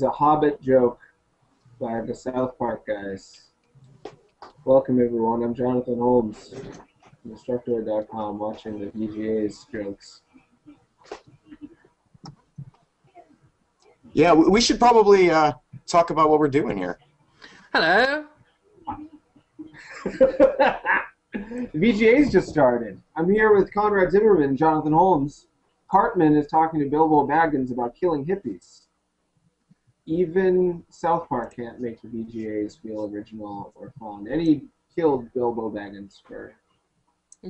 was a Hobbit joke by the South Park guys. Welcome, everyone. I'm Jonathan Holmes from Instructor.com watching the VGA's jokes. Yeah, we should probably talk about what we're doing here. Hello. The VGA's just started. I'm here with Conrad Zimmerman and Jonathan Holmes. Cartman is talking to Bilbo Baggins about killing hippies. Even South Park can't make the VGAs feel original or fun. And he killed Bilbo Baggins for...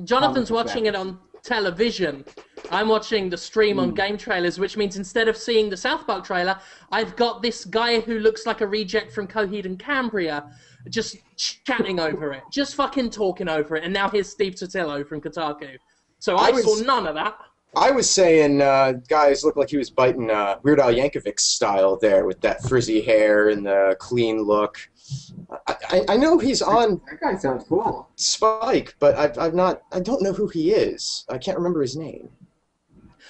Jonathan's watching it on television. I'm watching the stream on Game Trailers, which means instead of seeing the South Park trailer, I've got this guy who looks like a reject from Coheed and Cambria just chatting over it, just fucking talking over it, and now here's Steve Totillo from Kotaku. So I saw none of that. I was saying guys looked like he was biting Weird Al Yankovic style there with that frizzy hair and the clean look. I know he's on That guy sounds cool. Spike, but I don't know who he is. I can't remember his name.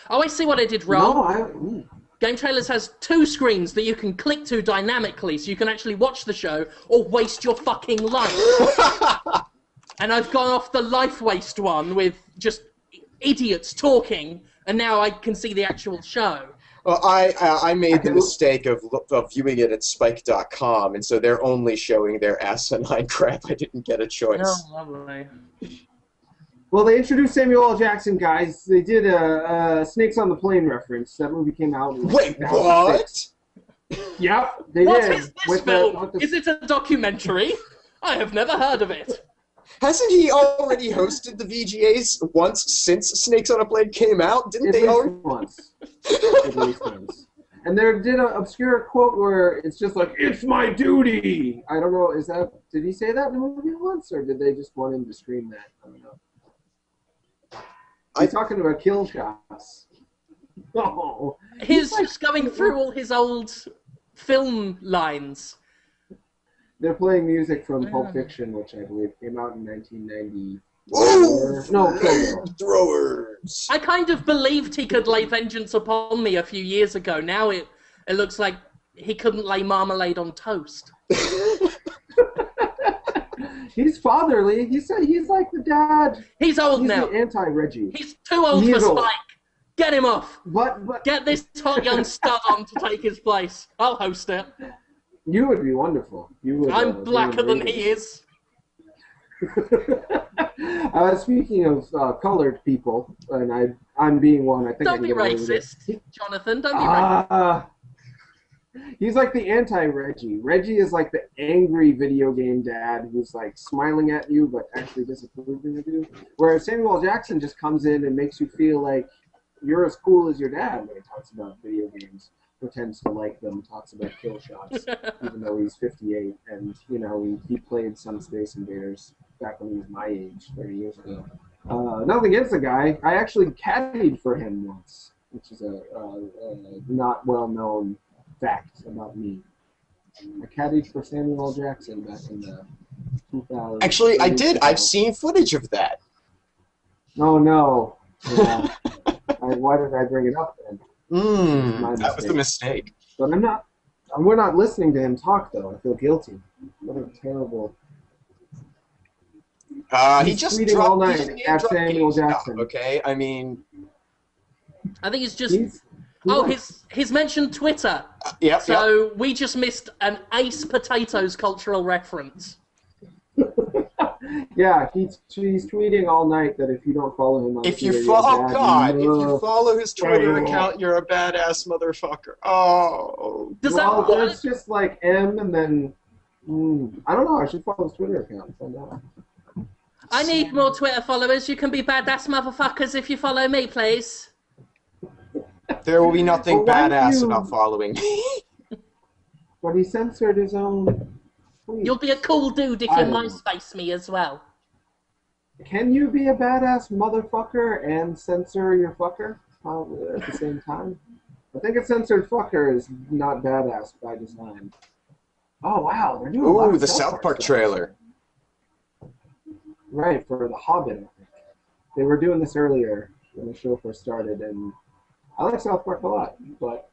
Oh, I see what I did wrong. No, Game Trailers has 2 screens that you can click to dynamically, so you can actually watch the show or waste your fucking life. And I've gone off the life waste one with just idiots talking, and now I can see the actual show. Well, I made the mistake of viewing it at Spike.com, and so they're only showing their asinine crap. I didn't get a choice. Oh, lovely. Well, they introduced Samuel L. Jackson, guys. They did a Snakes on the Plane reference. That movie came out in Wait, what? Yep, they What did. is this film? Is it a documentary? I have never heard of it. Hasn't he already hosted the VGAs once since Snakes on a Plane came out? Didn't At they least already? once. At least once. And they did an obscure quote where it's just like, "It's my duty." I don't know. Did he say that in the movie once, or did they just want him to scream that? I don't know. He's talking about kill shots. Oh, He's just going through all his old film lines. They're playing music from Pulp Fiction, which I believe came out in 1990. Ooh, No, throwers. I kind of believed he could lay vengeance upon me a few years ago. Now it looks like he couldn't lay marmalade on toast. He's fatherly. He's like the dad. He's old now. He's the anti-Reggie. He's too old for Spike. Get him off. But Get this hot young stud on to take his place. I'll host it. You would be wonderful. You would. I'm blacker than he is. Speaking of colored people, and I'm being one. I think. Don't be racist, Jonathan. Don't be racist. He's like the anti-Reggie. Reggie is like the angry video game dad who's like smiling at you but actually disapproving of you. Whereas Samuel L. Jackson just comes in and makes you feel like you're as cool as your dad when he talks about video games, pretends to like them, talks about kill shots, even though he's 58 and he played some Space Invaders back when he was my age 30 years ago. Nothing against the guy. I actually caddied for him once, which is a not well-known fact about me. I caddied for Samuel L. Jackson back in the 2000s. Actually, I did. I've seen footage of that. Oh, no. Yeah. Why did I bring it up then? That was the mistake. But we're not listening to him talk, though. I feel guilty. What a terrible... He just tweeting dropped all night at Samuel Jackson. Okay, I mean... I think it's just... he's mentioned Twitter. So we just missed an Ace Potatoes cultural reference. Yeah, he's tweeting all night that if you don't follow him on If Twitter, you follow his Twitter account, you're a badass motherfucker. Oh. It's just like M and then I don't know. I should follow his Twitter account and find out. I need more Twitter followers. You can be badass motherfuckers if you follow me, please. There will be nothing badass about following me. But he censored his own tweet. You'll be a cool dude if you MySpace me as well. Can you be a badass motherfucker and censor your fucker at the same time? I think a censored fucker is not badass by design. Oh, wow. They're doing a lot of the South Park trailer. Right, for The Hobbit, I think. They were doing this earlier when the show first started, and I like South Park a lot, but...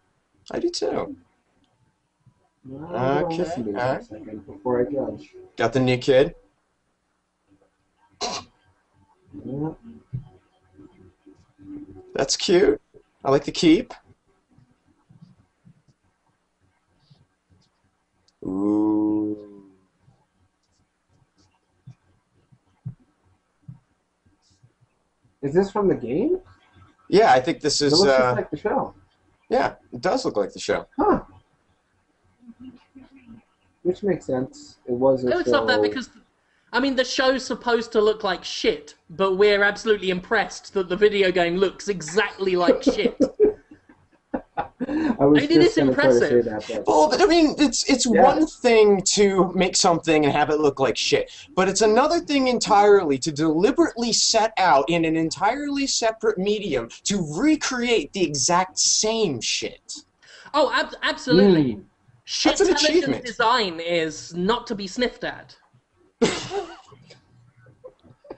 I do too. Well, listen to me for a second before I judge. Got the new kid. Yeah. That's cute. I like the keep. Ooh. Is this from the game? Yeah, I think this It is. looks just like the show. Yeah, it does look like the show. Huh. Which makes sense. It was a No, show. it's not that because, I mean, the show's supposed to look like shit, but we're absolutely impressed that the video game looks exactly like shit. I was I mean, it just is going to try to say impressive. that. But... Well, I mean, it's Yeah. one thing to make something and have it look like shit, but it's another thing entirely to deliberately set out in an entirely separate medium to recreate the exact same shit. Oh, absolutely. Mm. Shit That's an television achievement. design is not to be sniffed at.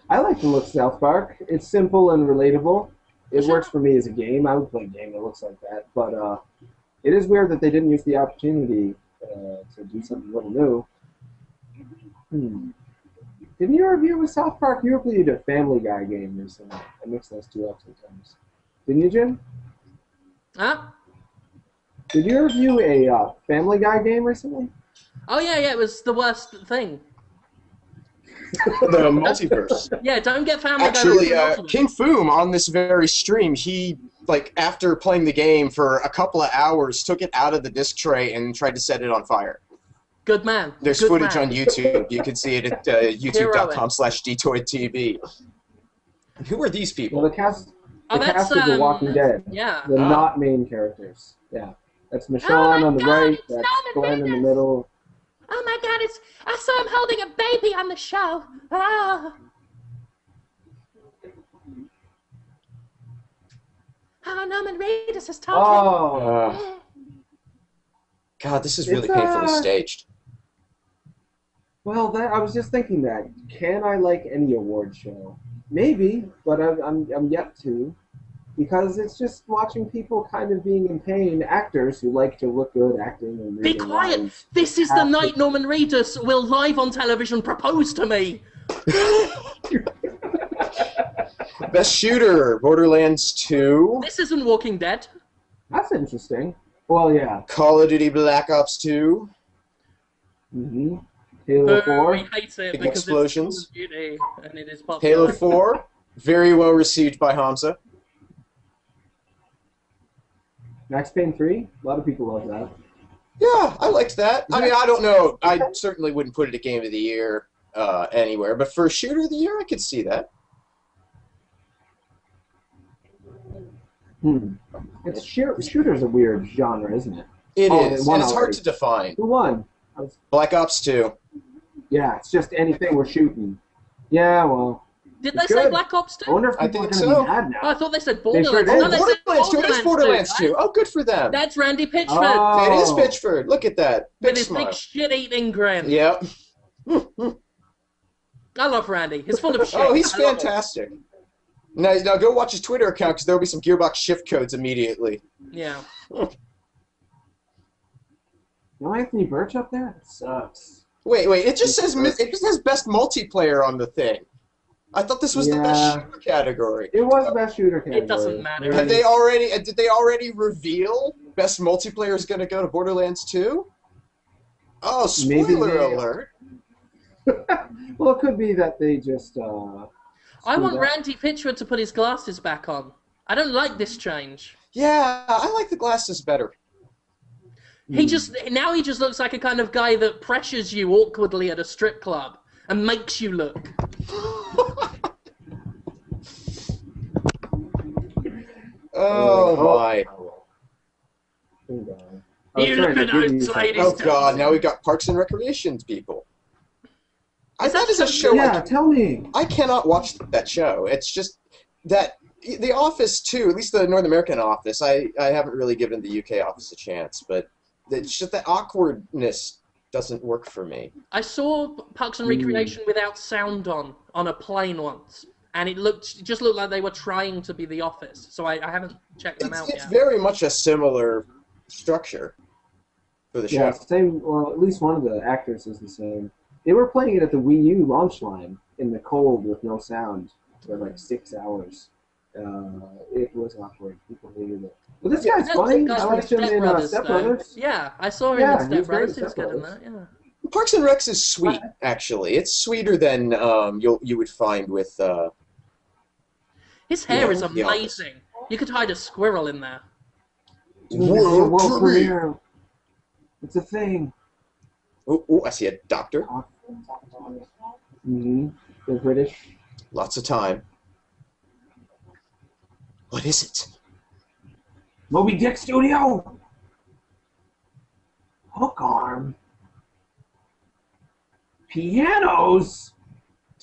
I like the look of South Park. It's simple and relatable. It works for me as a game. I would play a game that looks like that. But it is weird that they didn't use the opportunity to do something a little new. Didn't you review with South Park? You reviewed a Family Guy game recently. I mixed those two up sometimes. Didn't you, Jim? Huh? Did you review a Family Guy game recently? Oh, yeah, it was the worst thing. The multiverse. Yeah, don't get Family Guy. Actually, wrong for King Foom on this very stream, he, like, after playing the game for a couple of hours, took it out of the disc tray and tried to set it on fire. Good man. There's Good footage man. on YouTube. You can see it at youtube.com/dtoidtv. And who are these Well, people? the cast Oh, the that's, cast of The Walking Dead. Yeah. The Oh. not main characters. Yeah. That's Michonne my on the God, right. it's That's Norman Glenn in the Reedus. middle. Oh my God! I saw him holding a baby on the show. Oh. Oh, Norman Reedus has told Oh. him. God, this is really It's, painfully staged. Well, I was just thinking that. Can I like any award show? Maybe, but I'm yet to. Because it's just watching people kind of being in pain, actors who like to look good acting and Be reading quiet! lines. This is the have to- night Norman Reedus will live on television propose to me. Best shooter, Borderlands 2, This isn't Walking Dead. That's interesting. Well, yeah. Call of Duty Black Ops 2, Mm-hmm. Halo 4. We hate it Big because explosions. it's Call of Duty and it is popular. Halo 4, very well received by Hamza. Max Payne 3. A lot of people love that. Yeah, I liked that. I mean, I don't know. I certainly wouldn't put it a Game of the Year anywhere, but for Shooter of the Year, I could see that. Shooter's a weird genre, isn't it? It Oh, is, they won and it's hard already. to define. Who won? Black Ops 2. Yeah, it's just anything we're shooting. Yeah, well. Did they It's say good. Black Ops 2? I wonder if I people are think going to so. be mad now. Oh, I thought they said They sure Borderlands. did. No, they said Borderlands 2. It is Borderlands 2. right? Oh, good for them. That's Randy Pitchford Oh. It is Pitchford. Look at that. with Big his smile. big shit-eating grin. Yep. I love Randy. He's full of shit. Oh, he's I love it. fantastic. Now go watch his Twitter account because there will be some Gearbox shift codes immediately. Yeah. No Anthony Birch up there? That sucks. Wait. It just says best multiplayer on the thing. I thought this was the best Yeah. shooter category. It was best shooter category. It doesn't matter. Did they already reveal best multiplayer is going to go to Borderlands 2? Oh, Maybe spoiler they- alert! Well, it could be that they just. I screwed want up. Randy Pitchford to put his glasses back on. I don't like this change. Yeah, I like the glasses better. He just looks like a kind of guy that pressures you awkwardly at a strip club and makes you look. Oh my! You look at those ladies. Oh god! Now we've got Parks and Recreation people. That is a show. Yeah, tell me. I cannot watch that show. It's just that The Office too. At least the North American Office. I haven't really given the UK Office a chance, but it's just that awkwardness doesn't work for me. I saw Parks and Recreation without sound on a plane once, and it just looked like they were trying to be The Office. So I haven't checked them out It's yet. very much a similar structure. for the Yeah, show. same. Well, at least one of the actors is the same. They were playing it at the Wii U launch line in the cold with no sound for like 6 hours. It was awkward. People hated it. But this guy's That's the funny. guy I from liked him Step in Brothers, Step though. Brothers. Yeah, I saw him Yeah, in he Step was great in Brothers. He was Step good in Brothers. that. Yeah. Parks and Recs is sweet, actually. It's sweeter than you would find with. His hair Yeah, is The Office. amazing. You could hide a squirrel in there. Dude, this is a World world premiere. premiere. It's a thing. Oh, I see a doctor. Mm-hmm. They're British. Lots of time. What is it? Moby Dick Studio. Hook arm. Pianos.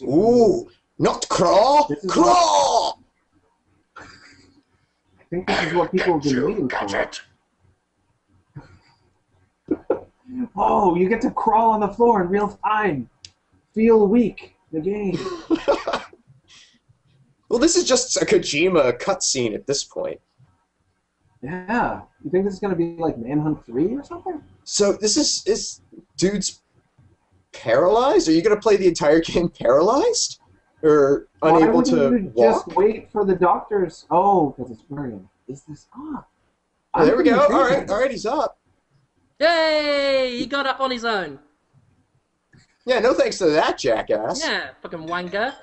Ooh, not crawl, This is crawl. I think this is what people have been waiting for. Oh, you get to crawl on the floor in real time. Feel weak. The game. Well, this is just a Kojima cutscene at this point. Yeah. You think this is going to be like Manhunt 3 or something? So this is dude's paralyzed? Are you going to play the entire game paralyzed? Or unable Why to wouldn't you walk? just wait for the doctors? Oh, because it's burning. Is this on? Oh, there we go. All right, he's up. Yay! He got up on his own. Yeah, no thanks to that jackass. Yeah, fucking wanker.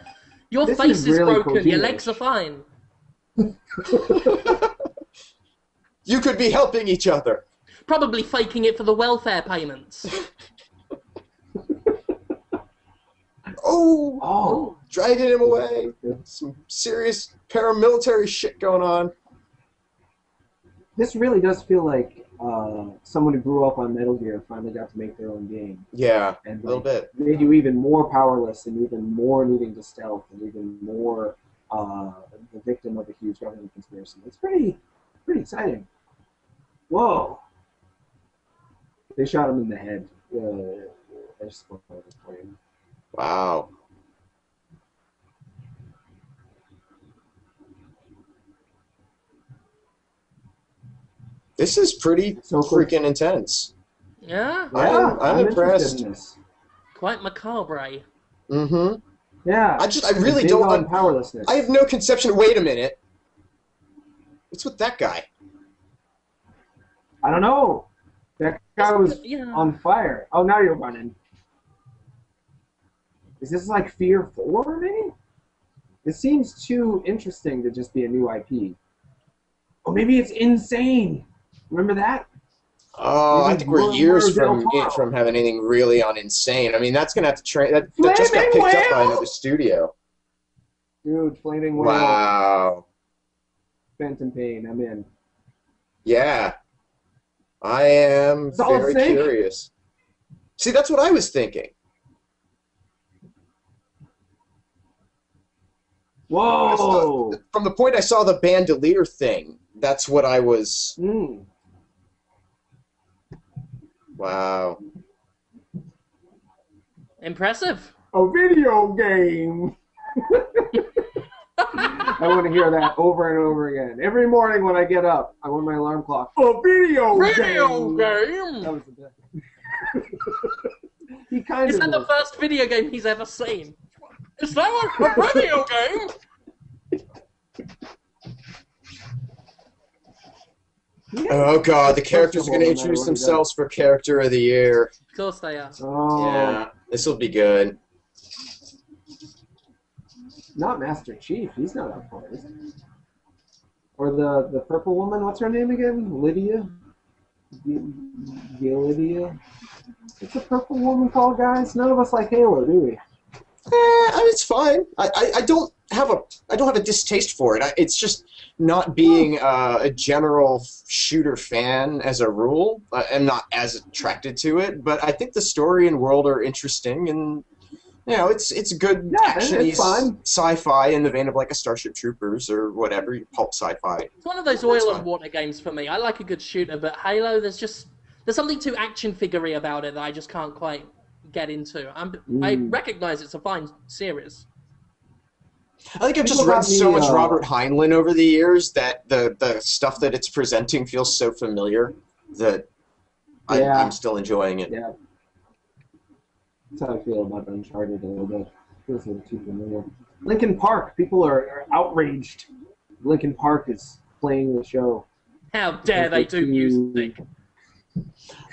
Your This face is is really broken. Your Kojima-ish. legs are fine. You could be helping each other. Probably faking it for the welfare payments. Oh, dragging him away. Some serious paramilitary shit going on. This really does feel like someone who grew up on Metal Gear finally got to make their own game. Yeah, And a little bit. made you even more powerless and even more needing to stealth and even more the victim of a huge government conspiracy. It's pretty exciting. Whoa. They shot him in the head. I just spoiled it for you. Wow. This is pretty So cool. freaking intense. Yeah? I'm impressed. interested in this. Quite macabre. Mm-hmm. Yeah. I really Big don't. on powerlessness. I have no conception. Wait a minute. What's with that guy? I don't know. That guy was Yeah. on fire. Oh, now you're running. Is this like Fear 4, maybe? It seems too interesting to just be a new IP. Or maybe it's Insane. Remember that? Oh, I think we're Maybe years Del Toro. from having anything really on Insane. I mean, that's gonna have to train. That just got Flaming picked up by Whale! another studio. Dude, Flaming Whale. Wow. Phantom Pain, I'm in. Yeah. I am Solid very Snake? curious. See, that's what I was thinking. Whoa! From the point I saw the bandolier thing, that's what I was. Mm. Wow. Impressive. A video game! I want to hear that over and over again. Every morning when I get up, I want my alarm clock. A video game! That was the best. He kind Is of that the was. first video game he's ever seen? Is that a video game? Oh god, the characters are going to no matter introduce what he themselves for Character of the Year. Of course they are. Oh, Yeah, this will be good. not Master Chief. He's not up for it. Or the purple woman. What's her name again? Lydia. Lydia. It's a purple woman called, guys. None of us like Halo, do we? It's fine. I don't have a distaste for it. It's just not being a general shooter fan as a rule. I'm not as attracted to it, but I think the story and world are interesting, and you know, it's good action-y it's fine. sci-fi in the vein of like a Starship Troopers or whatever, pulp sci-fi. It's one of those oil and water games for me. I like a good shooter, but Halo, there's something too action figure-y about it that I just can't quite get into. I recognize it's a fine series. I think I've just People read got so me, much Robert Heinlein over the years that the stuff that it's presenting feels so familiar that I'm still enjoying it. Yeah. That's how I feel about Uncharted a little bit. Feels a little too familiar. Linkin Park, people are outraged. Linkin Park is playing the show. How dare they do music?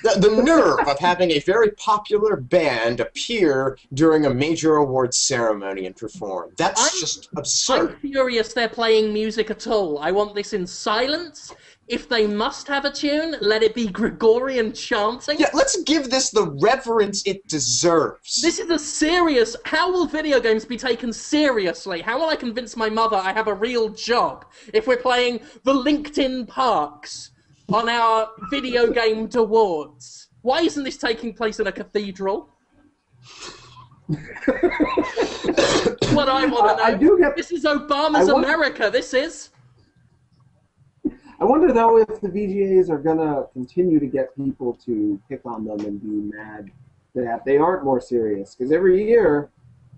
The nerve of having a very popular band appear during a major awards ceremony and perform. That's just absurd. I'm furious they're playing music at all. I want this in silence. If they must have a tune, let it be Gregorian chanting. Yeah, let's give this the reverence it deserves. This is a serious... How will video games be taken seriously? How will I convince my mother I have a real job if we're playing the LinkedIn Parks on our video game awards? Why isn't this taking place in a cathedral? What I want to know. This is Obama's America, this is. I wonder, though, if the VGAs are going to continue to get people to pick on them and be mad that they aren't more serious. Because every year,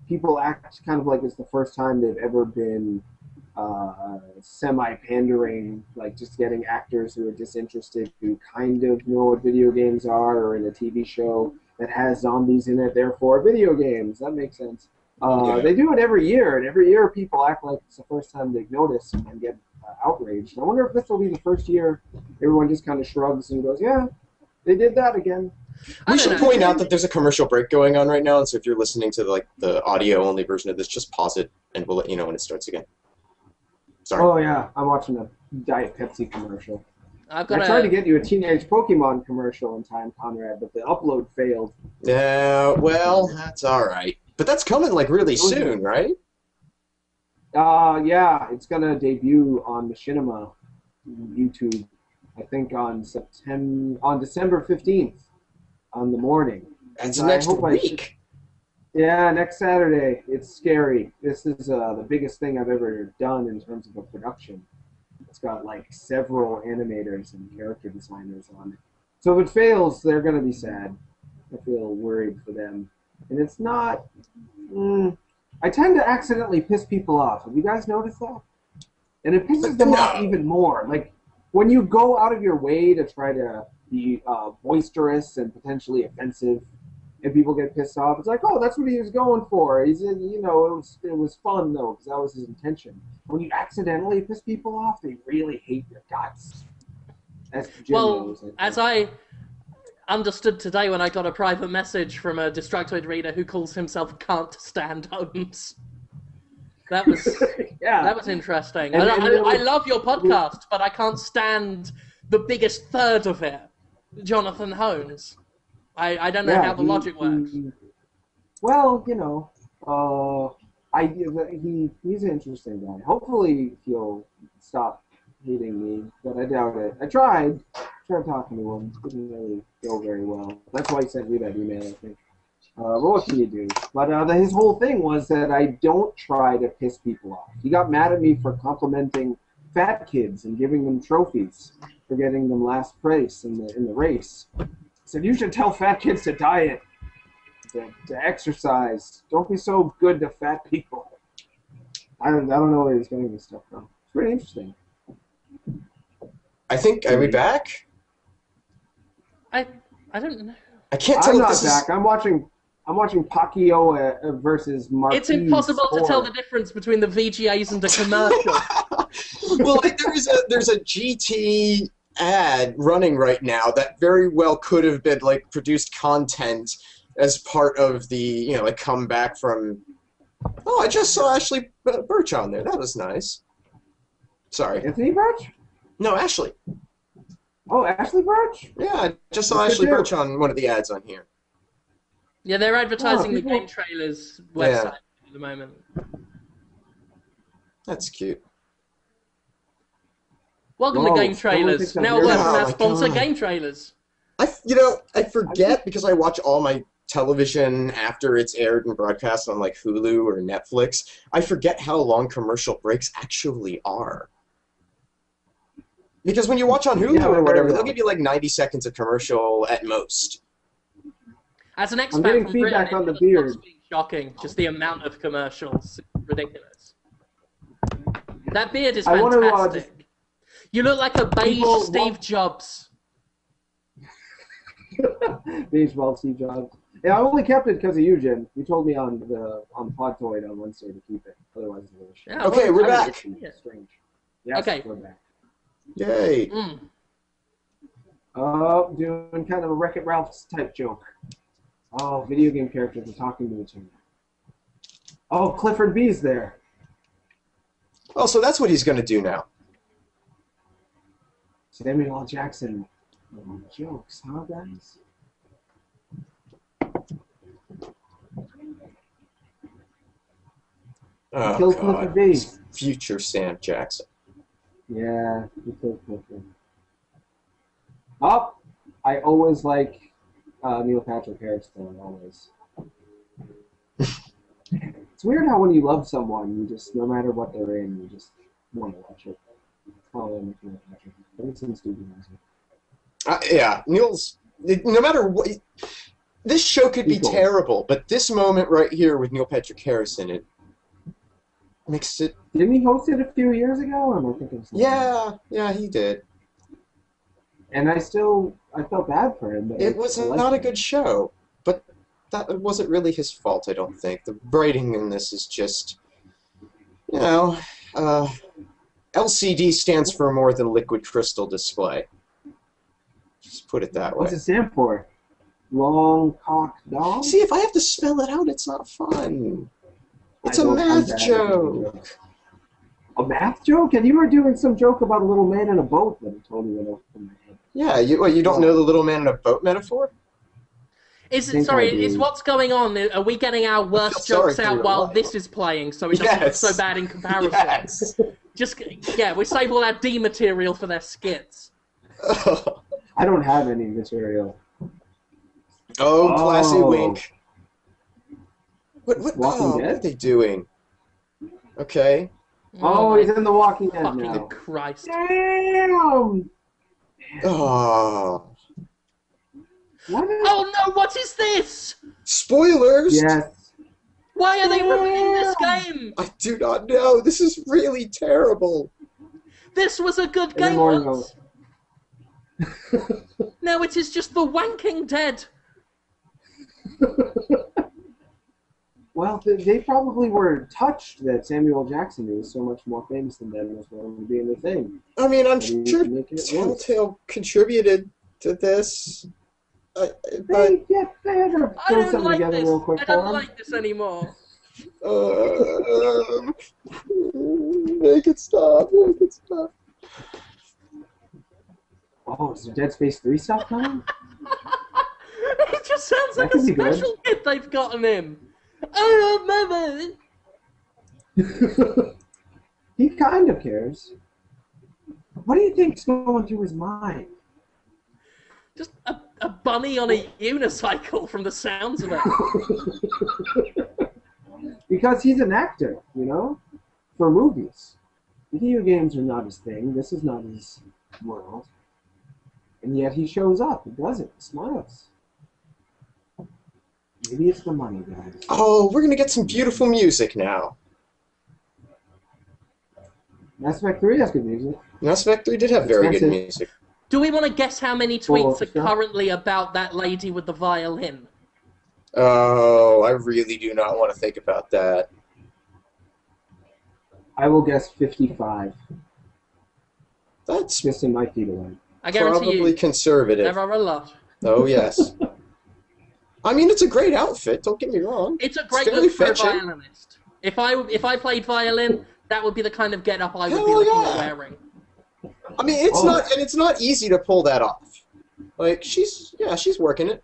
people act kind of like it's the first time they've ever been semi-pandering, like just getting actors who are disinterested, who kind of know what video games are, or in a TV show that has zombies in it, therefore video games. That makes sense. They do it every year, and every year people act like it's the first time they've noticed and get outraged. I wonder if this will be the first year everyone just kind of shrugs and goes, yeah, they did that again. We should point out that there's a commercial break going on right now, and so if you're listening to the audio-only version of this, just pause it, and we'll let you know when it starts again. Sorry. Oh, yeah, I'm watching a Diet Pepsi commercial. I tried to get you a Teenage Pokemon commercial in time, Conrad, but the upload failed. Yeah, well, that's all right. But that's coming, like, really soon, right? Yeah, it's going to debut on Machinima YouTube, I think on December 15th, on the morning. That's next week. Yeah, next Saturday. It's scary. This is the biggest thing I've ever done in terms of a production. It's got like several animators and character designers on it. So if it fails, they're going to be sad. I feel worried for them. And it's not... I tend to accidentally piss people off. Have you guys noticed that? And it pisses them off even more. Like, when you go out of your way to try to be boisterous and potentially offensive, and people get pissed off, it's like, oh, that's what he was going for. He's in, it was fun, though, because that was his intention. When you accidentally piss people off, they really hate your guts. As I understood today when I got a private message from a Distractoid reader who calls himself Can't Stand Holmes. That was that was interesting. I love your podcast, but I can't stand the biggest third of it, Jonathan Holmes. I don't know how the logic works. Well, he's an interesting guy. Hopefully he'll stop hating me, but I doubt it. I tried talking to him. Didn't really go very well. That's why he sent me that email, I think. But what can you do? But his whole thing was that I don't try to piss people off. He got mad at me for complimenting fat kids and giving them trophies for getting them last place in the race. He said, you should tell fat kids to diet, to exercise. Don't be so good to fat people. I don't know where he's getting this stuff from. It's pretty interesting. I think, are we back? I don't know. I can't tell. I'm not back. I'm watching Pacquiao versus Marquez. It's impossible to tell the difference between the VGAs and the commercial. Well, there's a GT ad running right now that very well could have been like produced content as part of the comeback from. Oh, I just saw Ashley Birch on there. That was nice. Sorry. Anthony Birch? No, Ashley. Oh, Ashley Birch? Yeah, I just saw Ashley Birch on one of the ads on here. Yeah, they're advertising the Game Trailers website at the moment. That's cute. Welcome to Game Trailers. Now a word from our sponsor, Game Trailers. I forget because I watch all my television after it's aired and broadcast on like Hulu or Netflix. I forget how long commercial breaks actually are. Because when you watch on Hulu or whatever, they'll give you like 90 seconds of commercial at most. As an expat I'm getting from feedback Britain, on the beard. It's shocking, just the amount of commercials. It's ridiculous. That beard is fantastic. You look like a beige Steve Jobs. Beige Ball Steve Jobs. Yeah, I only kept it because of you, Jim. You told me on the Podtoid on Wednesday to keep it. Otherwise, it was Yeah, Okay, we're back. strange. Yes, Okay. we're back. Yay. Doing kind of a Wreck-It Ralph's type joke. Oh, video game characters are talking to each other. Oh, Clifford B's there. Oh, so that's what he's going to do now. Samuel L. Jackson. Oh, jokes, huh, guys? Oh, Kill God. Clifford B. Future Sam Jackson. Yeah, he killed Clifford. Oh, I always like Neil Patrick Harris, though, always. It's weird how when you love someone, you just, no matter what they're in, you just want to watch it. Oh, Neil Patrick. But it's in studio music. Yeah, Neil's... No matter what... This show could be terrible, but this moment right here with Neil Patrick Harris in it makes it... Didn't he host it a few years ago? Or am I thinking something? Yeah, he did. And I felt bad for him. But It was not a good show, but that wasn't really his fault, I don't think. The writing in this is just, you know, LCD stands for more than liquid crystal display. Just put it that way. What's it stand for? Long cock dog? See, if I have to spell it out, it's not fun. It's a I'm math bad at joke. A math joke? And you were doing some joke about a little man in a boat that totally went off from my head. Yeah, you don't know the little man in a boat metaphor? Is what's going on? Are we getting our worst jokes out while this is playing, so it doesn't look so bad in comparison? Yes. We save all our D material for their skits. I don't have any material. Oh, classy wink. What Walking Dead? are they doing? Okay. Oh, he's in The Walking Dead fucking now. Christ. Damn! Oh. What is... Oh no, what is this? Spoilers! Yes. Why are they ruining this game? I do not know. This is really terrible. This was a good game once. Now it is just the wanking dead. Well, they probably were touched that Samuel Jackson is so much more famous than them as well as being the thing. I mean, I'm sure Telltale contributed to this. But they had to throw something together real quick I don't like this anymore. Make it stop. Make it stop. Oh, is there Dead Space 3 stuff coming? It just sounds like a special kid they've gotten him. Oh, mama. He kind of cares. What do you think's going through his mind? Just a bunny on a unicycle from the sounds of it. Because he's an actor, you know? For movies. Video games are not his thing. This is not his world. And yet he shows up. He does it. He smiles. Maybe it's the money, guys. Oh, we're going to get some beautiful music now. Mass Effect 3 has good music. Mass Effect 3 did have very good music. Do we want to guess how many tweets are currently about that lady with the violin? Oh, I really do not want to think about that. I will guess 55. That's just in my feet away. I guarantee probably you, conservative. There are a lot. Oh, yes. I mean, it's a great outfit, don't get me wrong. It's a great look for a violinist. If I played violin, that would be the kind of get-up I would be looking at wearing. I mean, it's not easy to pull that off. Like, she's working it.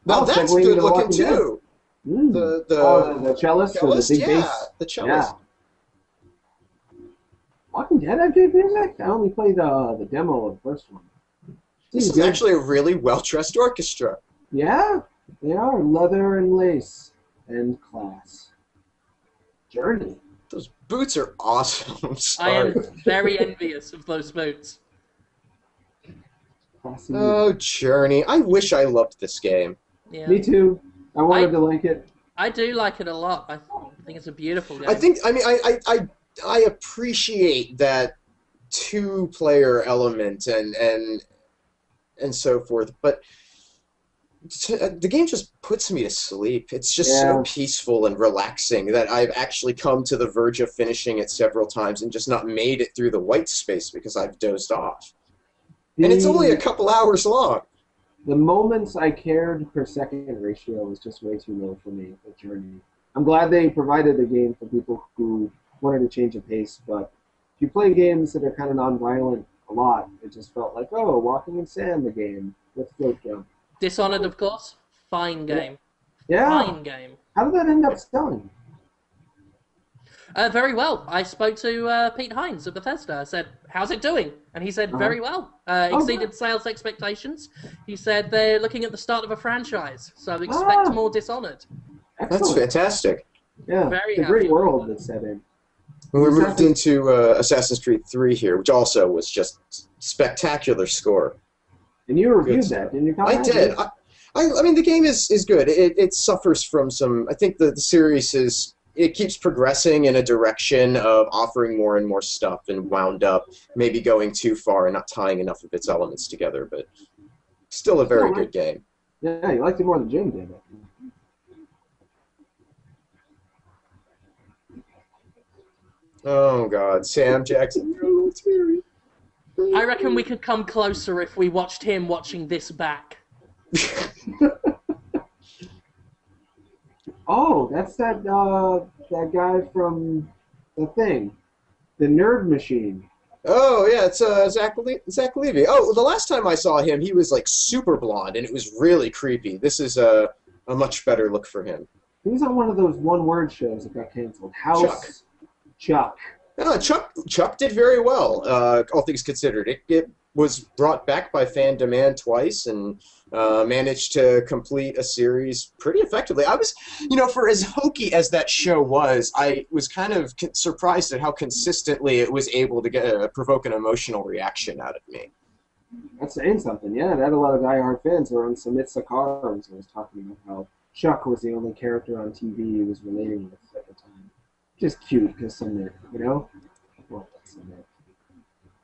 Now that's good looking too. The cellist or the big bass? The cellist. Yeah. Walking Dead had good music? I only played the demo of the first one. This is actually a really well-dressed orchestra. Yeah, they are. Leather and lace and class. Journey. Those boots are awesome. I'm I sorry. am very envious of those boots. Oh, Journey. I wish I loved this game. Yeah. Me too. I wanted to like it. I do like it a lot. I think it's a beautiful game. I appreciate that two-player element and so forth, but the game just puts me to sleep. It's just so Yeah. peaceful and relaxing that I've actually come to the verge of finishing it several times and just not made it through the white space because I've dozed off. And it's only a The couple hours long. the moments I cared per second ratio was just way too low for me. The journey. I'm glad they provided a game for people who wanted to change the pace, but if you play games that are kind of non-violent a lot, it just felt like, oh, Walking in Sand, the game with float jump. Dishonored, of course. Fine game. Yeah. Fine game. How did that end up selling? Very well. I spoke to Pete Hines at Bethesda. I said, how's it doing? And he said, very well. Exceeded good. sales expectations. He said they're looking at the start of a franchise, so expect more Dishonored. That's Excellent. fantastic. Yeah, Very it's a great happy. world that's set in. We moved into Assassin's Creed 3 here, which also was just spectacular score. And you reviewed Good that, didn't you? I did. I mean, the game is good. It suffers from some. I think the series it keeps progressing in a direction of offering more and more stuff and wound up maybe going too far and not tying enough of its elements together. But still a very good game. Yeah, you liked it more than Jim did. Oh God, Sam Jackson, you're a little teary. I reckon we could come closer if we watched him watching this back. Oh, that's that guy from the thing, the Nerd Machine. Oh yeah, it's Zach Levy. Oh, the last time I saw him, he was like super blonde, and it was really creepy. This is a much better look for him. He was on one of those one-word shows that got canceled. House Chuck. Chuck did very well, all things considered. It was brought back by fan demand twice and managed to complete a series pretty effectively. I was, for as hokey as that show was, I was kind of surprised at how consistently it was able to provoke an emotional reaction out of me. That's saying something, yeah. It had a lot of diehard fans who were on Sumit Sakar who was talking about how Chuck was the only character on TV he was relating with at the time. Just cute, because Sumit, Well, that's Sumit.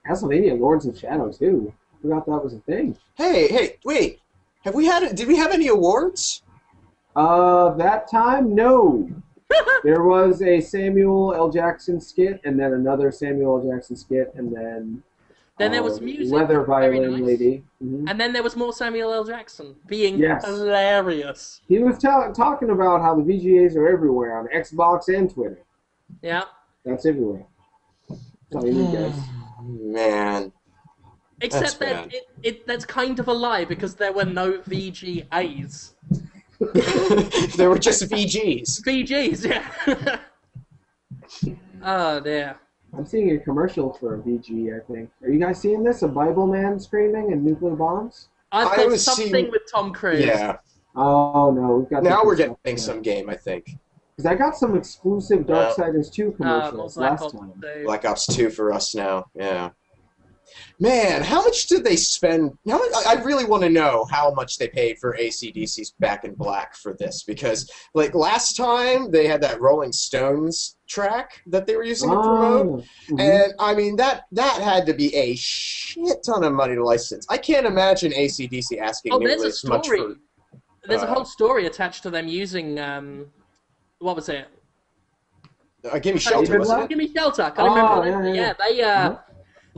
Castlevania Lords of Shadow, too. Forgot that was a thing. Hey, wait. Did we have any awards? That time, no. There was a Samuel L. Jackson skit, and then another Samuel L. Jackson skit, and then there was music. Leather Very Violin nice. Lady. Mm-hmm. And then there was more Samuel L. Jackson being Yes. hilarious. He was talking about how the VGAs are everywhere on Xbox and Twitter. Yeah. That's everywhere. That's all you need, guys. Man. Except That's that that's kind of a lie because there were no VGAs. There were just VGs. VGs, yeah. Oh dear. I'm seeing a commercial for a VG, I think. Are you guys seeing this? A Bible man screaming and nuclear bombs? I've I got was something seeing- with Tom Cruise. Yeah. Oh, no. We've got Now we're getting some game, I think. Because I got some exclusive Darksiders 2 More commercials Black last Ops time. 2. Black Ops 2 for us now, yeah. Man, how much did they spend? I really want to know how much they paid for AC/DC's Back in Black for this, because like last time they had that Rolling Stones track that they were using to promote, Mhm. and I mean that had to be a shit ton of money to license. I can't imagine AC/DC asking Oh, nearly there's a as much story. for. There's a whole story attached to them using what was it? Give Me Shelter, David wasn't Black? it? Give Me Shelter. I can't remember. yeah.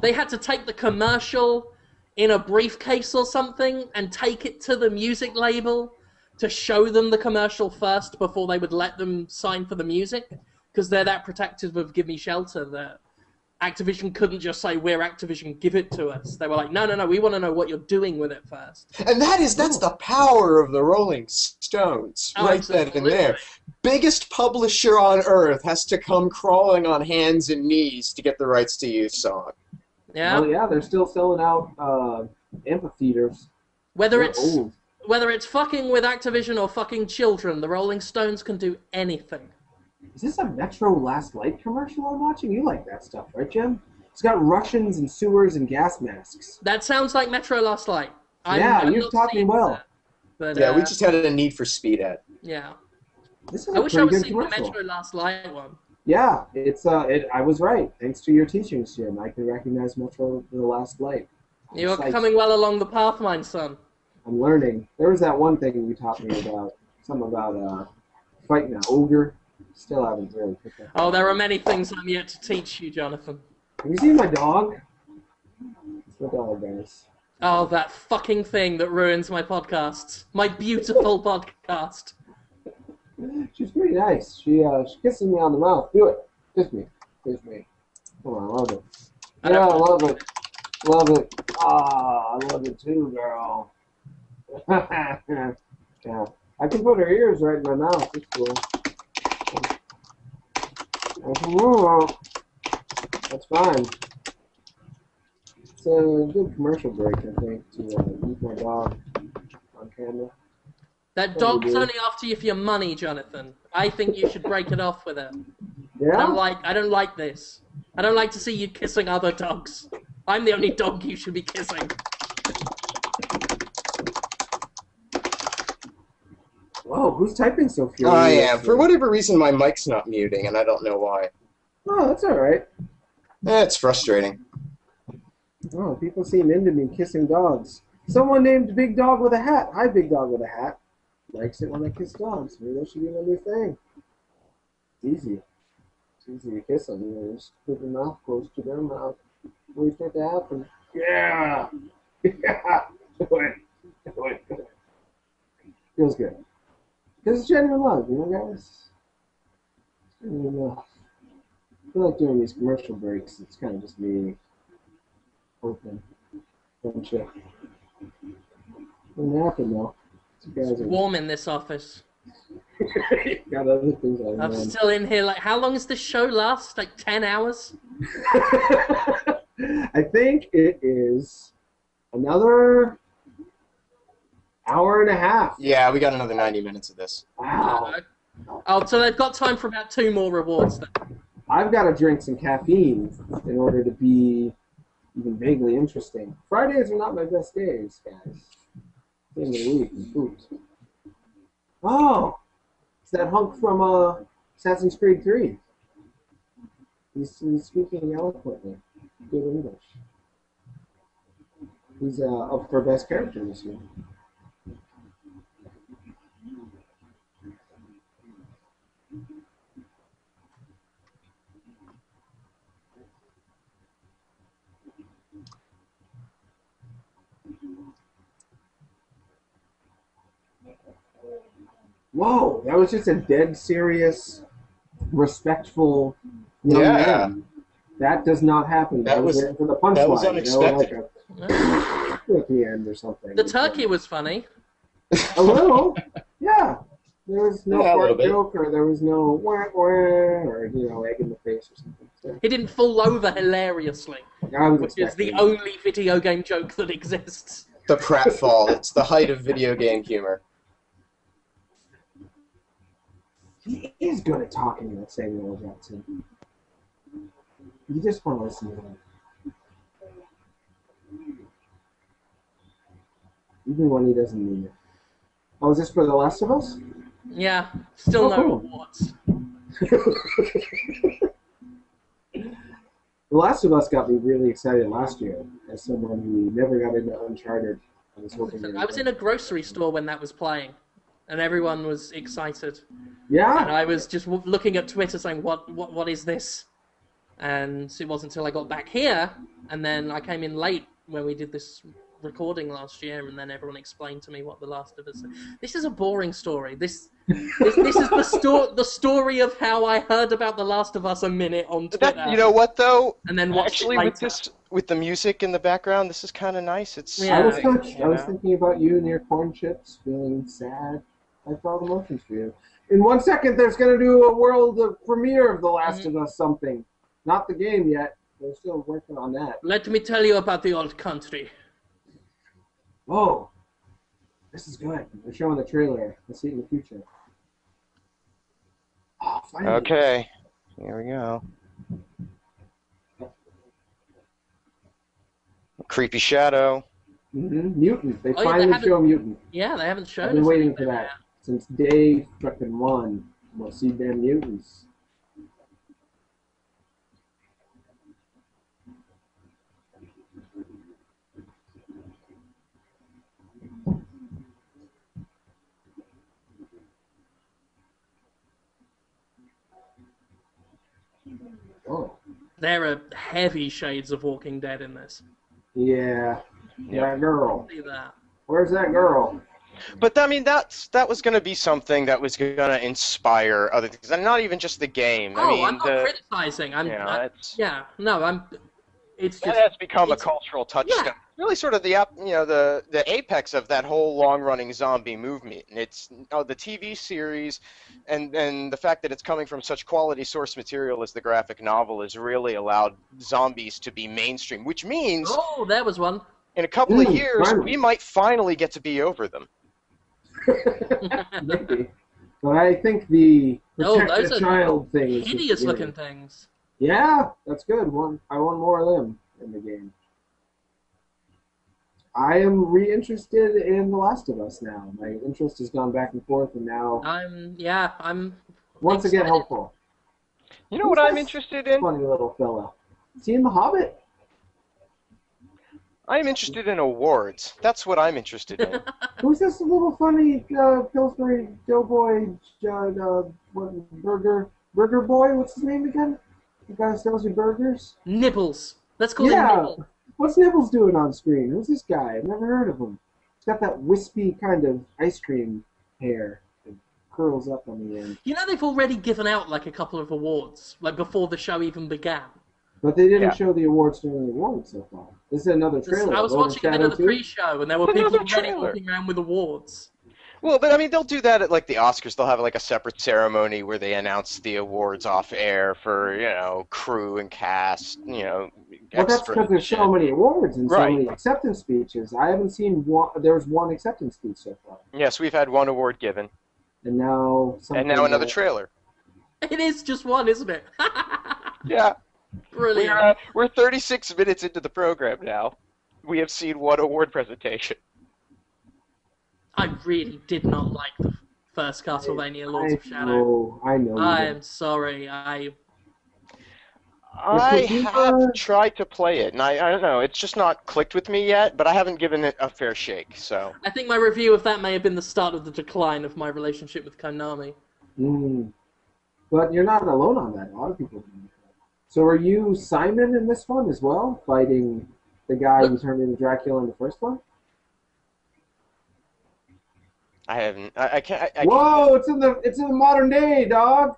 They had to take the commercial in a briefcase or something and take it to the music label to show them the commercial first before they would let them sign for the music, because they're that protective of Give Me Shelter that Activision couldn't just say, we're Activision, give it to us. They were like, no, we want to know what you're doing with it first. And that's the power of the Rolling Stones, Oh, right then and absolutely. there. Biggest publisher on earth has to come crawling on hands and knees to get the rights to use song. Yeah. Oh, yeah, they're still selling out amphitheaters. Whether They're it's old. whether it's fucking with Activision or fucking children, the Rolling Stones can do anything. Is this a Metro Last Light commercial I'm watching? You like that stuff, right, Jim? It's got Russians and sewers and gas masks. That sounds like Metro Last Light. Yeah, you've not taught me seeing well. that, but, Yeah, we just had a need for speed ad. yeah. This is I a wish I pretty was good seeing the commercial. Metro Last Light one. Yeah, it's I was right. Thanks to your teachings, Jim. I can recognize Metro the Last Light. You're It's like- coming well along the path, my son. I'm learning. There was that one thing you taught me about, something about fighting an ogre. Still haven't really picked up. Oh, there are many things I'm yet to teach you, Jonathan. Have you seen my dog? It's my dog, guys. Oh, that fucking thing that ruins my podcasts. My beautiful podcast. She's pretty nice. She kisses me on the mouth. Do it. Kiss me. Kiss me. Come on, I love it. Yeah, I love it. Love it. Ah, I love it too, girl. Yeah. I can put her ears right in my mouth. It's cool. That's fine. It's a good commercial break, I think, to use my dog on camera. That dog's only after you for your money, Jonathan. I think you should break it off with it. Yeah? I don't like this. I don't like to see you kissing other dogs. I'm the only dog you should be kissing. Whoa, who's typing so furiously? I am. For whatever reason, my mic's not muting, and I don't know why. Oh, that's alright. It's frustrating. Oh, people seem into me kissing dogs. Someone named Big Dog with a Hat. Hi, Big Dog with a Hat. Likes it when I kiss dogs. Maybe that should be my new thing. It's easy. It's easy to kiss them. You know, just put your mouth close to their mouth. Wait for it to happen. Yeah! Yeah! Do it. Do it. Feels good. Because it's genuine love, you know, guys? It's genuine love. I feel like doing these commercial breaks. It's kind of just me open. Friendship. Doesn't happen, though. It's warm in this office. Got other things on I'm still in here. Like, how long does this show last? Like 10 hours? I think it is another hour and a half. Yeah, we got another 90 minutes of this. Wow. Oh, so they've got time for about 2 more rewards then. I've got to drink some caffeine in order to be even vaguely interesting. Fridays are not my best days, guys. The end of the week and food. Oh, it's that hunk from Assassin's Creed 3. He's speaking eloquently. Good English. He's up for best character this year. Whoa, that was just a dead serious, respectful young man. That does not happen. That was there for the punchline. That was unexpected. You know, like at the end or something. The turkey was funny. A little, yeah. There was no fart joke, or there was no wah wah, or egg in the face or something. So, He didn't fall over hilariously, which is the only video game joke that exists. The pratfall. It's the height of video game humor. He is good at talking like Samuel L. Jackson. You just want to listen to him. Even when he doesn't mean it. Oh, is this for The Last of Us? Yeah, still no cool. rewards. The Last of Us got me really excited last year as someone who never got into Uncharted. I was in a grocery store when that was playing, and everyone was excited. Yeah. And I was just looking at Twitter saying, what is this? And it wasn't until I got back here, and then I came in late when we did this recording last year, and then everyone explained to me what The Last of Us is. This is a boring story. This is the story of how I heard about The Last of Us a minute on Twitter. You know what, though? And then actually, with the music in the background, this is kind of nice. It's I was touched. I was thinking about you and your corn chips, feeling sad. I felt emotions for you. In 1 second, there's going to do a world premiere of The Last of Us something. Not the game yet. They're still working on that. Let me tell you about the old country. Whoa. This is good. They're showing the trailer. Let's see it in the future. Oh, finally. Okay. Here we go. Creepy shadow. Mutant. They finally show Mutant. Yeah, they haven't shown I've been waiting for that since day fucking 1. We'll see them mutants. There are heavy shades of Walking Dead in this. Yeah. That girl. See that. Where's that girl? But I mean, that was going to be something that was going to inspire other things, and not even just the game. Oh, I mean, I'm not criticizing. It's just that has become a cultural touchstone. Yeah. Really, sort of the apex of that whole long-running zombie movement. And it's the TV series, and the fact that it's coming from such quality source material as the graphic novel has really allowed zombies to be mainstream. Which means, oh, there was one. in a couple of years, finally. we might finally get to be over them. Maybe. But I think the protect those the are child thing is hideous looking things. Yeah, that's good. I want more of them in the game. I am re-interested in The Last of Us now. My interest has gone back and forth, and now I'm once again excited. hopeful. You know what I'm interested in? Funny little fella. Seen The Hobbit? I'm interested in awards. That's what I'm interested in. Who's this little funny Pillsbury Doughboy burger boy? What's his name again? The guy who sells you burgers? Nibbles. Let's call him Nibbles. What's Nibbles doing on screen? Who's this guy? I've never heard of him. He's got that wispy kind of ice cream hair that curls up on the end. You know they've already given out like a couple of awards, like before the show even began. But they didn't show the awards during the awards so far. This is another trailer. I was watching a bit of the pre-show, and there were people already walking around with awards. Well, but I mean, they'll do that at like the Oscars. They'll have like a separate ceremony where they announce the awards off air for crew and cast. Well, that's because there's so many awards and so many acceptance speeches. I haven't seen one. There was one acceptance speech so far. Yes, we've had one award given. And now another trailer. It is just one, isn't it? Yeah. Brilliant. We're 36 minutes into the program now. We have seen one award presentation. I really did not like the first Castlevania Lords of Shadow. I know. I am sorry. I have tried to play it, and I don't know. It's just not clicked with me yet, but I haven't given it a fair shake. So I think my review of that may have been the start of the decline of my relationship with Konami. But you're not alone on that. A lot of people do. So are you Simon in this one as well, fighting the guy who turned into Dracula in the first one? I haven't. I can't. Whoa! It's in the modern day, dog.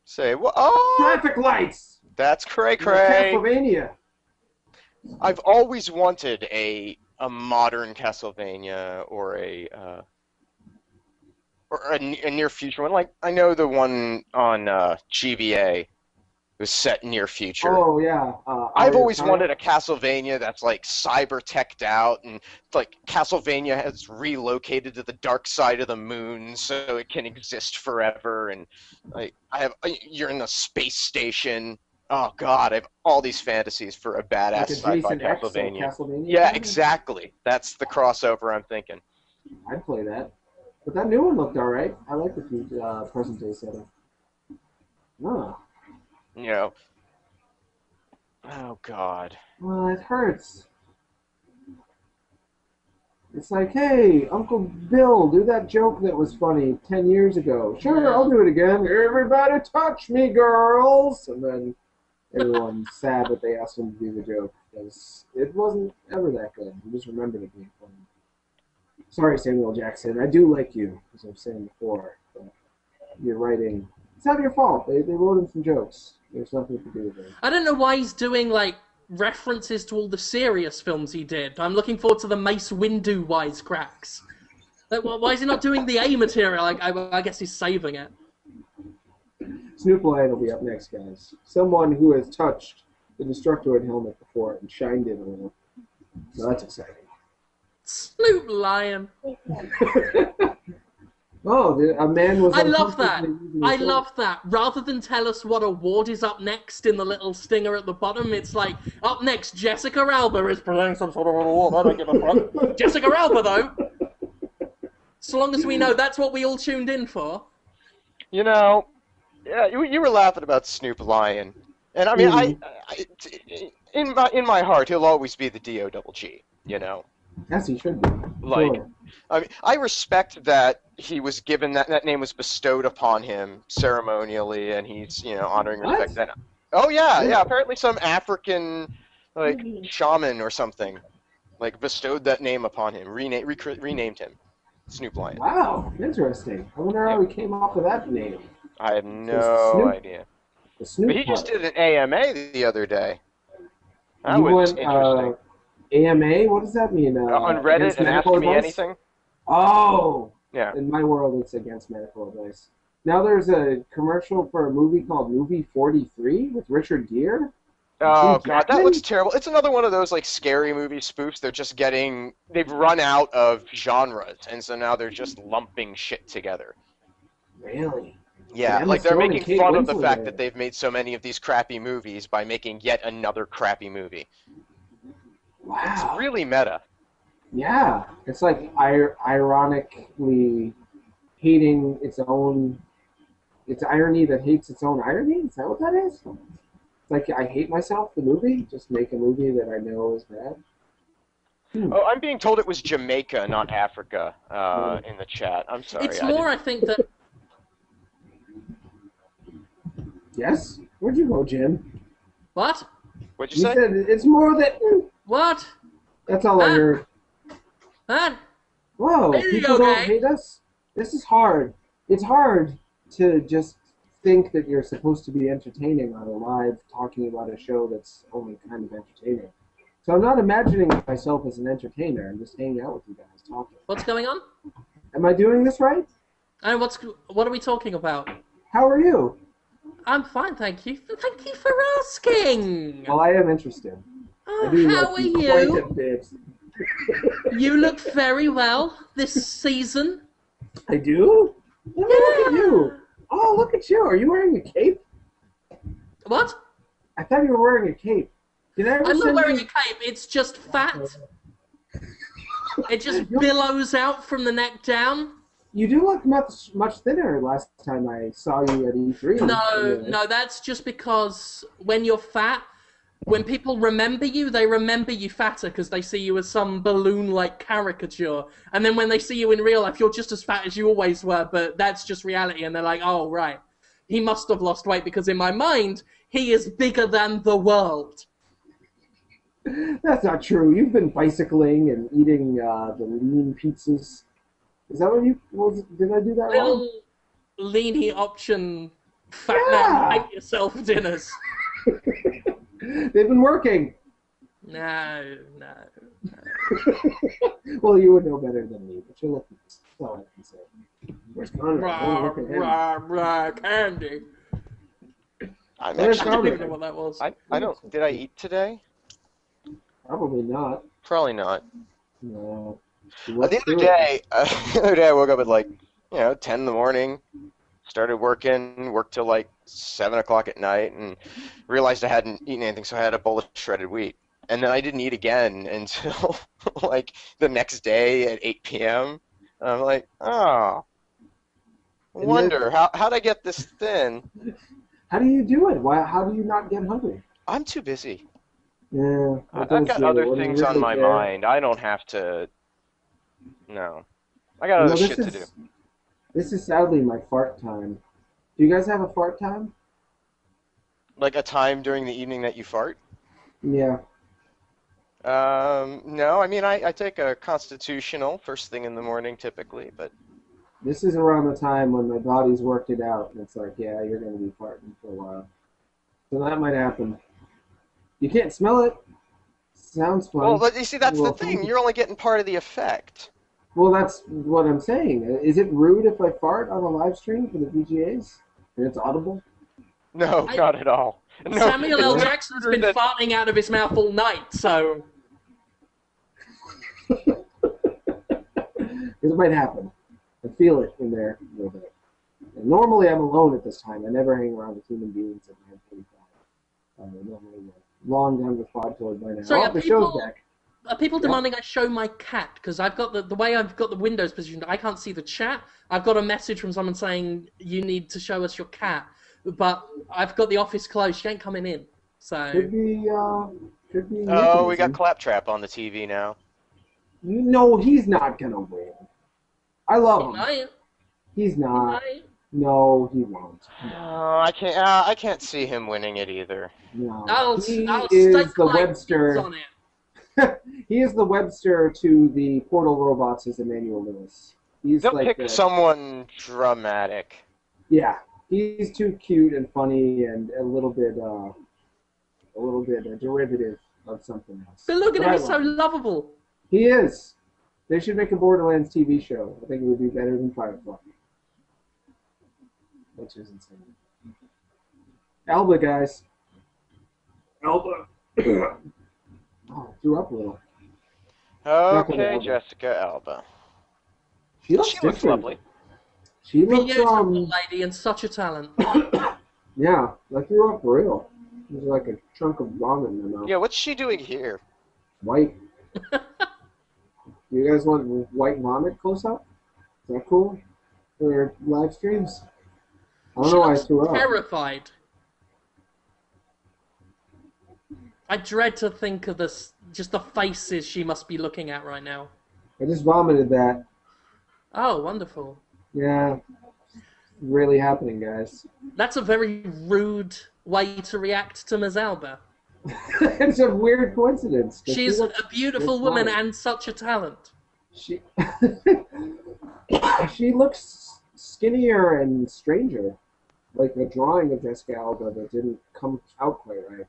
Say what? Oh! Traffic lights. That's cray. Castlevania. I've always wanted a modern Castlevania or a near future one. Like I know the one on GBA was set near future. Oh yeah. I've always wanted a Castlevania that's like cyber teched out, and like Castlevania has relocated to the dark side of the moon so it can exist forever, and like you're in a space station. Oh God, I have all these fantasies for a badass sci-fi Castlevania. Yeah, exactly. That's the crossover I'm thinking. I'd play that. But that new one looked alright. I like the present day setup. Oh. Oh God. Well, it hurts. It's like, hey, Uncle Bill, do that joke that was funny 10 years ago. Sure, I'll do it again. Everybody touch me, girls! And then everyone's sad that they asked him to do the joke, because it wasn't ever that good. I just remembered it being funny. Sorry, Samuel Jackson. I do like you, as I've said before. But your writing, it's not your fault. They wrote in some jokes. There's nothing to do with it. I don't know why he's doing, like, references to all the serious films he did. I'm looking forward to the Mace Windu wisecracks. Like, why is he not doing the A material? I guess he's saving it. Snoop Lion will be up next, guys. Someone who has touched the Destructoid helmet before and shined it a little. So that's exciting. Snoop Lion. Oh, a man was. I love that. I love that. Rather than tell us what award is up next in the little stinger at the bottom, it's like, up next, Jessica Alba is presenting some sort of award. I don't give a fuck. Jessica Alba, though. So long as we know that's what we all tuned in for. Yeah, you were laughing about Snoop Lion, and I mean, in my heart, he'll always be the D-O-double-G. Yes, he should be. Like, Sure. I mean, I respect that he was given that name was bestowed upon him ceremonially, and he's honoring respect. That Oh yeah. Apparently some African like shaman or something like bestowed that name upon him, renamed him Snoop Lion. Wow, interesting. I wonder how Yep. he came up with that name. I have So it's no idea. the But Snoop he just part. did an AMA the other day. That You was went interesting. AMA. What does that mean? On Reddit Against and Ask medical Me advice? Anything. Oh, Yeah. in my world, it's against medical advice. Now there's a commercial for a movie called Movie 43 with Richard Gere. And Oh Hugh god, that Jackman? looks terrible. It's another one of those like scary movie spoofs. They've run out of genres, and so now they're just lumping shit together. Really? And Yeah, Emma like they're Stone and making Kate fun of the Winslet fact are in that it. they've made so many of these crappy movies by making yet another crappy movie. It's Wow. really meta. Yeah. It's like ironically hating its own. It's irony that hates its own irony? Is that what that is? It's like I hate myself, the movie. Just make a movie that I know is bad. Oh, I'm being told it was Jamaica, not Africa, in the chat. I'm sorry. It's more, I think, that Yes? Where'd you go, Jim? what? What'd You you say? said it's more that. What? That's all I heard. What? Whoa, Are you people don't okay? hate us? This is hard. It's hard to just think that you're supposed to be entertaining on a live talking about a show that's only kind of entertaining. So I'm not imagining myself as an entertainer. I'm just hanging out with you guys talking. What's going on? Am I doing this right? And what are we talking about? How are you? I'm fine, thank you. Thank you for asking. Well, I am interested. I do How like are you you? quite a bit. You look very well this season. I do? Let me look at you. Oh, look at you. Are you wearing a cape? What? I thought you were wearing a cape. Did I ever I'm not send wearing you... a cape. It's just fat. It just billows out from the neck down. You do look much thinner last time I saw you at E3. No, that's just because when you're fat, when people remember you, they remember you fatter because they see you as some balloon-like caricature. And then when they see you in real life, you're just as fat as you always were, but that's just reality. And they're like, oh, right. He must have lost weight because in my mind, he is bigger than the world. That's not true. You've been bicycling and eating the lean pizzas. Is that what you... Did I do that wrong? Little leany option fat Yeah. man, make yourself dinners. They've been working. No. Well, you would know better than me, but you're looking. That's all I can say. Where's Conrad? Rah, Look at him. rah, rah, candy. I'm Where's I don't actually. even know what that was. I don't. Did I eat today? Probably not. Probably not. No. The other day, I woke up at like 10 in the morning, started worked till like 7 o'clock at night, and realized I hadn't eaten anything, so I had a bowl of shredded wheat. And then I didn't eat again until like the next day at 8 p.m. And I'm like, oh, wonder how'd I get this thin? How do you do it? Why? How do you not get hungry? I'm too busy. Yeah, I've got other things on my mind. I don't have to. No, I got other shit to do. This is sadly my fart time. Do you guys have a fart time? Like a time during the evening that you fart? Yeah. No, I mean I take a constitutional first thing in the morning typically, but This is around the time when my body's worked it out, and it's like, yeah, you're going to be farting for a while. So that might happen. You can't smell it. Sounds fun. well, but you see that's the thing. You're only getting part of the effect. Well, that's what I'm saying. Is it rude if I fart on a live stream for the VGAs? And it's audible? No, not at all. No, Samuel L. it's Jackson's ruder been than- farting out of his mouth all night, so It might happen. I feel it in there a little bit. And normally I'm alone at this time. I never hang around with human beings at 9:45. Normally long done with Podtoid by now. Sorry, the show's back. are people demanding I show my cat? Because I've got the way I've got the windows positioned, I can't see the chat. I've got a message from someone saying you need to show us your cat, but I've got the office closed. She ain't coming in. So Could be. Oh, we got Claptrap on the TV now. No, he's not gonna win. I love him. Might. He's not. Might. No, he won't. Oh, I can't see him winning it either. No. I'll He stake is the my Webster. bets on it. He is the Webster to the Portal robots as Emmanuel Lewis. He's They'll like pick someone dramatic. Yeah, he's too cute and funny and a little bit a derivative of something else. But look at him, I he's so love him. lovable. He is. They should make a Borderlands TV show. I think it would be better than Firefly. Which is insane. Elba, guys. Elba. Oh, threw up a little. Okay, Jessica Alba. She looks She looks different. lovely. She looks, Beautiful lady and such a talent. yeah, like threw up for real. It was like a chunk of vomit in her mouth. Yeah, what's she doing here? White. You guys want white vomit close up? Is that cool? For live streams? I don't know why I threw up. Terrified. I dread to think of this, just the faces she must be looking at right now. I just vomited that. Oh, wonderful. Yeah. Really happening, guys. That's a very rude way to react to Ms. Alba. It's a weird coincidence. She's a beautiful woman fine. and such a talent. She she looks skinnier and stranger. Like a drawing of Jessica Alba that didn't come out quite right.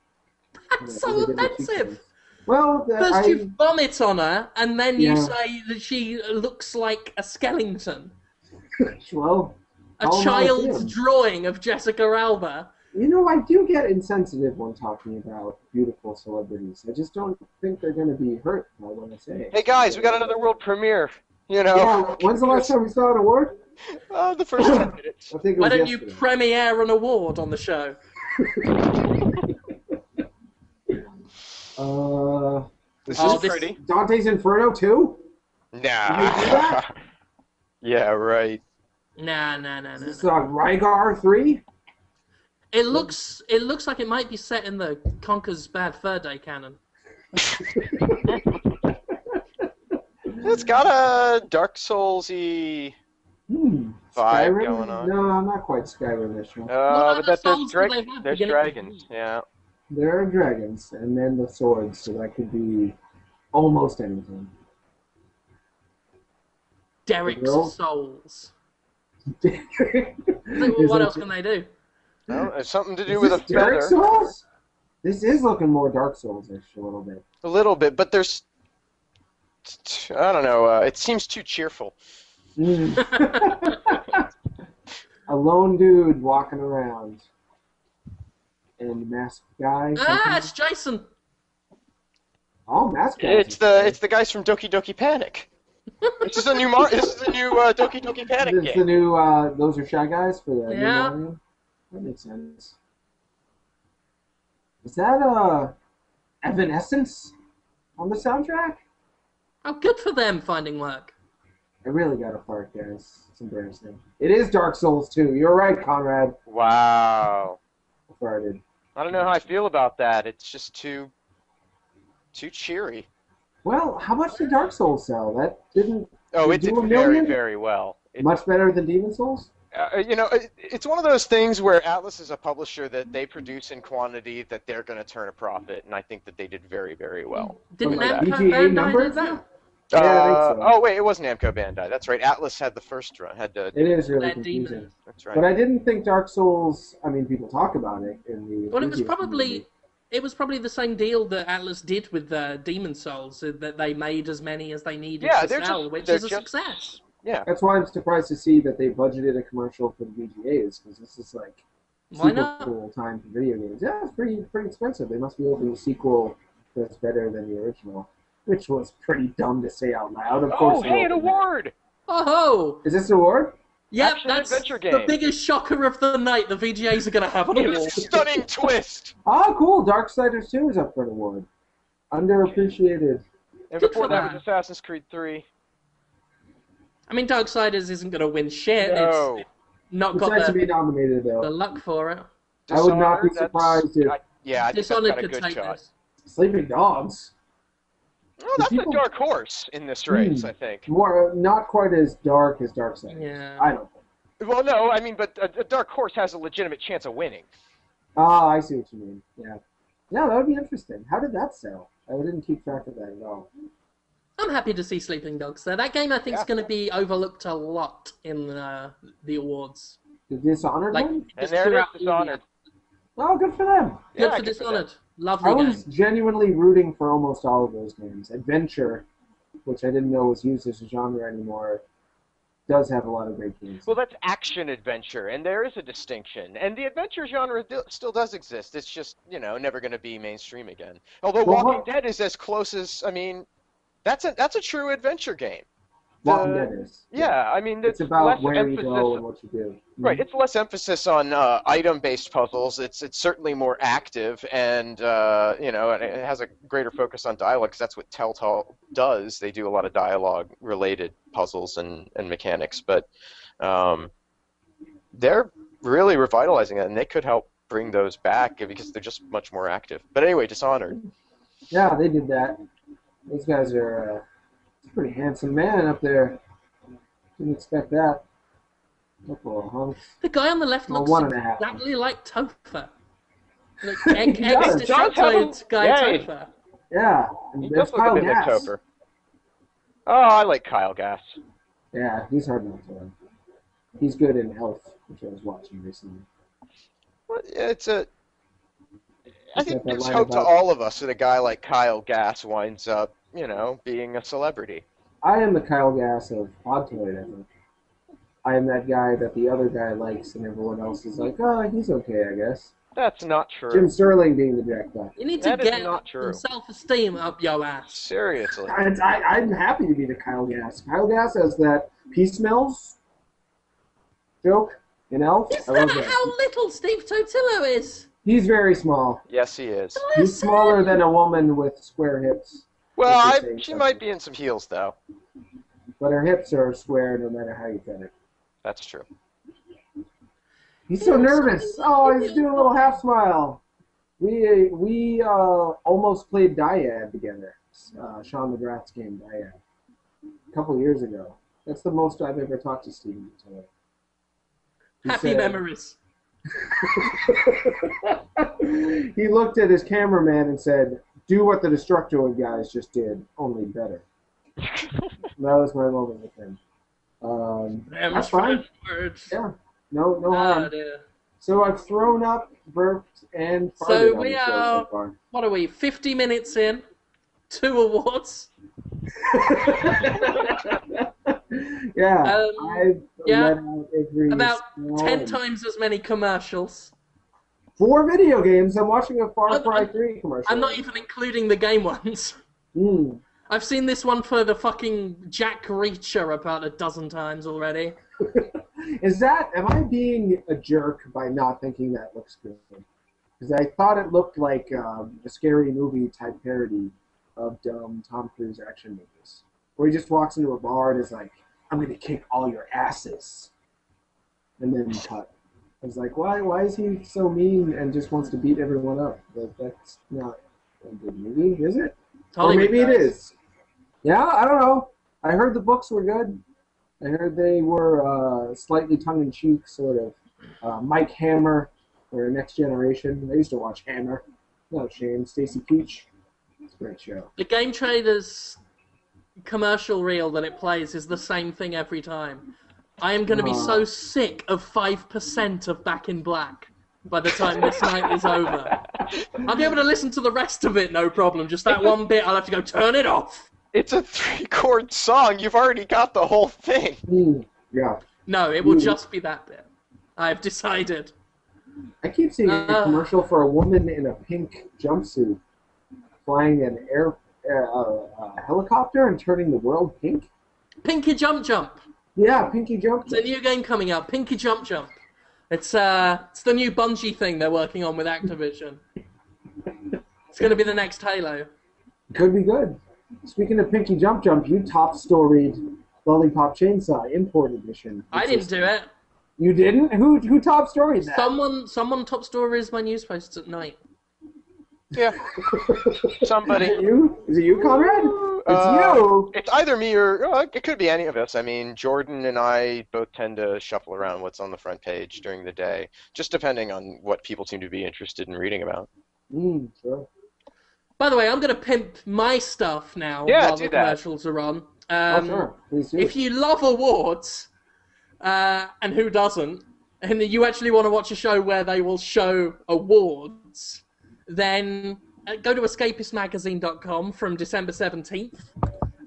That's so offensive. Well, First you vomit on her, and then you Yeah. say that she looks like a skeleton. well, A how am I child's feeling? drawing of Jessica Alba. You know, I do get insensitive when talking about beautiful celebrities. I just don't think they're going to be hurt by what I say. Hey guys, we got another world premiere. You know. Yeah, when's the last time we saw an award? The first 10 minutes. I think it Why was don't you yesterday. premiere an award on the show? This Oh, is this- pretty. Dante's Inferno 2? Nah. Did you do that? Yeah, right. Nah. Is this Rygar 3? It looks like it might be set in the Conker's Bad Fur Day canon. It's got a Dark Souls-y vibe Skyrim? going on. No, I'm not quite Skyrim-ish. What But other there's, Souls do they have there's beginning dragons, to yeah. There are dragons, and then the swords, so that could be almost anything. Derek's Girl? Souls. Is What that- else can they do? No, it's something to is do with a this Dark feather. Souls? This is looking more Dark Souls-ish a little bit. A little bit, but there's... I don't know, it seems too cheerful. A lone dude walking around. And masked guy. Ah, it's Jason. Oh, masked guy. It's the guys from Doki Doki Panic. This is a new Doki Doki Panic This is the game. new, those are Shy Guys for the new Yeah. Mario? That makes sense. Is that, Evanescence on the soundtrack? Oh, good for them finding work. I really gotta fart, guys. It's embarrassing. It is Dark Souls 2. You're right, Conrad. Wow. I farted. I don't know how I feel about that. It's just too cheery. Well, how much did Dark Souls sell? That didn't Oh, it do did a very, million? very well. Much better than Demon Souls? It's one of those things where Atlas is a publisher that they produce in quantity that they're going to turn a profit, and I think that they did very, very well. Didn't Like Namco VGA Bandai numbers? do that? Yeah, I think so. Oh wait, it was Namco Bandai. That's right. Atlas had the first run. It is really That confusing. demon. That's right. But I didn't think Dark Souls, I mean, people talk about it in the... Well, it was enthusiast community. probably the same deal that Atlas did with Demon Souls, that they made as many as they needed Yeah, to they're sell, just- which they're is a just- success. Yeah. That's why I'm surprised to see that they budgeted a commercial for the VGAs, because this is like Why super not? cool time for video games. Yeah, it's pretty expensive. They must be opening a sequel that's better than the original, which was pretty dumb to say out loud. Of course. Oh, they hey, an opened it. award! Oh, Is this an award? yep, Action that's adventure the game. biggest shocker of the night. The VGAs are going to have an award. Stunning twist. Oh, cool. Darksiders 2 is up for an award. Underappreciated. And Good before for that that. was Assassin's Creed 3. I mean, Darksiders isn't going to win shit. No. It's not It's got nice to the be nominated, though. luck for it. I would not be Dishonored, surprised if I think that's Dishonored got a could good take shot. this. Sleeping Dogs. Oh, that's people- a dark horse in this race, Hmm. I think. More, not quite as dark as Darksiders. Yeah. I don't think. Well, no, I mean, but a dark horse has a legitimate chance of winning. Ah, I see what you mean. Yeah. Yeah, that would be interesting. How did that sell? I didn't keep track of that at all. I'm happy to see Sleeping Dogs there. That game, I think, is going to be overlooked a lot in the awards. The Dishonored Like, one? And there it is, Dishonored. Oh, good for them. Good Yeah, for good for Dishonored. them. Lovely I game. was genuinely rooting for almost all of those games. Adventure, which I didn't know was used as a genre anymore, does have a lot of great games. Well, that's action-adventure, and there is a distinction. And the adventure genre still does exist. It's just, never going to be mainstream again. Although Well, Walking Dead is as close as, I mean, that's a true adventure game. Walking Dead is. Yeah, I mean, It's about less where you emphasis. go and what you do. Right, it's less emphasis on item-based puzzles. It's certainly more active, and and it has a greater focus on dialogue because that's what Telltale does. They do a lot of dialogue-related puzzles and mechanics, but they're really revitalizing it, and they could help bring those back because they're just much more active. But anyway, Dishonored. Yeah, they did that. Those guys are a pretty handsome man up there. Didn't expect that. Couple of hunks. The guy on the left Well, looks 1.5. exactly like Topher. Like, He does. ex-Destructoid guy Yeah, Topher. Yeah, and He there's does look a Kyle bit like Gass. Topher. Oh, I like Kyle Gass. Yeah, he's hard not to like. He's good in Elf, which I was watching recently. Well, I think that there's line hope to about- all of us that a guy like Kyle Gass winds up, being a celebrity. I am the Kyle Gass of Podtoid, I think. I am that guy that the other guy likes and everyone else is like, oh, he's okay, I guess. That's not true. Jim Sterling being the Jack Black. You need to That is get not true. some self-esteem up your ass. Seriously. I'm happy to be the Kyle Gass. Kyle Gass has that Peace Smells joke in Elf. Is I love that that. how little Steve Totillo is? He's very small. Yes, he is. He's smaller than a woman with square hips. Well, If you say she so. might be in some heels, though. But her hips are square no matter how you cut it. That's true. He's so nervous. Oh, he's doing a little half smile. We almost played Dyad together. Sean McGrath's game Dyad. A couple years ago. That's the most I've ever talked to Steven until. Happy memories. He looked at his cameraman and said, "Do what the Destructoid guys just did, only better." That was my moment with him. That's fine. Words. Yeah, no harm. Dear. So I've thrown up, burped, and farted So on we the show are, so far. what are we, 50 minutes in? 2 awards? Yeah, Um, I've yeah, let out every About small 10 and- times as many commercials. 4 video games. I'm watching a Far I'm- Cry I'm- 3 commercial. I'm not even including the game ones. Mm. I've seen this one for the fucking Jack Reacher about a dozen times already. Am I being a jerk by not thinking that looks good? Because I thought it looked like a scary movie type parody of dumb Tom Cruise action movies. Where he just walks into a bar and is like, I'm going to kick all your asses. And then cut. I was like, why is he so mean and just wants to beat everyone up? That's not a good movie, is it? Or Hollywood maybe it guys. is. Yeah, I don't know. I heard the books were good. I heard they were slightly tongue-in-cheek, sort of. Mike Hammer, or Next Generation. I used to watch Hammer. Not a shame. Stacy Keach. It's a great show. The Game Trader's commercial reel that it plays is the same thing every time. I am going to be so sick of 5% of Back in Black by the time this night is over. I'll be able to listen to the rest of it, no problem. Just that one bit, I'll have to go, turn it off. It's a 3-chord song. You've already got the whole thing. Yeah. No, it will just be that bit. I've decided. I keep seeing a commercial for a woman in a pink jumpsuit flying an helicopter and turning the world pink. Pinky Jump Jump. Yeah, Pinky Jump. It's a new game coming out, Pinky Jump Jump. It's the new Bungie thing they're working on with Activision. It's going to be the next Halo. Could be good. Speaking of Pinky Jump Jump, you top-storied Lollipop Chainsaw Import Edition. I didn't do it. You didn't? Who top-storied that? Someone top stories my news posts at night. Yeah. Somebody. Is it you? Is it you, Conrad? you. It's either me or it could be any of us. I mean, Jordan and I both tend to shuffle around what's on the front page during the day, just depending on what people seem to be interested in reading about. Sure. By the way, I'm going to pimp my stuff now Yeah, while do the that. commercials are on. Sure. Please do. If you love awards, and who doesn't, and you actually want to watch a show where they will show awards, then go to escapistmagazine.com from December 17th,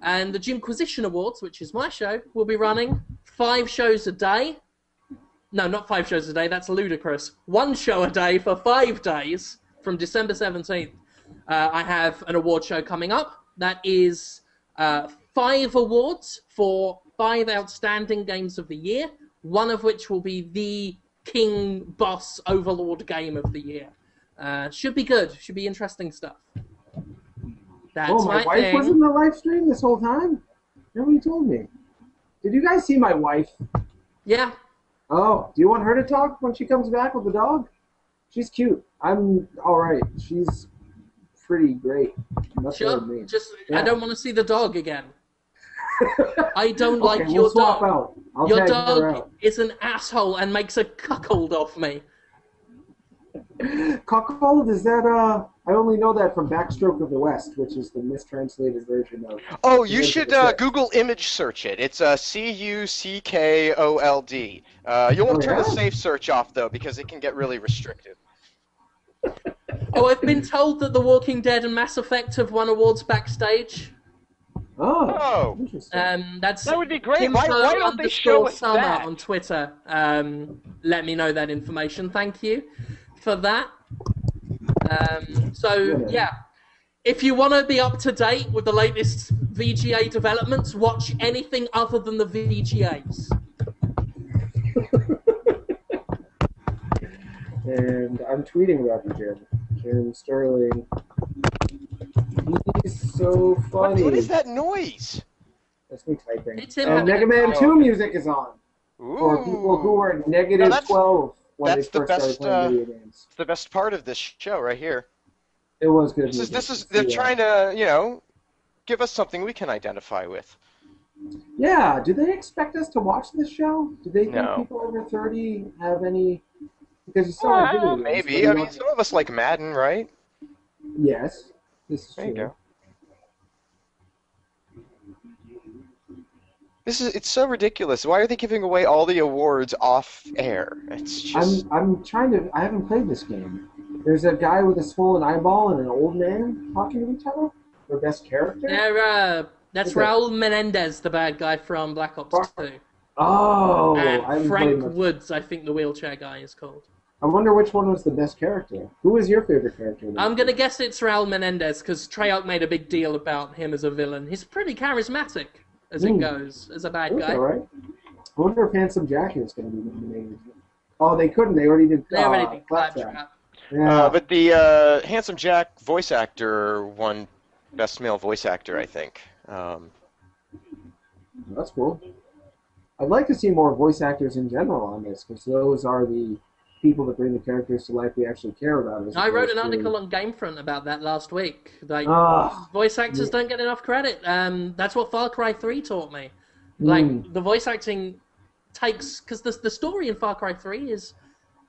and the Jimquisition Awards, which is my show, will be running 5 shows a day. No, not 5 shows a day, that's ludicrous. 1 show a day for 5 days from December 17th. I have an award show coming up that is 5 awards for 5 outstanding games of the year, one of which will be the King Boss Overlord game of the year. Should be good. Should be interesting stuff. That's my wife thing. was in the live stream this whole time? Nobody told me. Did you guys see my wife? Yeah. Oh, do you want her to talk when she comes back with the dog? She's cute. I'm alright. She's pretty great. Sure. Just, I don't want to see the dog again. I don't like we'll your swap dog. out. I'll Your tag her dog out. is an asshole and makes a cuckold of me. Cuckold? Is that, I only know that from Backstroke of the West, which is the mistranslated version of... Oh, you should Google image search it. It's Cuckold. You'll want to turn the safe search off, though, because it can get really restrictive. Oh, I've been told that The Walking Dead and Mass Effect have won awards backstage. Oh, interesting. That would be great. Why don't they show us Summer that? on Twitter. Let me know that information. Thank you for that. Yeah, if you want to be up to date with the latest VGA developments, watch anything other than the VGAs. And I'm tweeting about you, Jim. Jim Sterling. He's so funny. What is that noise? That's me typing. It's him And having Mega a Man talk. 2 music is on. Ooh. For people who are negative 12 when they that's the first started best, playing video games. It's the best part of this show right here. It was good. They're trying to, give us something we can identify with. Yeah, do they expect us to watch this show? Do they think No. people over 30 have any... Because you still have video games, Maybe. but I mean, some of us like Madden, right? Yes, this is There true. you go. It's so ridiculous. Why are they giving away all the awards off air? It's just... I'm trying to... I haven't played this game. There's a guy with a swollen eyeball and an old man talking to each other? Their best character? That's Raul Menendez, the bad guy from Black Ops 2. Oh! I And haven't Frank played much. Woods, I think the wheelchair guy is called. I wonder which one was the best character. Who was your favorite character? I'm going to guess it's Raul Menendez, because Treyarch made a big deal about him as a villain. He's pretty charismatic, as it goes, as a bad That's guy. all right. I wonder if Handsome Jack is going to be nominated. Oh, they couldn't. They already did. They already did Claptrap. Claptrap. Yeah. But the Handsome Jack voice actor won Best Male Voice Actor, I think. That's cool. I'd like to see more voice actors in general on this, because those are the people that bring the characters to life we actually care about. I wrote an article on Gamefront about that last week. Like, voice actors don't get enough credit. That's what Far Cry 3 taught me. Like, the voice acting takes... Because the story in Far Cry 3 is,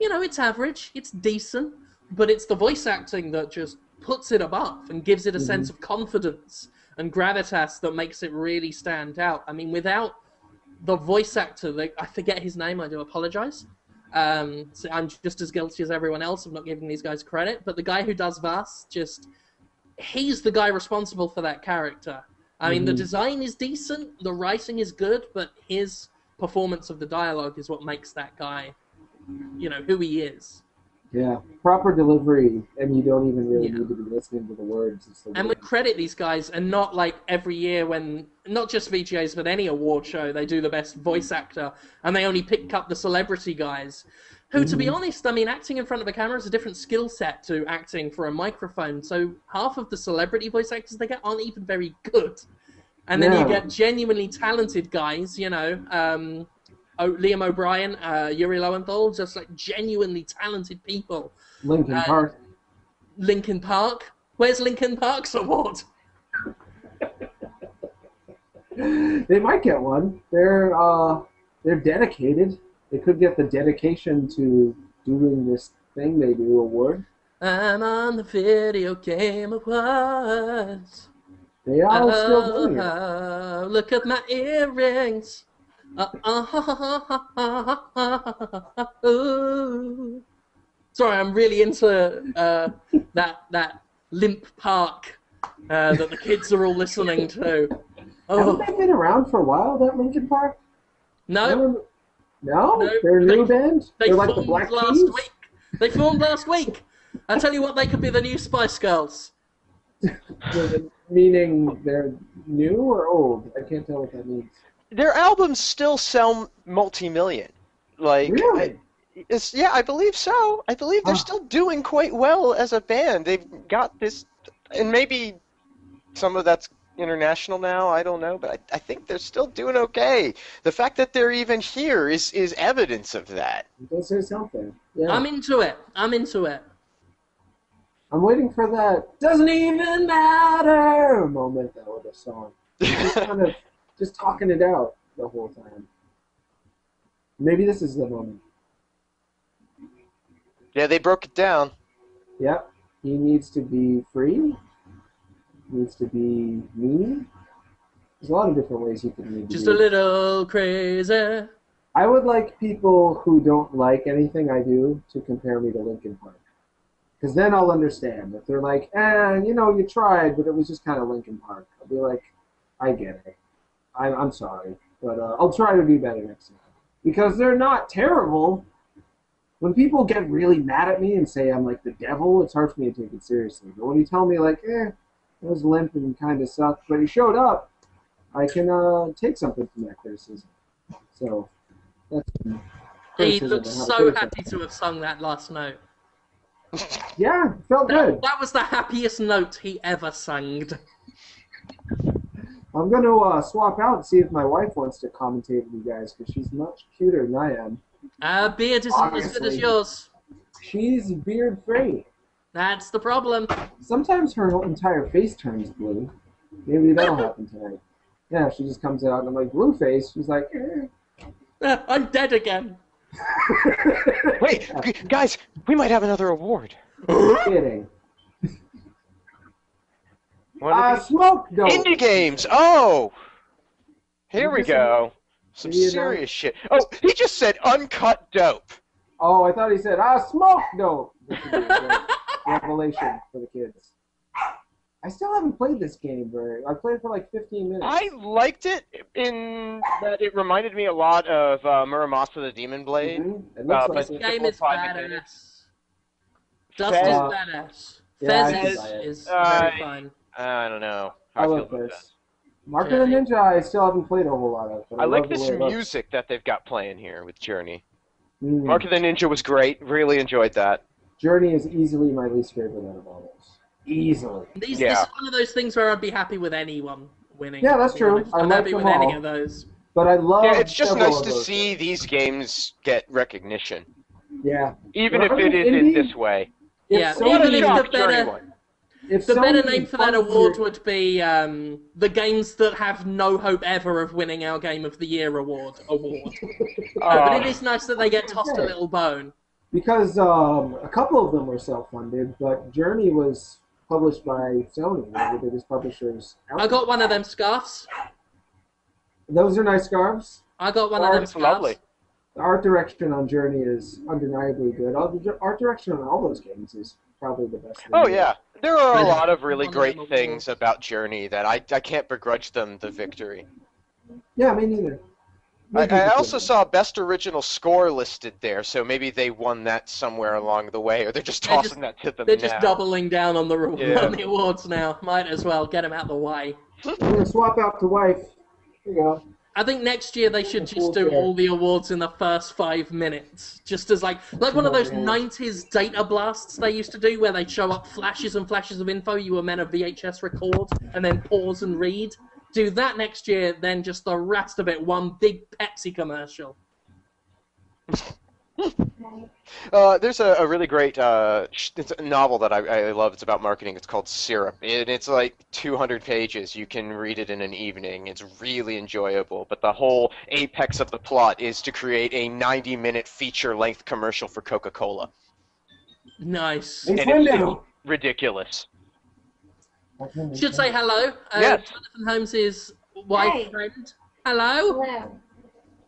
it's average, it's decent, but it's the voice acting that just puts it above and gives it a sense of confidence and gravitas that makes it really stand out. I mean, without the voice actor, I forget his name, I do apologize. So I'm just as guilty as everyone else of not giving these guys credit, but the guy who does Vass, he's the guy responsible for that character. I mean, the design is decent, the writing is good, but his performance of the dialogue is what makes that guy, who he is. Yeah, proper delivery, and you don't even really need to be listening to the words. And we credit these guys, and not like every year when, not just VGAs, but any award show, they do the best voice actor, and they only pick up the celebrity guys, who, to be honest, I mean, acting in front of a camera is a different skill set to acting for a microphone, so half of the celebrity voice actors they get aren't even very good. And then you get genuinely talented guys, Liam O'Brien, Yuri Lowenthal, just like genuinely talented people. Linkin They might get one. They're dedicated. They could get the dedication to doing this thing they do award. I'm on the video game awards. They are still doing it. Look at my earrings. Ooh. Sorry, I'm really into that Limp Park that the kids are all listening to. Oh. Haven't they been around for a while, that Linkin Park? No. No? They're a new band? They They're like the formed Black last Keys? week. They formed last week. I tell you what, they could be the new Spice Girls. Meaning they're new or old? I can't tell what that means. Their albums still sell multi-million. Like, Really? Yeah, I believe so. I believe they're still doing quite well as a band. They've got this, and maybe some of that's international now, I don't know, but I think they're still doing okay. The fact that they're even here is evidence of that. It does say something. Yeah. I'm into it. I'm waiting for that doesn't even matter moment though with the song. Just kind of just talking it out the whole time. Maybe this is the moment. Yeah, they broke it down. Yep. He needs to be free. Needs to be mean. There's a lot of different ways he could need to Just be. a little crazy. I would like people who don't like anything I do to compare me to Linkin Park. Because then I'll understand. If they're like, you tried, but it was just kind of Linkin Park. I'll be like, I get it. I'm sorry. But I'll try to be better next time. Because they're not terrible. When people get really mad at me and say I'm like the devil, it's hard for me to take it seriously. But when you tell me like, it was limp and kind of sucked, but he showed up, I can take something from that criticism. So, that's He looked so happy to have sung that last note. Yeah, felt good. That was the happiest note he ever sang. I'm going to swap out and see if my wife wants to commentate with you guys, because she's much cuter than I am. Beard isn't as good as yours. She's beard-free. That's the problem. Sometimes her whole entire face turns blue. Maybe that'll happen tonight. Yeah, she just comes out and I'm like, blue face? She's like, I'm dead again. Wait, guys, we might have another award. Kidding. What smoke dope. Indie games. Oh, here we go. Some serious shit. Oh, he just said uncut dope. Oh, I thought he said, smoke dope. This would be a great revelation for the kids. I still haven't played this game I played it for like 15 minutes. I liked it in that it reminded me a lot of Muramasa the Demon Blade. Mm-hmm. It looks like This game is badass. Dust is badass. Yeah, Fez is very fine. I don't know. I love this. Mark of the Ninja, I still haven't played a whole lot of. But I like love this the way it music that they've got playing here with Journey. looks. Mark of the Ninja was great. Really enjoyed that. Journey is easily my least favorite out of all those. Easily. This is one of those things where I'd be happy with anyone winning. Yeah, that's true. I'm like happy them with any all. of those. But I love. Yeah, it's just several nice of to those see these games get recognition, Yeah. even if it is in this way. Yeah, so even many- if the better name for that award would be the games that have no hope ever of winning our Game of the Year award. But it is nice that they get tossed a little bone. Because a couple of them were self-funded, but Journey was published by Sony, one of the biggest publishers out I got one of them scarves. Those are nice scarves. I got one of them It's scarves. lovely. The art direction on Journey is undeniably good. The art direction on all those games is probably the best. Oh yeah, there are a lot of really One of great them things about Journey that I can't begrudge them the victory. Yeah, me neither. I also saw Best Original Score listed there, so maybe they won that somewhere along the way, or they're just tossing that to them They're now. just doubling down on the, Yeah. on the awards now. Might as well get them out the way. I'm gonna swap out to wife. Here you go. I think next year they should just do Cool, yeah. all the awards in the first 5 minutes. Just as like one of those 90s data blasts they used to do where they'd show up flashes and flashes of info you were meant to VHS record and then pause and read. Do that next year, then just the rest of it one big Pepsi commercial. There's a really great it's a novel that I love. It's about marketing. It's called Syrup. It's like 200 pages. You can read it in an evening. It's really enjoyable. But the whole apex of the plot is to create a 90-minute feature-length commercial for Coca-Cola. Nice. Mace And it's Windu. ridiculous. Should say hello. Yes. Jonathan Holmes' wife Hi. friend. Hello. Hello.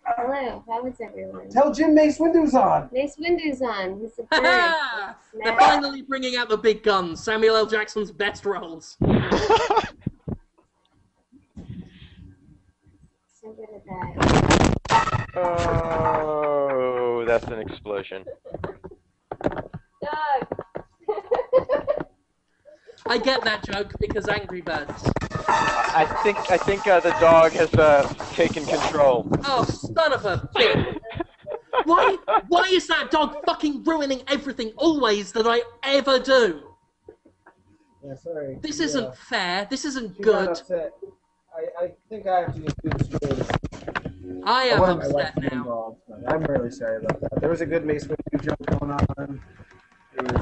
Hello. How is everyone? Tell Jim Mace Windu's on. Mace Windu's on. He's a bird. Ha-ha! They're Snap. finally bringing out the big guns. Samuel L. Jackson's best roles. So good at that. Oh, that's an explosion. Doug! I get that joke because Angry Birds. I think the dog has taken control. Oh, son of a bitch! Why is that dog fucking ruining everything always that I ever do? Yeah, sorry. This isn't fair. This isn't She got good. upset. I think I have to just do the stream. I am wanted my wife upset to be now. involved, but I'm really sorry about that. There was a good Mace Windu joke going on. There was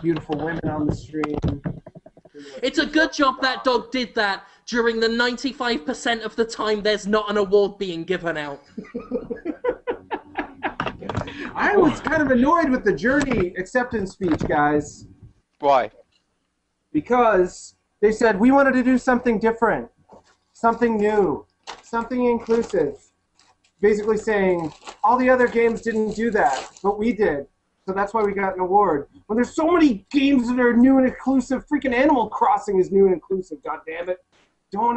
beautiful women on the stream. It's a good job that dog did that during the 95% of the time there's not an award being given out. I was kind of annoyed with the Journey acceptance speech, guys, Why? because they said we wanted to do something different, something new, something inclusive. Basically saying all the other games didn't do that, but we did. So that's why we got an award. When there's so many games that are new and inclusive, freaking Animal Crossing is new and inclusive, goddammit. Don't,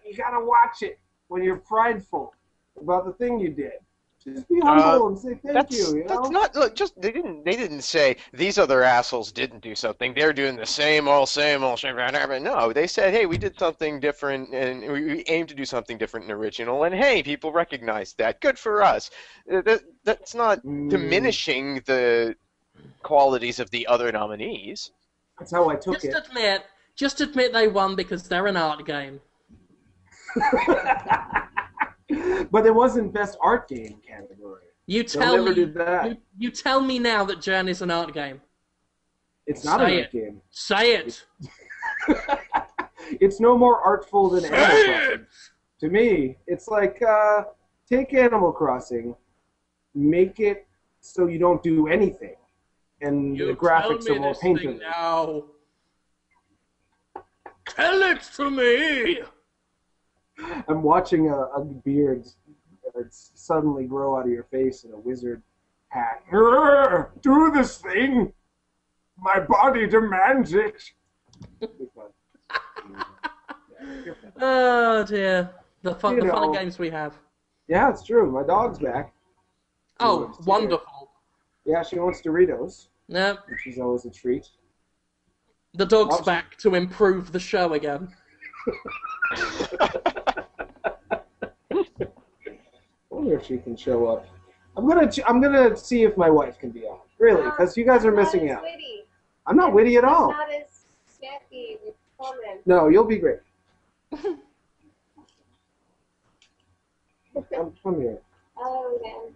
you gotta watch it when you're prideful about the thing you did. Just be humble and say thank you, you know? That's not look, just they didn't say these other assholes didn't do something. They're doing the same old shit. No, they said, hey, we did something different and we aim to do something different and original. And hey, people recognize that. Good for us. That's not diminishing the qualities of the other nominees. That's how I took it. Just admit they won because they're an art game. But it wasn't best art game category. You They'll tell never me. do that. You tell me now that Journey's an art game. It's not Say an it. art game. Say it. It's no more artful than Animal Say Crossing. it. To me, it's like, take Animal Crossing, make it so you don't do anything, and the graphics are more painted. Now. Tell it to me. I'm watching a beard suddenly grow out of your face in a wizard hat. Do this thing! My body demands it! Oh dear. The fun You and know. games we have. Yeah, it's true. My dog's back. Oh, wonderful. Yeah, she wants Doritos, No, which is always a treat. the dog's Awesome. back to improve the show again. I wonder if she can show up. I'm gonna see if my wife can be on. Really, because you guys are missing Not out. as witty. I'm not witty at all. Not as snappy with comments. No, you'll be great. Come here. Oh, man.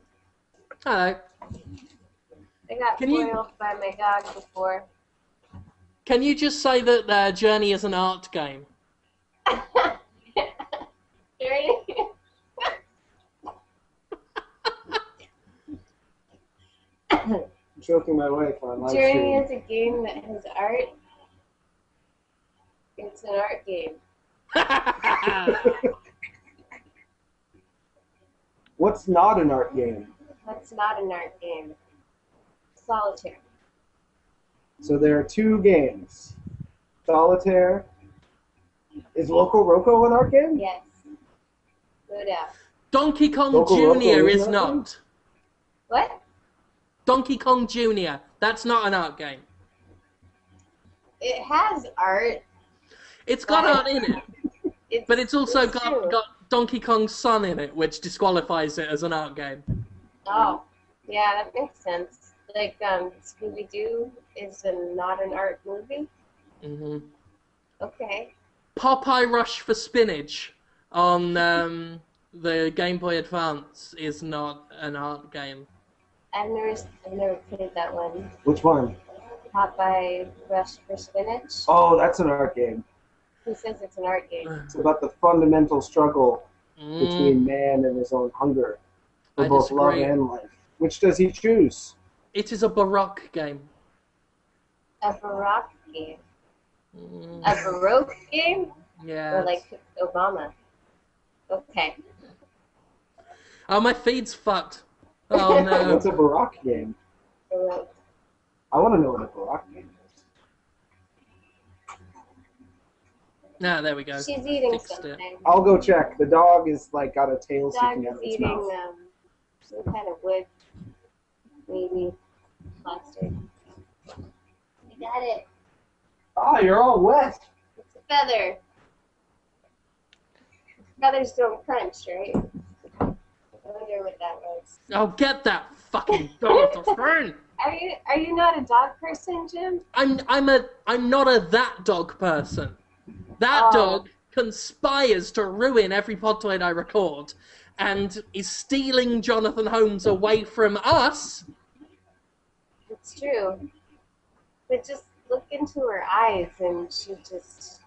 Hello. I got Can you- foiled by my dog before. Can you just say that Journey is an art game? Journey. I'm choking my wife on live Journey stream. is a game that has art. It's an art game. What's not an art game? That's not an art game. Solitaire. So there are two games. Solitaire. Is Loco Roco an art game? Yes. No doubt. Donkey Kong Loco Roco Jr. is is an art game? not. What? Donkey Kong Jr. That's not an art game. It has art. It's got art in it, but it's also true. got Donkey Kong's son in it, which disqualifies it as an art game. Oh, yeah, that makes sense. Like, Scooby-Doo is not an art movie? hmm Okay. Popeye Rush for Spinach on the Game Boy Advance is not an art game. I've never played that one. Which one? Popeye Rush for Spinach. Oh, that's an art game. He says it's an art game. It's about the fundamental struggle Mm. between man and his own hunger for I both love disagree. and life. Which does he choose? It is a Baroque game. A Baroque game. Mm. A Baroque game? Yeah. Or like Obama. Okay. Oh, my feed's fucked. Oh no. What's a Baroque game? Baroque. I want to know what a Baroque game is. No, there we go. She's eating Fixed it. something. I'll go check. The dog is like got a tail The dog sticking out is of its eating mouth. some kind of wood. Maybe plastic. I got it. Oh, you're all wet. It's a feather. Feathers don't crunch, right? I wonder what that was. Oh, get that fucking dog off the screen! Are you not a dog person, Jim? I'm not a that dog person. That Oh. dog conspires to ruin every Podtoid I record, and is stealing Jonathan Holmes away from us. It's true. But just look into her eyes and she just...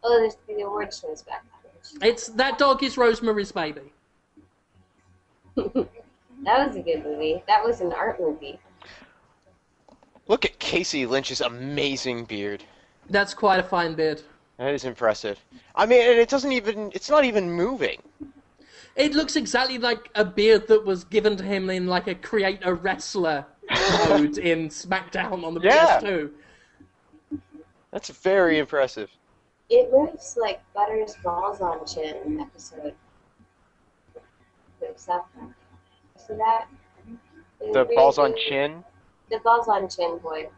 Oh, there's the award shows back. That dog is Rosemary's Baby. That was a good movie. That was an art movie. Look at Casey Lynch's amazing beard. That's quite a fine beard. That is impressive. I mean, and it's not even moving. It looks exactly like a beard that was given to him in like a create a wrestler mode in SmackDown on the Yeah. PS2. That's very impressive. It moves like Butter's Balls on Chin episode. Moves up. See that? The balls on chin. The Balls on Chin boy.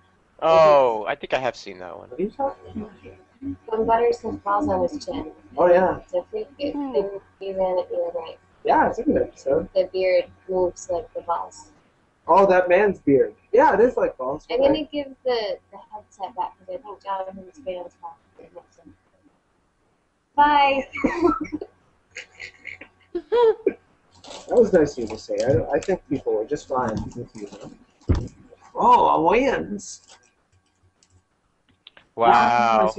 Oh, I think I have seen that one. What are you talking about? When Butters has balls on his chin. Oh, yeah. It's a freak. You ran it the other night. Yeah, it's a good episode. The beard moves like the balls. Oh, that man's beard. Yeah, it is like balls. I'm gonna give the headset back because I think Jonathan's fans have it. Bye. That was nice of you to say. I think people were just fine with you. Huh? Oh, a wins. Wow.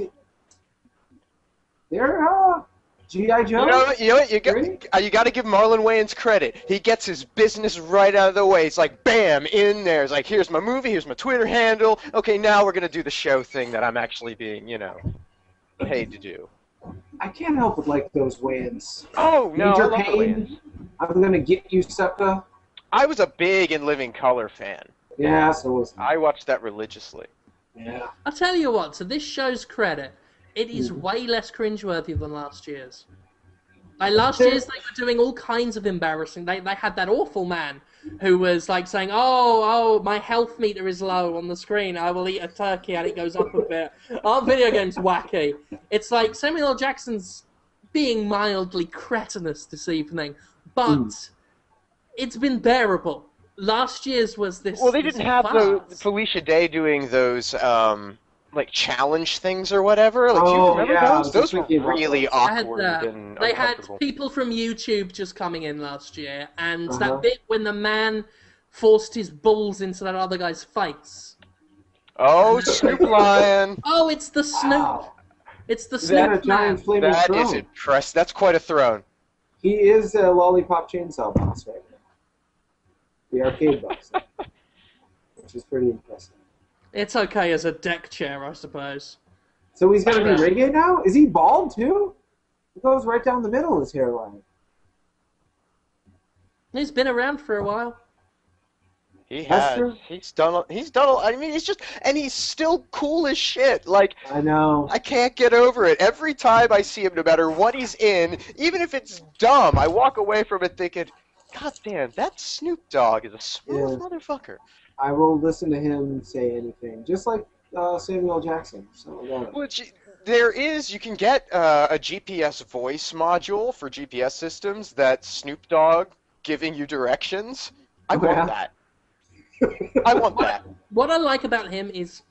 They're G.I. Joe. You got to give Marlon Wayans credit. He gets his business right out of the way. It's like, bam, in there. It's like, here's my movie, here's my Twitter handle. Okay, now we're gonna do the show thing that I'm actually being, paid to do. I can't help but like those Wayans. Oh no, I Major love the Payne. Wayans. I'm gonna get you, sucker. I was a big In Living Color fan. Yeah, so was I watched that religiously. Yeah. I'll tell you what, to this show's credit, it is way less cringeworthy than last year's. Like, last year's, they were doing all kinds of embarrassing. They had that awful man who was, like, saying, oh, my health meter is low on the screen. I will eat a turkey and it goes up a bit. Our video game's wacky. It's like Samuel L. Jackson's being mildly cretinous this evening, but it's been bearable. Last year's was this. Well, they didn't have the farce. Felicia Day doing those like challenge things or whatever. Like, do you Oh, remember yeah, I those? was Those just were thinking about really those. awkward and They had uncomfortable. people from YouTube just coming in last year, and Uh-huh. that bit when the man forced his balls into that other guy's face. Oh, Snoop Lion. Oh, it's the Snoop. Wow. It's the Is that a Snoop giant man. flaming That throne? is impressive. That's quite a throne. He is a lollipop chainsaw boss right now. The arcade boss, which is pretty impressive. It's okay as a deck chair, I suppose. So he's gonna be reggae now? Is he bald too? It goes right down the middle of his hairline. He's been around for a while. He That's has. true. He's done. I mean, he's still cool as shit. Like, I know. I can't get over it. Every time I see him, no matter what he's in, even if it's dumb, I walk away from it thinking, God damn, that Snoop Dogg is a smooth Yeah. motherfucker. I will listen to him say anything, just like Samuel Jackson. So yeah. Which you can get a GPS voice module for GPS systems that's Snoop Dogg giving you directions. I Oh, yeah. want that. I want that. What I like about him is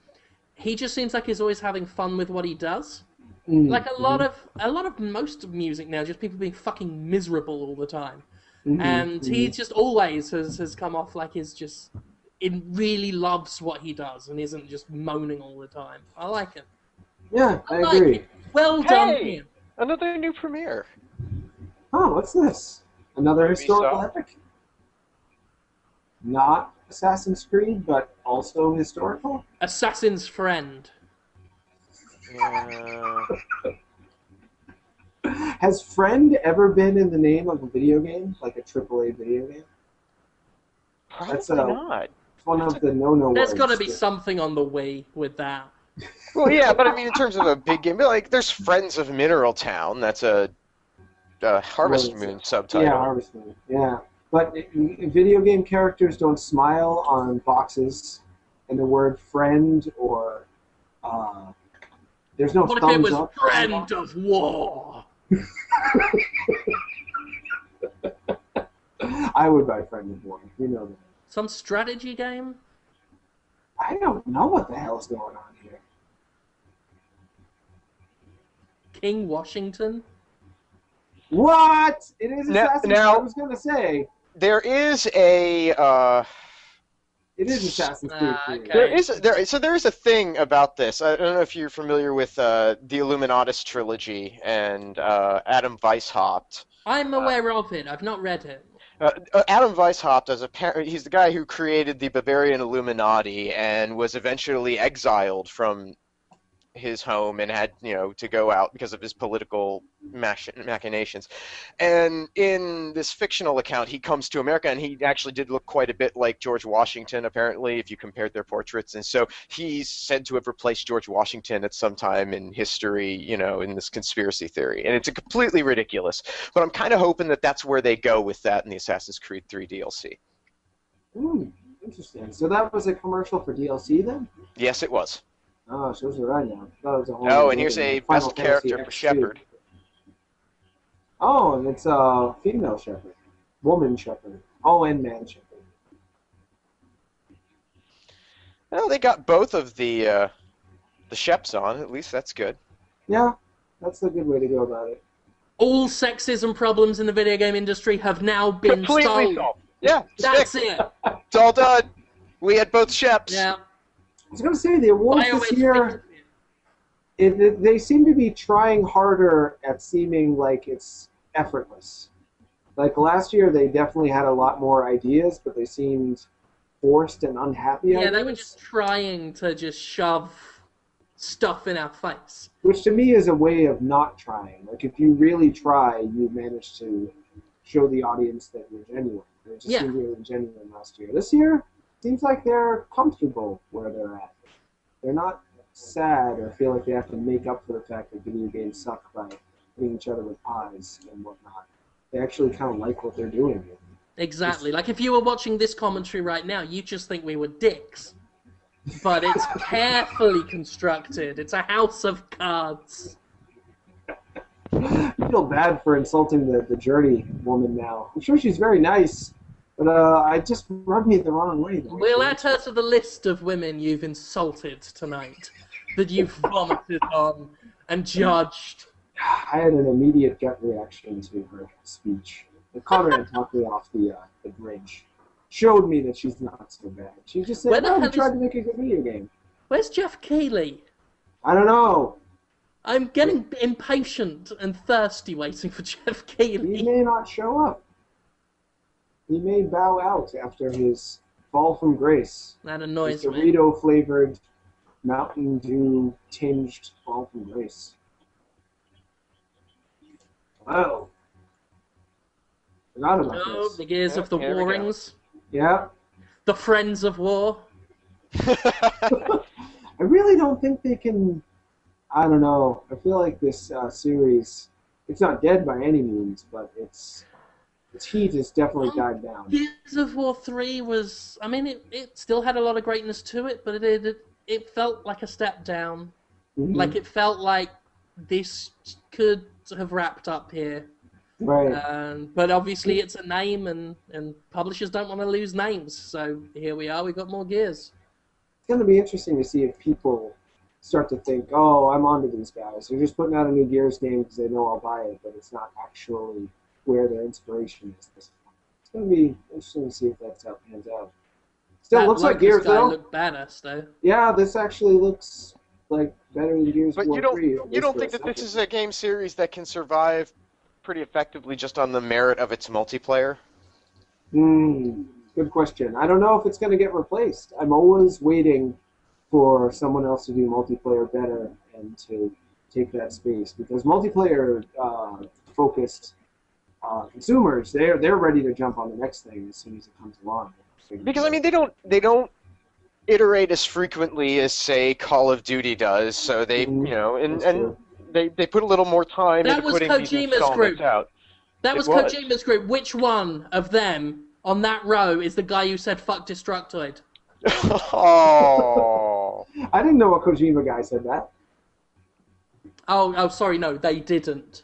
he just seems like he's always having fun with what he does. Mm. Like a lot of most music now, just people being fucking miserable all the time. And he just always has come off like it really loves what he does and isn't just moaning all the time. I like him. Yeah, I like agree. it. Well done, Hey! him. Another new premiere. Oh, what's this? Another Maybe historical so. epic? Not Assassin's Creed, but also historical? Assassin's Friend. Yeah. Has Friend ever been in the name of a video game, like a AAA video game? That's Probably not. one of the no-no There's words. got to be something on the Wii with that. Well, yeah, but I mean, in terms of a big game, like there's Friends of Mineral Town. That's a Harvest Moon subtitle. Yeah, Harvest Moon. Yeah, but video game characters don't smile on boxes, and the word friend or there's no What if thumbs it was up. Friend of War? I would buy Friend of War. You know that. Some strategy game? I don't know what the hell's going on here. King Washington? What? It is Assassin's Creed. Now- I was gonna say There is a it is Assassin's Creed. okay. there is a thing about this. I don't know if you're familiar with the Illuminatus trilogy and Adam Weishaupt. I'm aware of it. I've not read it. Adam Weishaupt, he's the guy who created the Bavarian Illuminati and was eventually exiled from his home and had, to go out because of his political machinations. And in this fictional account, he comes to America, and he actually did look quite a bit like George Washington, apparently, if you compared their portraits. And so he's said to have replaced George Washington at some time in history, in this conspiracy theory. And it's completely ridiculous. But I'm kind of hoping that that's where they go with that in the Assassin's Creed 3 DLC. Interesting. So that was a commercial for DLC then? Yes, it was. Oh, shows me right now. That was a whole Oh, other and here's game. a Final best Fantasy character for X2. Shepard. Oh, and it's a female shepherd. Woman shepherd. Oh, and man shepherd. Well, they got both of the Sheps on. At least that's good. Yeah, that's a good way to go about it. All sexism problems in the video game industry have now been Completely solved. solved. Yeah, That's stick. it. It's all done. We had both Sheps. Yeah. I was going to say, the awards I always this year, they seem to be trying harder at seeming like it's effortless. Like last year, they definitely had a lot more ideas, but they seemed forced and unhappy Yeah, ideas. they were just trying to just shove stuff in our face. Which to me is a way of not trying. Like if you really try, you manage to show the audience that you're genuine. It just seemed really genuine last year. This year, seems like they're comfortable where they're at. They're not sad or feel like they have to make up for the fact that video games suck by hitting each other with pies and whatnot. They actually kind of like what they're doing. Exactly. Like if you were watching this commentary right now, you just think we were dicks. But it's carefully constructed. It's a house of cards. I feel bad for insulting the Journey woman now. I'm sure she's very nice, but I just rubbed me the wrong way. We'll add her to the list of women you've insulted tonight, that you've vomited on and judged. I had an immediate gut reaction to her speech. Conrad talked me off the bridge. Showed me that she's not so bad. She just said, we tried to make a good video game. Where's Jeff Keighley? I don't know. I'm getting impatient and thirsty waiting for Jeff Keighley. He may not show up. He may bow out after his fall from grace. That annoys his me. Dorito-flavored, Mountain Dew-tinged fall from grace. Oh. Forgot about this. The Gears of the Here we go. Warrings. Yeah. The Friends of War. I really don't think they can... I don't know. I feel like this series, it's not dead by any means, but its heat has definitely died down. Gears of War 3 was... I mean, it still had a lot of greatness to it, but it felt like a step down. Mhm. Like, it felt like this could have wrapped up here. Right. But obviously it's a name, and publishers don't want to lose names. So here we are, we've got more Gears. It's going to be interesting to see if people start to think, oh, I'm onto these guys. They're just putting out a new Gears game because they know I'll buy it, but it's not actually where their inspiration is at this point. gonna be interesting to see if that's how it pans out. Still That looks like Locust Gears guy though. looked badass though. Yeah, this actually looks like better than Gears But 4 you don't 3. you don't think that this is a game series that can survive pretty effectively just on the merit of its multiplayer? Good question. I don't know if it's going to get replaced. I'm always waiting for someone else to do multiplayer better and to take that space because multiplayer focused consumers they're ready to jump on the next thing as soon as it comes along. Because I mean they don't iterate as frequently as say Call of Duty does, so they and they put a little more time That into was putting these Kojima's installments group. out. That was Kojima's group. Which one of them on that row is the guy who said "fuck Destructoid"? Oh. I didn't know a Kojima guy said that. Oh, sorry, no, they didn't.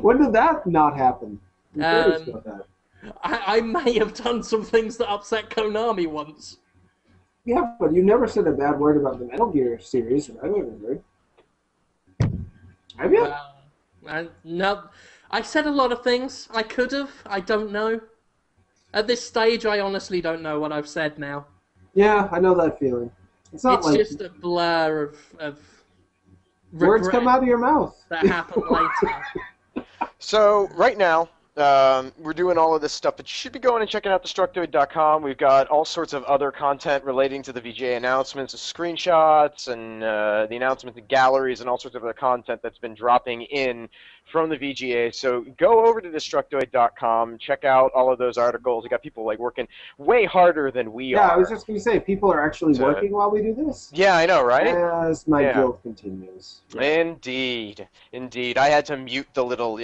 When did that not happen? I'm curious about that. I may have done some things that upset Konami once. Yeah, but you never said a bad word about the Metal Gear series that I've ever heard. Have you? No, I said a lot of things. I could have. I don't know. At this stage, I honestly don't know what I've said now. Yeah, I know that feeling. It's not It's like just a blur of words come out of your mouth. That happened later. So right now, we're doing all of this stuff, but you should be going and checking out Destructoid.com. We've got all sorts of other content relating to the VGA announcements, screenshots, and the announcements and galleries, and all sorts of other content that's been dropping in from the VGA. So go over to Destructoid.com, check out all of those articles. We got people like working way harder than we are. Yeah, I was just going to say, people are actually working while we do this. Yeah, I know, right? As my guilt continues. Yeah. Indeed. I had to mute the little,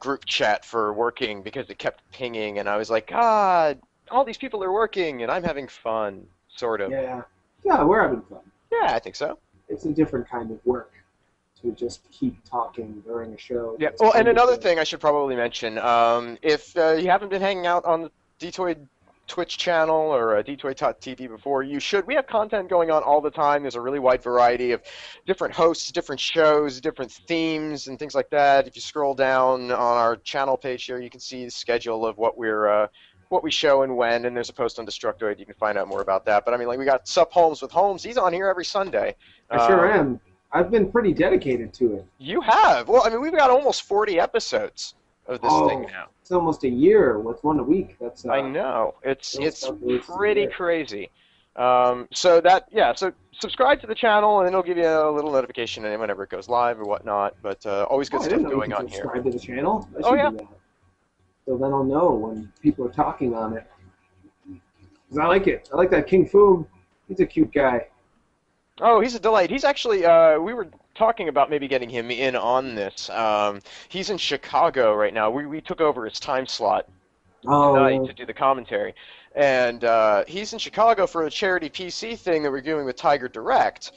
group chat for working because it kept pinging, and I was like, God, all these people are working, and I'm having fun, sort of. Yeah, we're having fun. Yeah, I think so. It's a different kind of work to just keep talking during a show. Yeah. Well, and another thing I should probably mention, if you haven't been hanging out on the Podtoid Twitch channel or Podtoid.tv before, you should. We have content going on all the time. There's a really wide variety of different hosts, different shows, different themes, and things like that. If you scroll down on our channel page here, you can see the schedule of what we show and when, and there's a post on Destructoid. You can find out more about that. But I mean, like, we got Sup Holmes with Holmes. He's on here every Sunday. I sure am. I've been pretty dedicated to it. You have. Well, I mean, we've got almost 40 episodes of this thing now. It's almost a year with one a week. That's I know. It's pretty crazy. So subscribe to the channel, and it'll give you a little notification whenever it goes live or whatnot. But always good stuff going on here. Subscribe to the channel. I should do that. So then I'll know when people are talking on it. Because I like it. I like that King Foom. He's a cute guy. Oh, he's a delight. He's actually, we were talking about maybe getting him in on this. He's in Chicago right now. We took over his time slot tonight to do the commentary. And he's in Chicago for a charity PC thing that we're doing with Tiger Direct.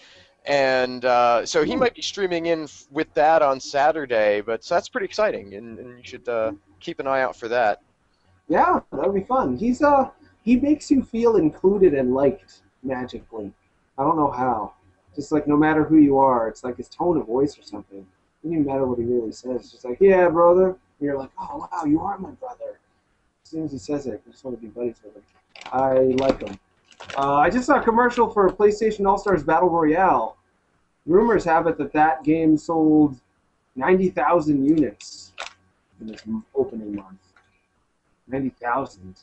And so he might be streaming in with that on Saturday, but so that's pretty exciting, and you should keep an eye out for that. Yeah, that would be fun. He makes you feel included and liked magically. I don't know how. Just like no matter who you are, it's like his tone of voice or something. It doesn't even matter what he really says. It's just like, yeah, brother. And you're like, oh, wow, you are my brother. As soon as he says it, I just want to be buddies with him. I like him. I just saw a commercial for PlayStation All-Stars Battle Royale. Rumors have it that game sold 90,000 units in this opening month. 90,000.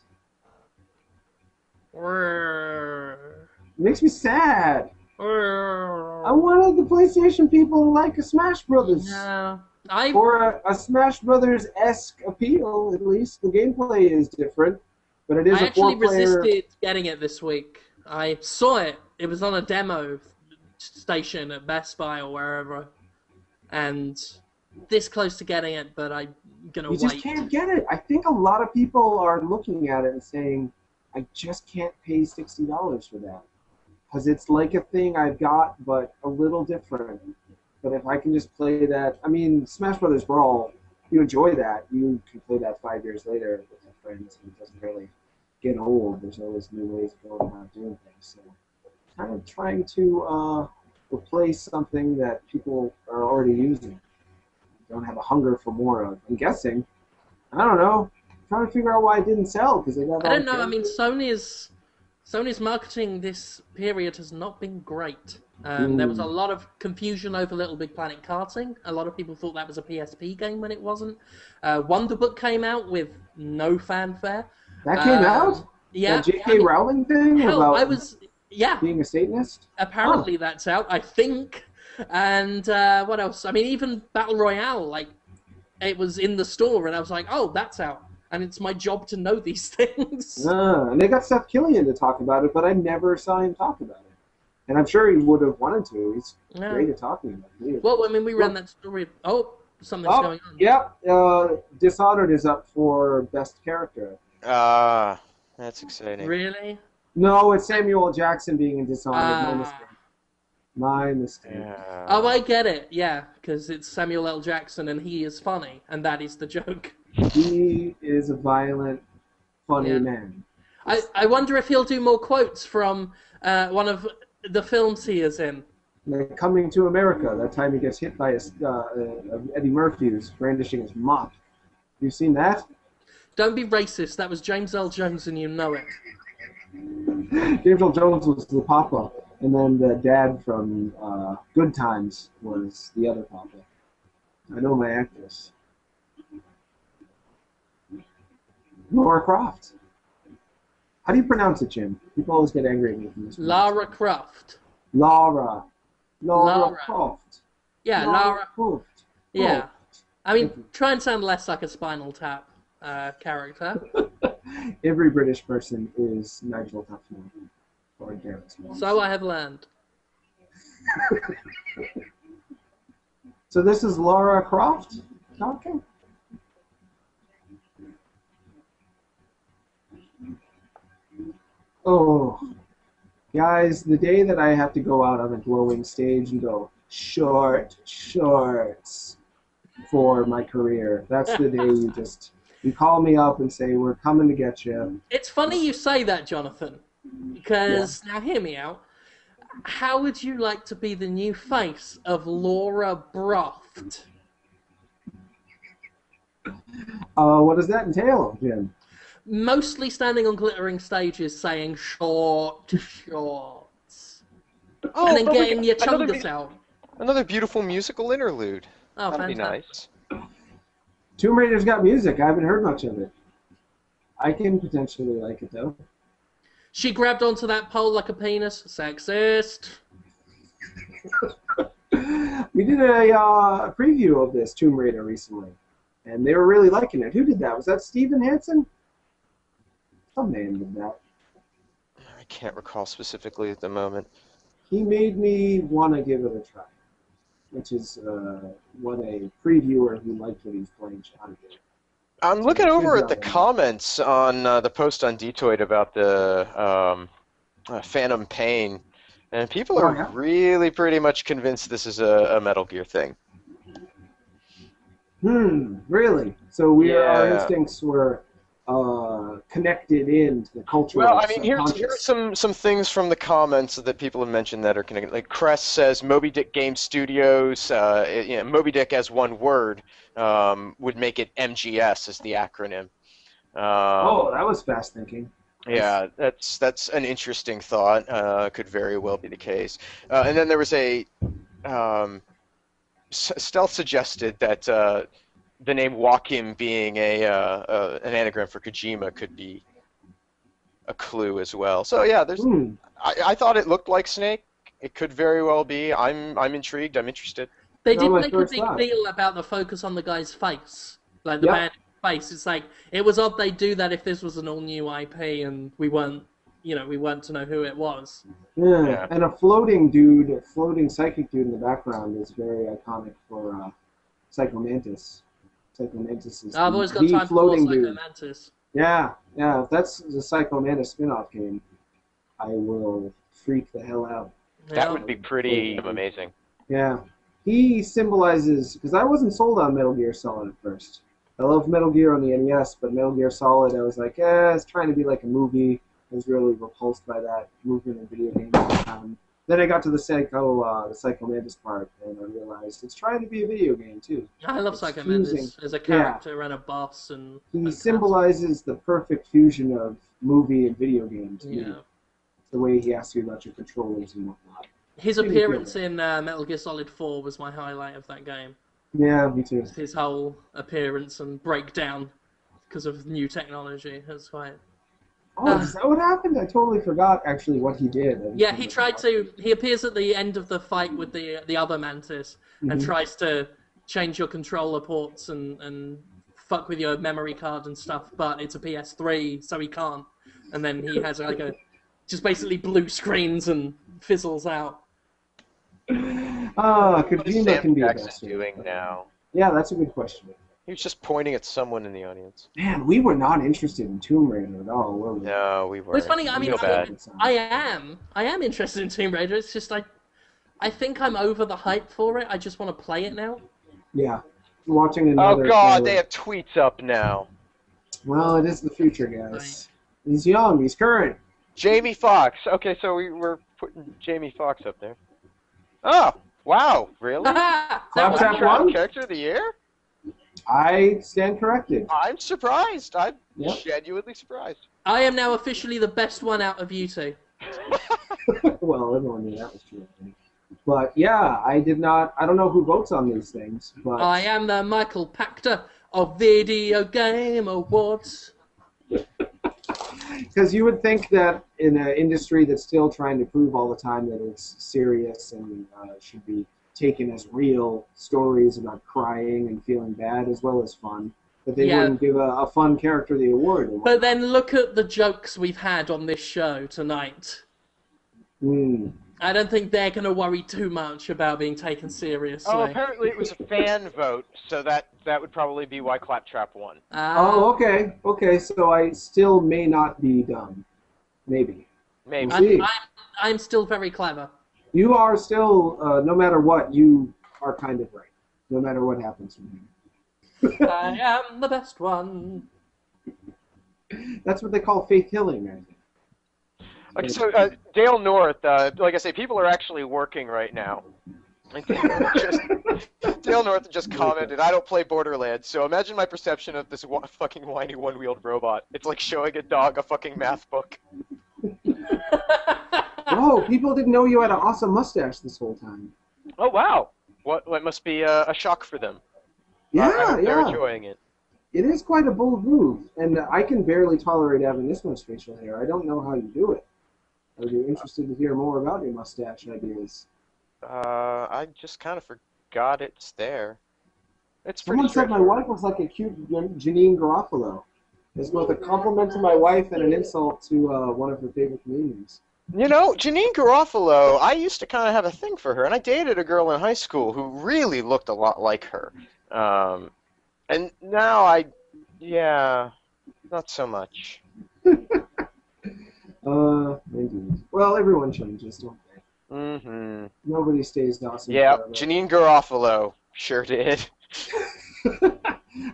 It makes me sad. I wanted the PlayStation people to like a Smash Brothers. No. Or a Smash Brothers-esque appeal, at least. The gameplay is different, but it is I a four-player... actually resisted getting it this week. I saw it. It was on a demo station at Best Buy or wherever. And this close to getting it, but I'm going to wait. You just can't get it. I think a lot of people are looking at it and saying, I just can't pay $60 for that. Because it's like a thing I've got, but a little different. But if I can just play that... I mean, Smash Brothers Brawl, you enjoy that. You can play that 5 years later with your friends, and it doesn't really get old. There's always new ways of going about doing things. So kind of trying to replace something that people are already using. don't have a hunger for more of. I'm guessing. I don't know. I'm trying to figure out why it didn't sell because they got. I don't know. I mean, Sony's marketing this period has not been great. There was a lot of confusion over Little Big Planet karting. A lot of people thought that was a PSP game when it wasn't. Wonder Book came out with no fanfare. That came out? Yeah. The J.K. Rowling thing about being a Satanist? Apparently that's out, I think. And what else? I mean, even Battle Royale, like, it was in the store, and I was like, oh, that's out. And it's my job to know these things. And they got Seth Killian to talk about it, but I never saw him talk about it. And I'm sure he would have wanted to. He's great at talking about it. Well, I mean, we ran that story. Oh, something's going on. Yeah, Dishonored is up for Best Character. That's exciting. Really? No, it's Samuel L. Jackson being in Dishonored. My mistake. Yeah. Oh, I get it. Yeah, because it's Samuel L. Jackson and he is funny, and that is the joke. He is a violent, funny man. I wonder if he'll do more quotes from one of the films he is in. Like Coming to America, that time he gets hit by Eddie Murphy who's brandishing his mop. You seen that? Don't be racist. That was James L. Jones, and you know it. James L. Jones was the papa, and then the dad from Good Times was the other papa. I know my actress. Laura Croft. How do you pronounce it, Jim? People always get angry at me from this. Lara Croft. Laura Croft. Yeah, Lara. Croft. Yeah. I mean, try and sound less like a Spinal Tap character. Every British person is Nigel Tufnell or Garrett Small. So I have learned. So this is Lara Croft talking? Oh, guys, the day that I have to go out on a glowing stage and go, shorts for my career, that's the day you call me up and say, we're coming to get you. It's funny you say that, Jonathan, because, now hear me out. How would you like to be the new face of Laura Broft? What does that entail, Jim? Mostly standing on glittering stages saying shorts. Oh, and then getting your chungus out. Another beautiful musical interlude. Oh, that'd be fantastic. nice. Tomb Raider's got music. I haven't heard much of it. I can potentially like it, though. She grabbed onto that pole like a penis. Sexist. We did a preview of this Tomb Raider recently, and they were really liking it. Who did that? Was that Steven Hansen? Some man did that. I can't recall specifically at the moment. He made me want to give it a try, which is what a previewer who liked what he's playing shouted at. I'm looking over at the comments on the post on Podtoid about the Phantom Pain, and people are really pretty much convinced this is a Metal Gear thing. Really? So our instincts were connected into the cultural. Well, I mean, here's some things from the comments that people have mentioned that are connected. Like Crest says, Moby Dick Game Studios, Moby Dick as one word would make it MGS as the acronym. That was fast thinking. Yeah, that's an interesting thought. Could very well be the case. And then there was a Stealth suggested that the name Joachim being an anagram for Kojima could be a clue as well. So yeah, there's. I thought it looked like Snake. It could very well be. I'm intrigued. I'm interested. They did make a big deal about the focus on the guy's face, like the bad face. It's like it was odd they do that if this was an all-new IP and we weren't to know who it was. Yeah, and a floating psychic dude in the background is very iconic for Psycho Mantis. Psycho Mantis is I've always got time for Psycho Mantis. Yeah. If that's the Psycho Mantis spin-off game, I will freak the hell out. That would be pretty amazing. Yeah. He symbolizes, because I wasn't sold on Metal Gear Solid at first. I love Metal Gear on the NES, but Metal Gear Solid, I was like, it's trying to be like a movie. I was really repulsed by that movement in video games at the time. Then I got to the Psycho Mantis part, and I realized it's trying to be a video game too. I love It's Psycho fusing- Mantis as a character and a boss, and He symbolizes the perfect fusion of movie and video games. to me. yeah. The way he asks you about your controllers and whatnot. His Made me feel appearance good. in Metal Gear Solid 4 was my highlight of that game. Yeah, me too. His whole appearance and breakdown because of new technology. That's quite. Oh, is that what happened? I totally forgot actually what he did. Yeah, he tried to. He appears at the end of the fight with the other Mantis and tries to change your controller ports and fuck with your memory card and stuff, but it's a PS3, so he can't. And then he has like a just basically blue screens and fizzles out. Kojima What is Sam can be a Jackson bastard. doing now? Yeah, that's a good question. He was just pointing at someone in the audience. Man, we were not interested in Tomb Raider at all, were we? No, we weren't. Well, it's funny. I mean, feel bad. I am interested in Tomb Raider. It's just I think I'm over the hype for it. I just want to play it now. Yeah. Watching Oh another. God, they have tweets up now. Well, it is the future, guys. He's young. He's current. Jamie Foxx. Okay, so we're putting Jamie Foxx up there. Oh, wow, really? That was Claptrap true. won? Character of the year? I stand corrected. I'm surprised. I'm Yep. genuinely surprised. I am now officially the best one out of you two. Well, everyone knew that was true. I think. But yeah, I did not. I don't know who votes on these things, but I am the Michael Pachter of Video Game Awards. because you would think that in an industry that's still trying to prove all the time that it's serious and should be taken as real stories about crying and feeling bad as well as fun, that they Yeah. wouldn't give a fun character the award. But then look at the jokes we've had on this show tonight. Hmm. I don't think they're going to worry too much about being taken seriously. Oh, apparently it was a fan vote, so that would probably be why Claptrap won. Oh, okay. Okay, so I still may not be dumb. Maybe. Maybe. We'll see. I'm still very clever. You are still, no matter what, you are kind of right. No matter what happens from here. I am the best one. That's what they call faith healing, I think. Okay, so Dale North, like I say, people are actually working right now. Dale North just commented, "I don't play Borderlands, so imagine my perception of this fucking whiny one-wheeled robot. It's like showing a dog a fucking math book." Whoa, people didn't know you had an awesome mustache this whole time. Oh wow! What must be a shock for them? I Yeah, hope they're yeah. enjoying it. It is quite a bold move, and I can barely tolerate having this much facial hair. I don't know how you do it. I'd be interested to hear more about your mustache ideas. I just kind of forgot it's there. It's pretty Someone said my straightforward. wife was like a cute Janine Garofalo. It's both a compliment to my wife and an insult to one of her favorite comedians. You know, Janine Garofalo, I used to kind of have a thing for her, and I dated a girl in high school who really looked a lot like her. And now yeah, not so much. Indeed. Well, everyone changes, don't they? Mm-hmm. Nobody stays awesome. Yeah, forever. Janine Garofalo sure did.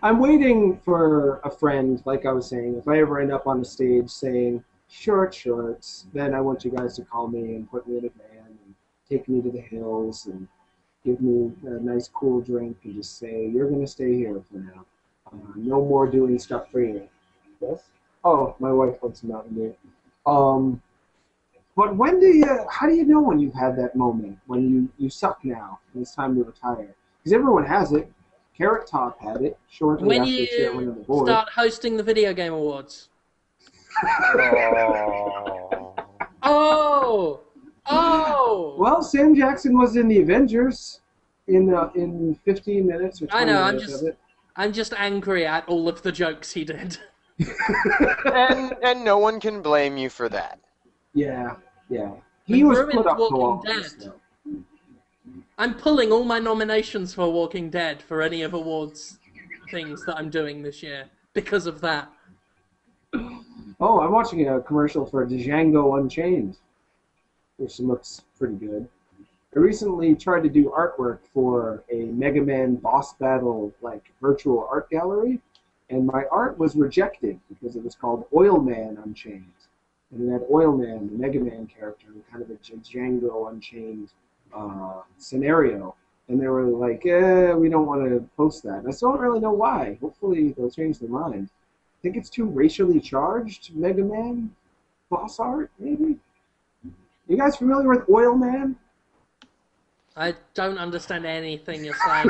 I'm waiting for a friend, like I was saying. If I ever end up on the stage saying short shorts, then I want you guys to call me and put me in a van and take me to the hills and give me a nice cool drink and just say, you're going to stay here for now. No more doing stuff for you. Yes? Oh, my wife wants some Mountain Dew. But how do you know when you've had that moment, when you suck now, and it's time to retire? Because everyone has it. Carrot Top had it shortly When after Chairman of the Board. start hosting the Video Game Awards. Oh. Oh! Well, Sam Jackson was in the Avengers in 15 minutes or 20 I know, minutes of it. I'm just angry at all of the jokes he did. and no one can blame you for that. Yeah, yeah. He He was ruined put up to Walking all this, Dead. though. I'm pulling all my nominations for Walking Dead for any of awards things that I'm doing this year because of that. Oh, I'm watching a commercial for Django Unchained, which looks pretty good. I recently tried to do artwork for a Mega Man boss battle, like, virtual art gallery, and my art was rejected because it was called Oil Man Unchained. and it had Oil Man, the Mega Man character, in kind of a Django Unchained scenario. And they were like, we don't want to post that. And I still don't really know why. Hopefully they'll change their mind. I think it's too racially charged, Mega Man boss art, maybe? You guys familiar with Oil Man? I don't understand anything you're saying.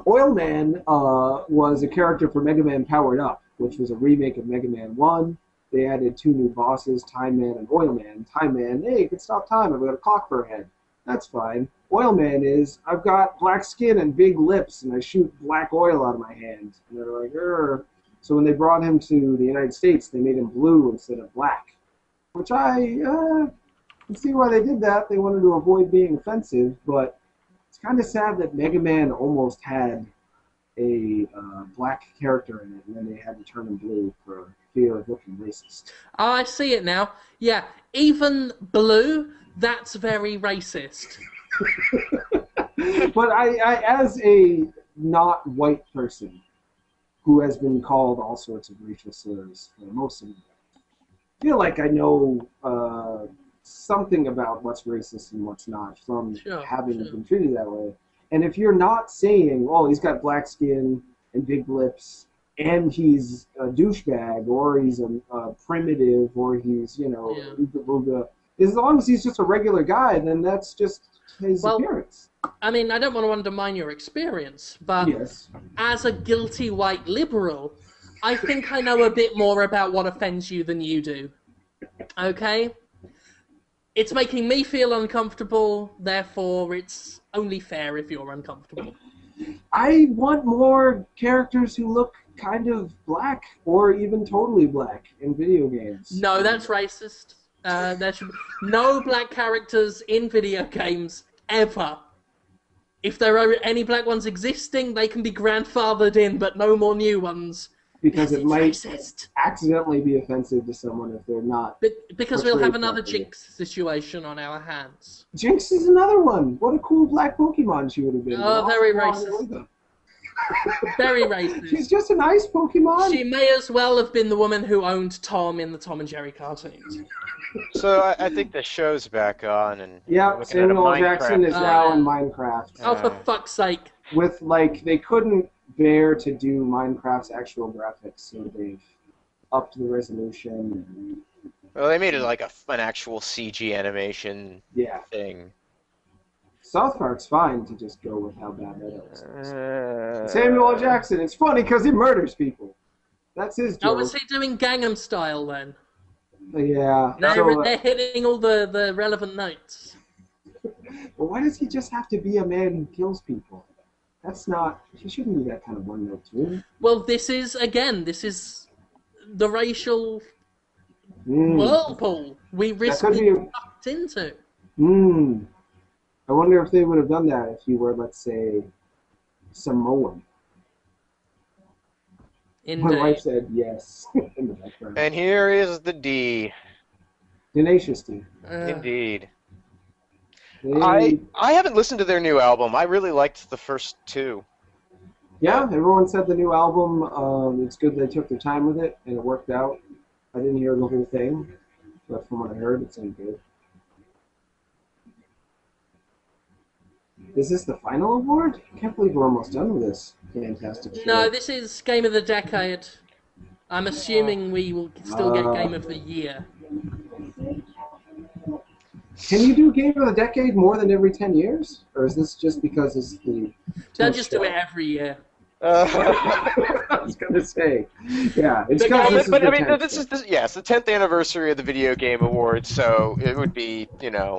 Oil Man was a character for Mega Man Powered Up, which was a remake of Mega Man 1. They added 2 new bosses, Time Man and Oil Man. Time Man, hey, you can stop time. I've got a clock for a head. That's fine. Oil Man is, I've got black skin and big lips, and I shoot black oil out of my hand. And they're like, Urgh. So when they brought him to the United States, they made him blue instead of black. Which I can see why they did that. They wanted to avoid being offensive, but it's kind of sad that Mega Man almost had a black character in it, and then they had to turn him blue for fear of looking racist. Oh, I see it now. Yeah, even blue, that's very racist. But I, as a not white person who has been called all sorts of racial slurs for most of my life, I feel like I know something about what's racist and what's not from having been treated that way. And if you're not saying, oh, he's got black skin and big lips, and he's a douchebag, or he's a primitive, or he's, ooga booga, as long as he's just a regular guy, then that's just his appearance. I mean, I don't want to undermine your experience, but as a guilty white liberal, I think I know a bit more about what offends you than you do. Okay? It's making me feel uncomfortable, therefore it's only fair if you're uncomfortable. I want more characters who look kind of black, or even totally black in video games. No, that's racist. There should be no black characters in video games, ever. If there are any black ones existing, they can be grandfathered in, but no more new ones. Because it might accidentally be offensive to someone if they're not. Because we'll have another Jinx situation on our hands. Jinx is another one. What a cool black Pokemon she would have been. Oh, very racist. Very racist. She's just a nice Pokemon. She may as well have been the woman who owned Tom in the Tom and Jerry cartoons. So I think the show's back on, and yeah, Samuel L. Jackson is now in Minecraft. Oh, for fuck's sake! With they couldn't bear to do Minecraft's actual graphics, so they've upped the resolution. Well, they made it like an actual CG animation thing. South Park's fine to just go with how bad that is. Samuel L. Jackson, it's funny because he murders people. That's his joke. Oh, was he doing Gangnam Style then? Yeah. They're hitting all the relevant notes. But why does he just have to be a man who kills people? That's not... He shouldn't be that kind of one-note tune. Well, this is the racial whirlpool we risk being sucked into. I wonder if they would have done that if you were, let's say, Samoan. Indeed. My wife said yes in the background. And here is the D. Tenacious D. Indeed. I haven't listened to their new album. I really liked the first 2. Yeah, everyone said the new album, it's good they took their time with it, and it worked out. I didn't hear the whole thing, but from what I heard, it sounded good. Is this the final award? I can't believe we're almost done with this fantastic show. No, this is Game of the Decade. I'm assuming we will still get Game of the Year. Can you do Game of the Decade more than every 10 years? Or is this just because it's the... They'll just do it every year. I was going to say. Yeah, it's because this is the 10th. This is the 10th anniversary of the Video Game Awards, so it would be, Yeah.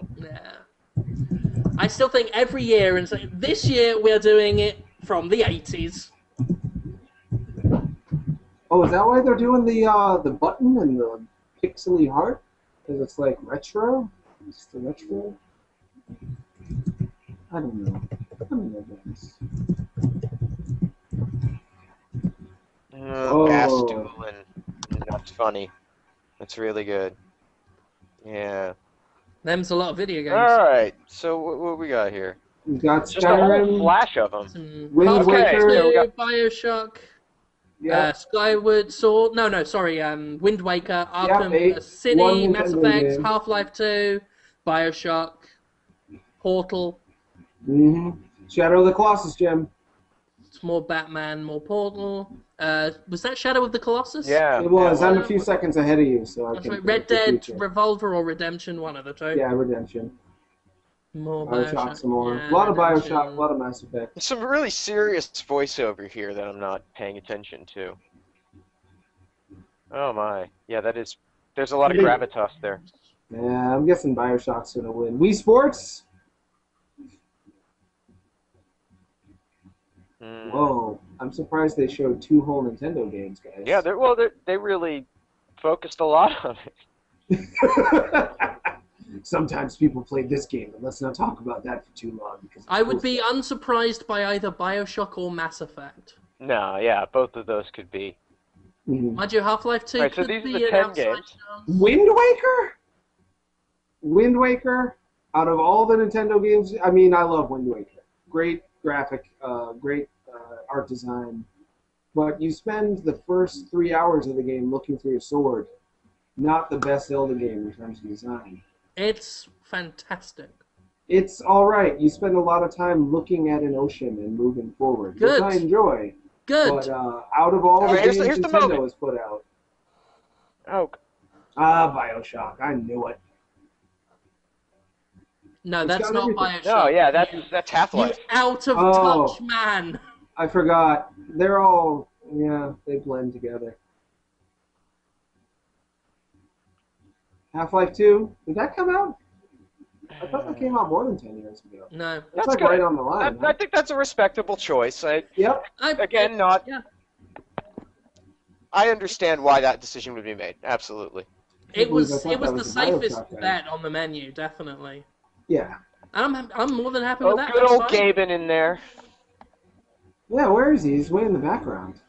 I still think every year, and so this year we're doing it from the 80s. Oh, is that why they're doing the button and the pixely heart? Because it's like retro? It's the retro? I don't know. Bastooling. That's funny. That's really good. Yeah. Them's a lot of video games. Alright, so what we got here? We got just a whole flash of them. Wind Waker, BioShock. Yeah. Skyward Sword. No, sorry. Wind Waker, Arkham 8. City, One Mass Nintendo Effect, game. Half-Life 2, Bioshock, Portal. Shadow of the Colossus, Jim. It's more Batman, more Portal. Was that Shadow of the Colossus? Yeah. It was. Yeah, I'm a few seconds ahead of you, so I That's can right. Red predict the Dead, future. Revolver, or Redemption, one of the two. Yeah, Redemption. More Bioshock some more. Yeah, A lot of Redemption. Bioshock, a lot of Mass Effect. There's some really serious voiceover here that I'm not paying attention to. Oh my. Yeah, that is. There's a lot of gravitas there. Yeah, I'm guessing Bioshock's gonna win. Wii Sports? Whoa. I'm surprised they showed 2 whole Nintendo games, guys. Yeah, they really focused a lot on it. Sometimes people play this game, but let's not talk about that for too long. Because I would be unsurprised by either Bioshock or Mass Effect. No, yeah, both of those could be. Mind you, Half-Life 2 Right, so could these are be the an 10 outside games. chance. Wind Waker? Wind Waker, out of all the Nintendo games, I mean, I love Wind Waker. Great graphic, great art design. But you spend the first 3 hours of the game looking for your sword. Not the best Zelda game in terms of design. It's fantastic. It's alright. You spend a lot of time looking at an ocean and moving forward, Good. which I enjoy. Good. But out of all the Alright, games here's the Nintendo moment. has put out, Oh, Bioshock. I knew it. No, It's that's got not everything. Bioshock. no, yeah, that's You Half-Life. out of Oh. touch, man. I forgot. They're all, yeah, they blend together. Half-Life 2, did that come out? I thought that came out more than 10 years ago. No. That's That's like good. right on the line. I think that's a respectable choice. Yep. Again, not. Yeah. I understand why that decision would be made. Absolutely. It was I thought it was that the was a Bioshock safest game. bet on the menu, definitely. Yeah. And I'm more than happy Oh, with that. good That's old fine. Gaben in there. Yeah, where is he? He's way in the background.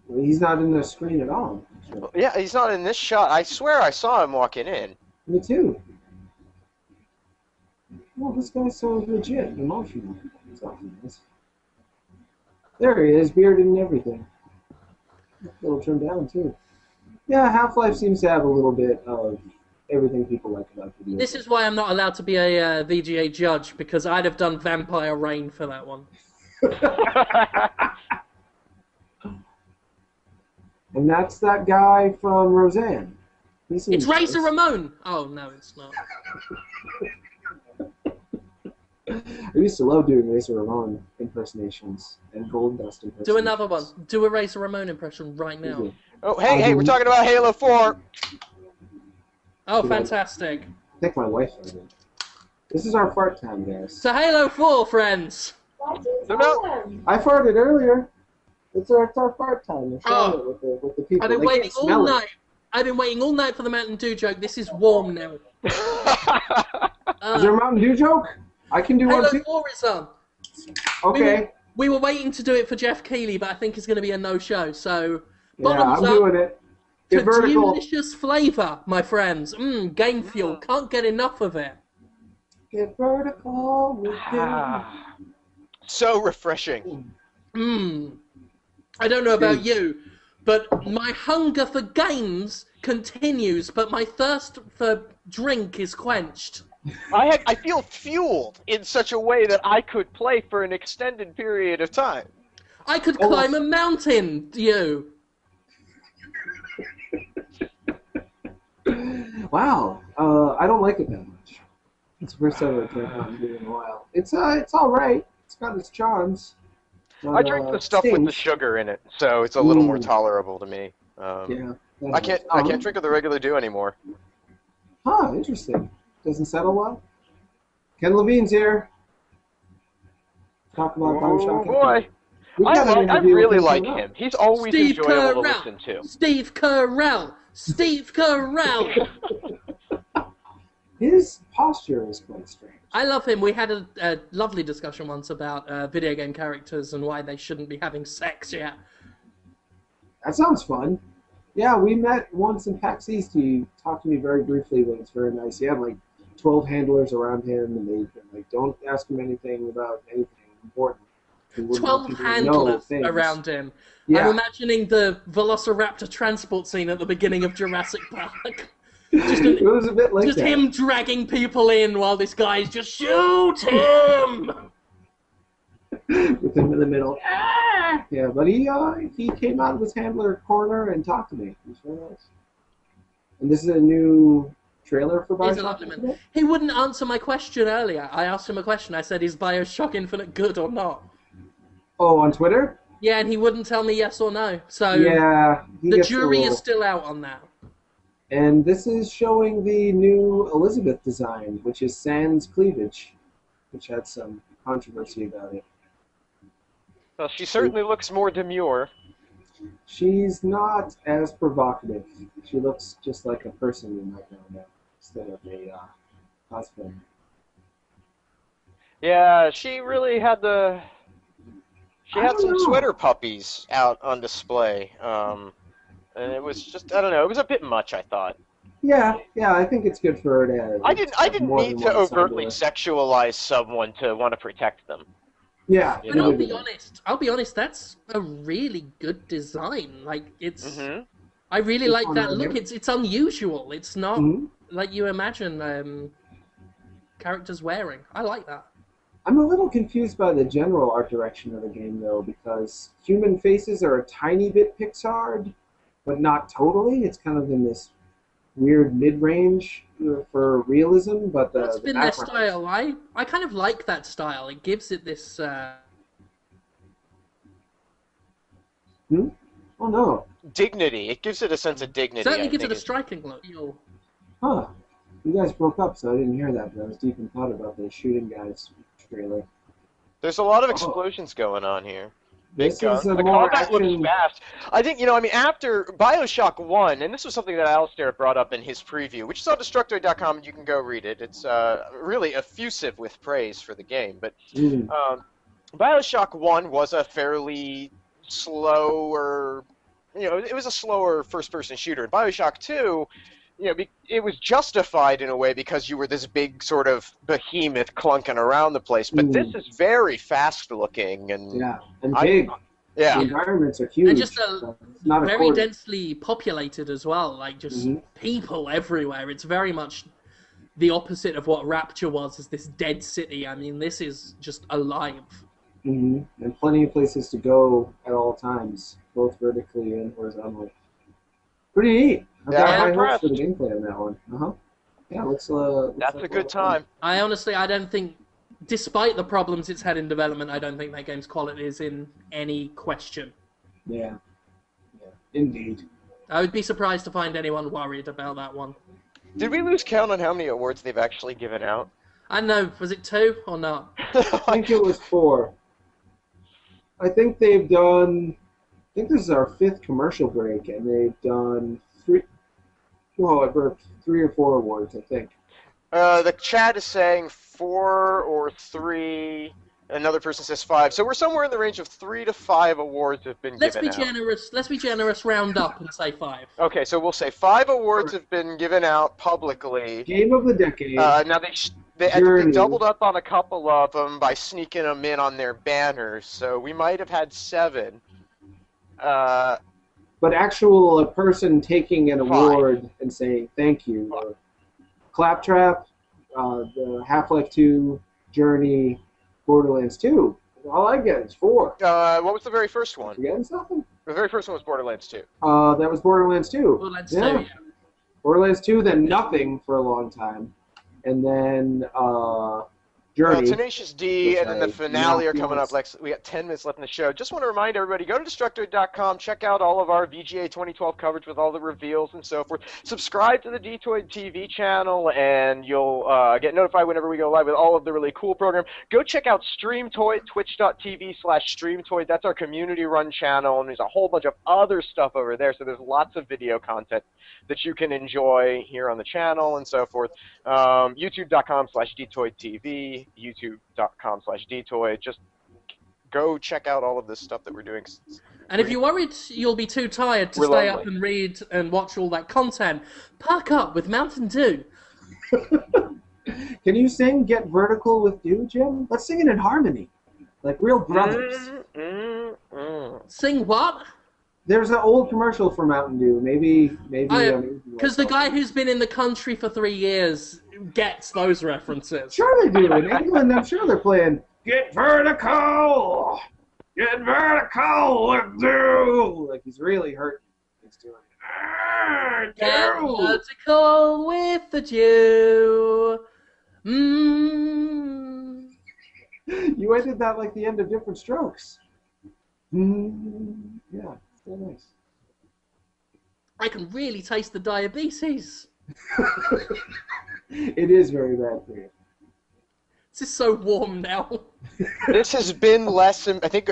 Well, he's not in the screen at all. Sure. Yeah, he's not in this shot. I swear I saw him walking in. Me too. Well, this guy's so legit and emotional. That's all he is. There he is, bearded and everything. A little trimmed down, too. Yeah, Half-Life seems to have a little bit of everything people like about video This is why I'm not allowed to be a VGA judge, because I'd have done Vampire Rain for that one. And that's that guy from Roseanne. He seems It's Razor nice. Ramon! Oh, no, it's not. I used to love doing Razor Ramon impersonations and Gold Dust impersonations. Do another one. Do a Razor Ramon impression right now. Oh, hey, we're talking about Halo 4. Oh, fantastic. I think my wife heard it. This is our fart time, guys. So Halo 4, friends. What is No, no. that? I farted earlier. It's our fart time. We're sharing Oh. it with the people. I've been They waiting can't all smell it. night. I've been waiting all night for the Mountain Dew joke. This is warm now. Is there a Mountain Dew joke? I can do Halo one too. 4 is on. Okay. We were waiting to do it for Jeff Keighley, but I think it's going to be a no-show. So, Yeah, I'm bottoms up doing it. to Get vertical. delicious flavour, my friends. Game fuel. Can't get enough of it. Get vertical with So refreshing. I don't know about you, but my hunger for games continues, but my thirst for drink is quenched. I feel fueled in such a way that I could play for an extended period of time. I could climb a mountain, you. Wow. I don't like it that much. It's the first time I've drank Mountain Dew in a while. It's all right. It's got its charms. But, I drink the stuff with the stinks. sugar in it, so it's a little more tolerable to me. Yeah. I can't drink of the regular Dew anymore. Huh, interesting. Doesn't settle well? Ken Levine's here. Talk about Oh Bioshock. boy, We've got an I interview with really him like coming him. up. He's always Steve enjoyable to Carell. listen to. Steve Carell. Steve Carell. His posture is quite strange. I love him. We had a lovely discussion once about video game characters and why they shouldn't be having sex yet. That sounds fun. Yeah, we met once in PAX East. He talked to me very briefly, but it's very nice. He had like 12 handlers around him, and they like don't ask him anything about anything. important. He wouldn't 12 want people to know handlers things. around him. Yeah. I'm imagining the Velociraptor transport scene at the beginning of Jurassic Park. It was a bit like Just that. him dragging people in while this guy's just shoot him. With him in the middle. Ah! Yeah, but he came out of his handler corner and talked to me. It was very nice. And this is a new trailer for He's a Bioshock lovely man. Infinite? He wouldn't answer my question earlier. I asked him a question. I said, "Is Bioshock Infinite good or not?" Oh, on Twitter? Yeah, and he wouldn't tell me yes or no. So Yeah. the jury is still out on that. And this is showing the new Elizabeth design, which is sans cleavage, which had some controversy about it. Well, she certainly looks more demure. She's not as provocative. She looks just like a person you might know now, instead of a cosplayer. Yeah, she really had the... She I had don't some know. sweater puppies out on display. And it was just, I don't know, it was a bit much, I thought. Yeah, I think it's good for her to. I didn't more need than to one side overtly to it. sexualize someone to want to protect them. Yeah, You But know? I'll be honest, that's a really good design. Like, it's... Mm-hmm. I really It's like on that the look. new- It's unusual. It's not Mhm. like you imagine characters wearing. I like that. I'm a little confused by the general art direction of the game, though, because human faces are a tiny bit Pixar, but not totally. It's kind of in this weird mid-range for realism, but the That's been their background- style. I kind of like that style. It gives it this... Oh no. Dignity. It gives it a sense of dignity. certainly I gives it think a striking look. Huh. You guys broke up, so I didn't hear that, but I was deep in thought about the shooting guys trailer. There's a lot of explosions going on here. Big This guns. is a The more combat looks action. fast. I think, after Bioshock 1, and this was something that Alistair brought up in his preview, which is on Destructoid.com, and you can go read it. It's really effusive with praise for the game. But Mm. Bioshock 1 was a fairly slower, it was a slower first-person shooter. And Bioshock 2, it was justified in a way because you were this big sort of behemoth clunking around the place. But this is very fast-looking and Yeah, and big. The yeah. environments are huge. And just so it's not a very quarter. densely populated as well. Like, just Mhm. people everywhere. It's very much the opposite of what Rapture was, is this dead city. I mean, this is just alive. Hmm. And plenty of places to go at all times, both vertically and horizontally. Pretty neat. I've Yeah, got I'm high hopes impressed. for the gameplay on that one. Yeah, looks That's like a good lot of fun. time. I don't think, despite the problems it's had in development, I don't think that game's quality is in any question. Yeah, indeed. I would be surprised to find anyone worried about that one. Did we lose count on how many awards they've actually given out? I don't know, was it 2 or not? I think it was 4. I think they've done. I think this is our 5th commercial break, and they've done 3. Well, I burped 3 or 4 awards, I think. The chat is saying 4 or 3. Another person says 5. So we're somewhere in the range of 3 to 5 awards have been Let's given be out. generous. Let's be generous. Round up and say 5. Okay, so we'll say 5 awards have been given out publicly. Game of the decade. Now they Journey. doubled up on a couple of them by sneaking them in on their banners. So we might have had 7. But a person taking an 5. award and saying thank you. Claptrap, the Half-Life 2, Journey, Borderlands 2. All I get is 4. What was the very first one? Forgetting something? The very first one was Borderlands 2. That was Borderlands 2. Borderlands 2, Yeah. yeah. Borderlands 2, then nothing for a long time. And then Journey. Tenacious D, which and then the I finale now are coming feel up. Like, we got 10 minutes left in the show. Just want to remind everybody, go to Destructoid.com, check out all of our VGA 2012 coverage with all the reveals and so forth. Subscribe to the Dtoid TV channel, and you'll get notified whenever we go live with all of the really cool program. Go check out StreamToid, twitch.tv/StreamToid. That's our community-run channel, and there's a whole bunch of other stuff over there, so there's lots of video content that you can enjoy here on the channel and so forth. YouTube.com/DtoidTV, YouTube.com/Dtoid. Just go check out all of this stuff that we're doing. And if you're worried you'll be too tired to We're stay lonely. up and read and watch all that content, perk up with Mountain Dew. Can you sing Get Vertical with Dew, Jim? Let's sing it in harmony. like real brothers. Sing what? There's an old commercial for Mountain Dew. Maybe. Because the guy who's been in the country for 3 years gets those references. Sure they do. In England, I'm sure they're playing "Get Vertical, Get Vertical with Dew." Like he's really hurt. He's doing it. Get vertical with the Jew. You ended that like the end of Different Strokes. Yeah, still nice. I can really taste the diabetes. It is very bad for you. This is so warm now. This has been less. I think.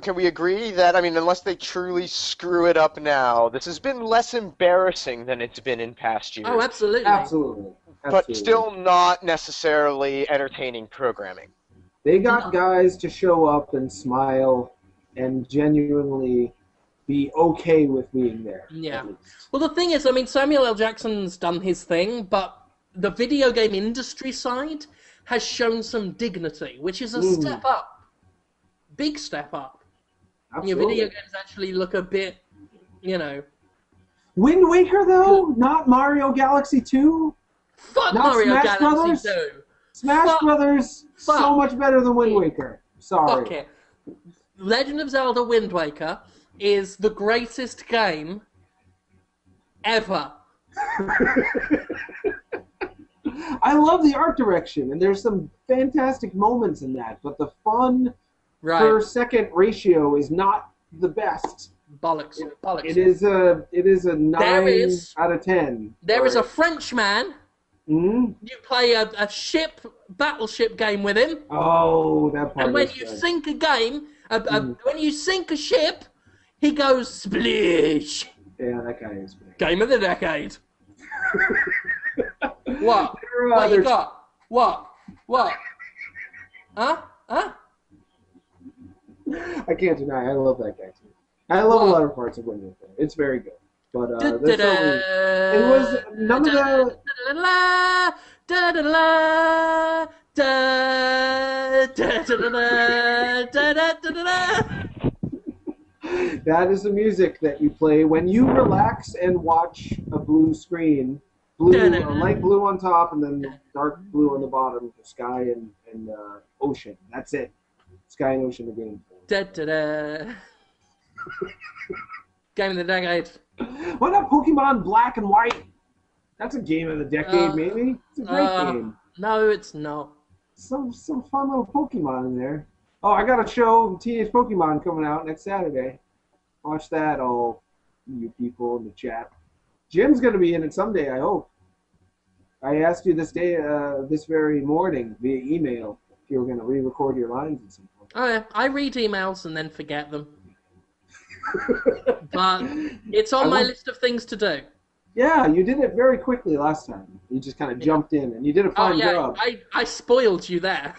Can we agree that? I mean, unless they truly screw it up now, this has been less embarrassing than it's been in past years. Oh, absolutely. Absolutely. But still not necessarily entertaining programming. They got guys to show up and smile and genuinely be okay with being there. Yeah. Well, the thing is, I mean, Samuel L. Jackson's done his thing, but the video game industry side has shown some dignity, which is a step up. Big step up. Absolutely. Your video games actually look a bit, you know... Wind Waker, though? Good. Not Mario Galaxy 2? Fuck not Mario Smash Galaxy Brothers? 2! Smash Brothers, so much better than Wind Waker. Sorry. Fuck it. Legend of Zelda Wind Waker is the greatest game ever. I love the art direction, and there's some fantastic moments in that, but the fun per second ratio is not the best. Bollocks. Bollocks. It is a 9 out of 10. There is a Frenchman. Mm-hmm. You play a battleship game with him. Oh, that part. And when you sink a game, when you sink a ship, he goes splish. Yeah, that guy is great. Game of the decade. What? What you got? What? Huh? I can't deny. I love that guy too. I love a lot of parts of Wind Waker. It's very good. But it was none of the. That is the music that you play when you relax and watch a blue screen. Light blue on top and then dark blue on the bottom for sky and ocean. That's it. Sky and ocean, the game. Game of the decade. Why not Pokemon Black and White? That's a game of the decade, maybe. It's a great game. No, it's not. Some fun little Pokemon in there. Oh, I got a show, Teenage Pokemon, coming out next Saturday. Watch that, all you people in the chat. Jim's going to be in it someday, I hope. I asked you this very morning via email if you were going to re-record your lines at some point. Oh, yeah. I read emails and then forget them. But it's on my list of things to do. Yeah, you did it very quickly last time. You just kind of jumped in, and you did a fine job. I spoiled you there.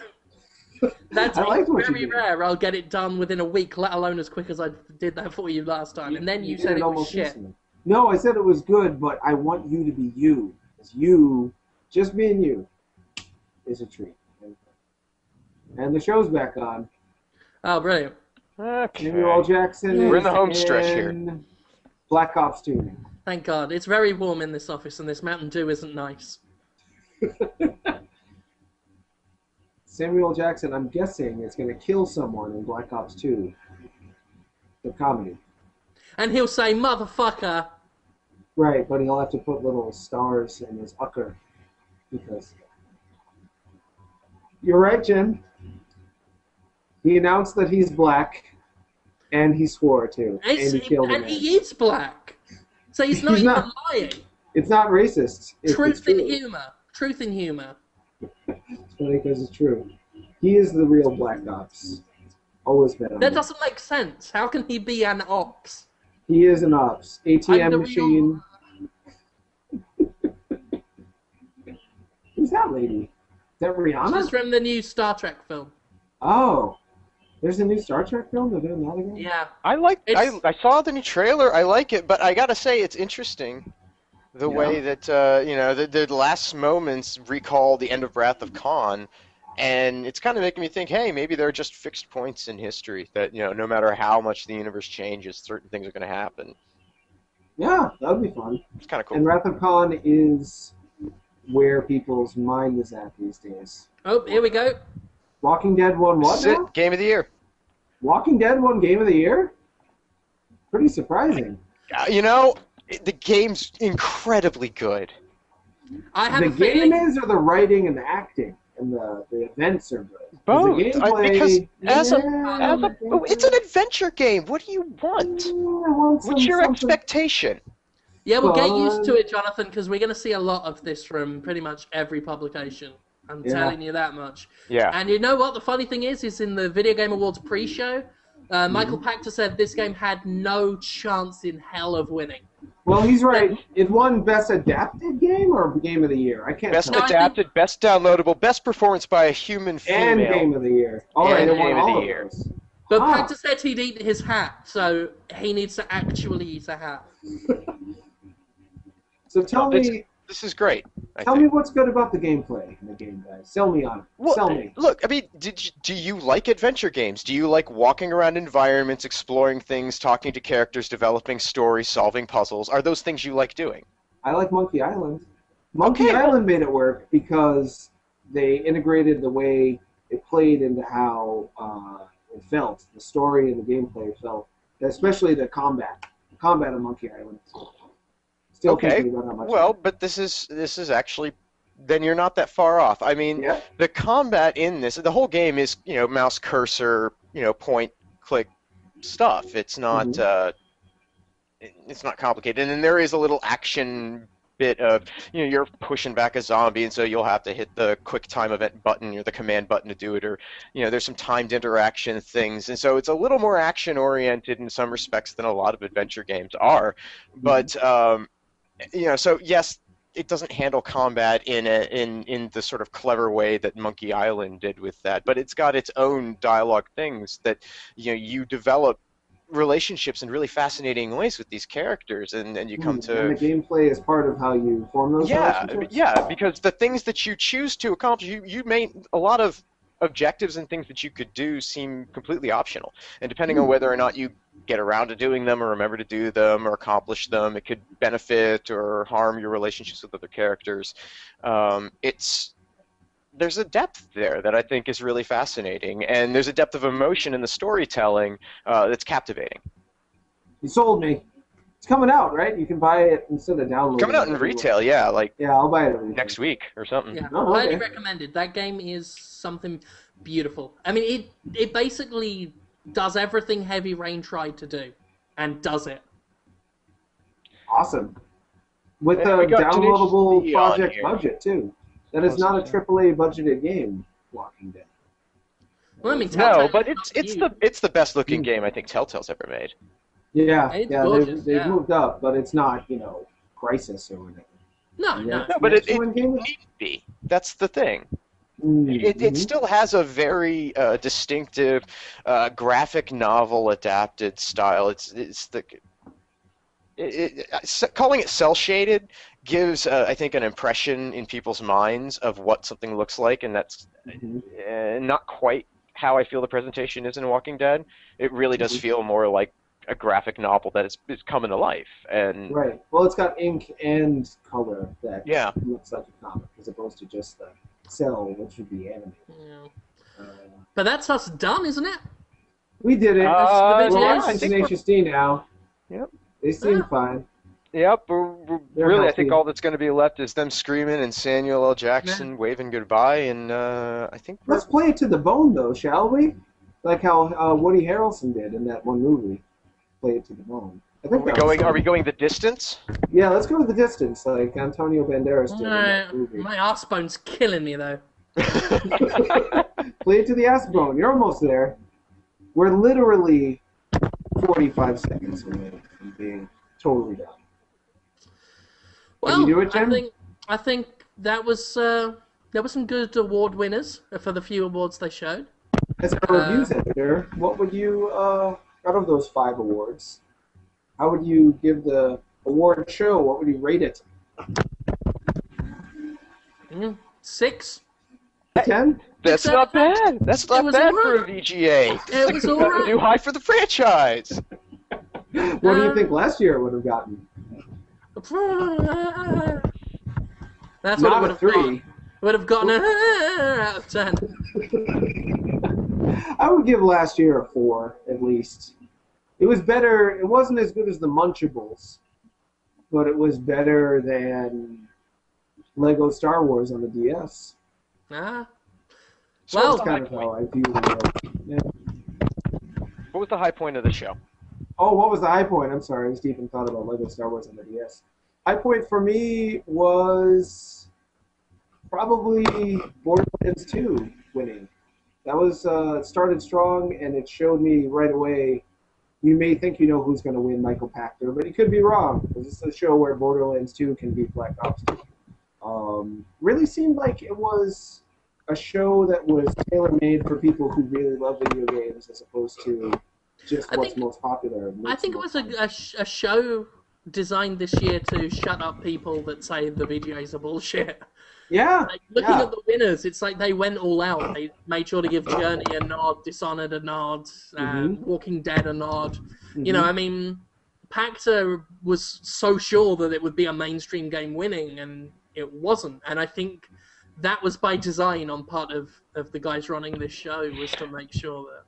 That's very rare. I'll get it done within a week, let alone as quick as I did that for you last time. And then you said it was shit. Instantly. No, I said it was good, but I want you to be you. Because you, just being you, is a treat. And the show's back on. Oh, brilliant. Okay. Samuel L. Jackson. We're in the home stretch here. Black Ops 2. Thank God. It's very warm in this office, and this Mountain Dew isn't nice. Samuel L. Jackson, I'm guessing, is going to kill someone in Black Ops 2. The comedy. And he'll say, motherfucker. Right, but he'll have to put little stars in his ucker. Because... You're right, Jim. He announced that he's black, and he swore too. And he killed him. And he is black. So he's not even lying. It's not racist. Truth in humor. Truth in humor. It's funny because it's true. He is the real Black Ops. Always been. That doesn't make sense. How can he be an ops? He is an ops. ATM machine. Who's that lady? Is that Rihanna? She's from the new Star Trek film. Oh. There's a new Star Trek film? They're doing that again? Yeah. I saw the new trailer. I like it, but I gotta say it's interesting the way that the last moments recall the end of Wrath of Khan, And it's kind of making me think, hey, maybe there are just fixed points in history that, no matter how much the universe changes, certain things are going to happen. Yeah, that would be fun. It's kind of cool. And Wrath of Khan is where people's mind is at these days. Oh, here we go. Walking Dead won what This is now? it. Game of the year. Walking Dead won Game of the Year? Pretty surprising. The game's incredibly good. I have The a feeling. game is, or the writing and the acting and the events are good? 'Cause Both. The gameplay, Because yeah, it's an adventure game. What do you want? I want What's your something- expectation? Yeah, we'll get used to it, Jonathan, because we're going to see a lot of this from pretty much every publication. I'm telling you that much. Yeah. And you know what? The funny thing is in the Video Game Awards pre-show, Michael Pachter said this game had no chance in hell of winning. Well, he's right. It won Best Adapted Game or Game of the Year? I can't Best tell. adapted, best downloadable, best performance by a human And female. Game of the Year. All right, And it won Game of all the of Year. those. But Ah. Pachter said he'd eat his hat, so he needs to actually eat a hat. So tell me This is great. I Tell think. me what's good about the gameplay in the game, guys. Sell me on it. Well, Sell me. Look, I mean, do you like adventure games? Do you like walking around environments, exploring things, talking to characters, developing stories, solving puzzles? Are those things you like doing? I like Monkey Island. Monkey Okay, well- Island made it work because they integrated the way it played into how it felt. The story and the gameplay felt, especially the combat. The combat on Monkey Island. Still Okay, thinking about how much. well, but this is actually, then you're not that far off. I mean, Yeah. the combat in this, the whole game is, mouse cursor, point, click stuff. It's not, it's not complicated. And then there is a little action bit of, you're pushing back a zombie, and so you'll have to hit the quick time event button or the command button to do it, or, there's some timed interaction things. And so it's a little more action oriented in some respects than a lot of adventure games are. But, so yes, it doesn't handle combat in the sort of clever way that Monkey Island did with that, but it's got its own dialogue things that you develop relationships in really fascinating ways with these characters, and you come to. And the gameplay is part of how you form those relationships? Yeah, because the things that you choose to accomplish, you made a lot of objectives and things that you could do seem completely optional, and depending on whether or not you get around to doing them or remember to do them or accomplish them, it could benefit or harm your relationships with other characters. There's a depth there that I think is really fascinating, and there's a depth of emotion in the storytelling that's captivating. You sold me. It's coming out, right? You can buy it instead of downloading. Coming out in retail, yeah, like Yeah, I'll buy it at retail. next week or something. Yeah, Oh, highly okay. recommended. That game is something beautiful. I mean, it basically does everything Heavy Rain tried to do, and does it. Awesome. With And a we got downloadable Tenacious D on project here. budget, too. That is not a AAA budgeted game, Walking Dead. Well, I mean, No, Telltale but is it's not the best looking game I think Telltale's ever made. Yeah, It's yeah, gorgeous, they've yeah. moved up, but it's not, Crisis or whatever. No, Yeah. no. No, but it Next one game? needn't be. That's the thing. Mm-hmm. It still has a very distinctive graphic novel adapted style. Calling it cell shaded gives I think an impression in people's minds of what something looks like, and that's not quite how I feel the presentation is in Walking Dead. It really does feel more like a graphic novel that is coming to life, and Right. Well, it's got ink and color that Yeah. looks like a comic, as opposed to just the cell, which would be animated. Yeah. But that's us done, isn't it? We did it. yeah, We're I watching think Tenacious D now. Yep. They seem Yeah. fine. Yep, They're really, I healthy. think all that's going to be left is them screaming and Samuel L. Jackson waving goodbye, and I think Let's play it to the bone, though, shall we? Like how Woody Harrelson did in that one movie. Play it to the bone. I think that was are we going the distance? Yeah, let's go to the distance, like Antonio Banderas did in that My, movie. my arse bone's killing me, though. Play it to the ass bone. You're almost there. We're literally 45 seconds away from being totally done. Well, you do it, Jim? I think that was there were some good award winners for the few awards they showed. As a reviews editor, what would you, out of those 5 awards, how would you give the award show? What would you rate it? 6. 10? That's not bad. That's not was bad all for a right. VGA. It was all right. New high for the franchise. What do you think last year it would have gotten? That's what it Not would a have 3. gotten. Would have gotten an out of 10. I would give last year a 4, at least. It was better. It wasn't as good as the Munchables, but it was better than Lego Star Wars on the DS. Ah. So Well, what's the Kind high of how point? I view it. Yeah. What was the high point of the show? Oh, what was the high point? I'm sorry, I just even thought about Lego Star Wars on the DS. High point for me was probably Borderlands 2 winning. That was it started strong, and it showed me right away. You may think you know who's going to win, Michael Pachter, but you could be wrong. This is a show where Borderlands 2 can beat Black Ops 2. Really seemed like it was a show that was tailor-made for people who really love video games as opposed to just what's most popular. I think it was a show designed this year to shut up people that say the VGAs are bullshit. Yeah. Like, looking at the winners, it's like they went all out. They made sure to give Journey a nod, Dishonored a nod, Walking Dead a nod. You know, I mean, Pachter was so sure that it would be a mainstream game winning, and it wasn't. And I think that was by design on part of the guys running this show, was to make sure that...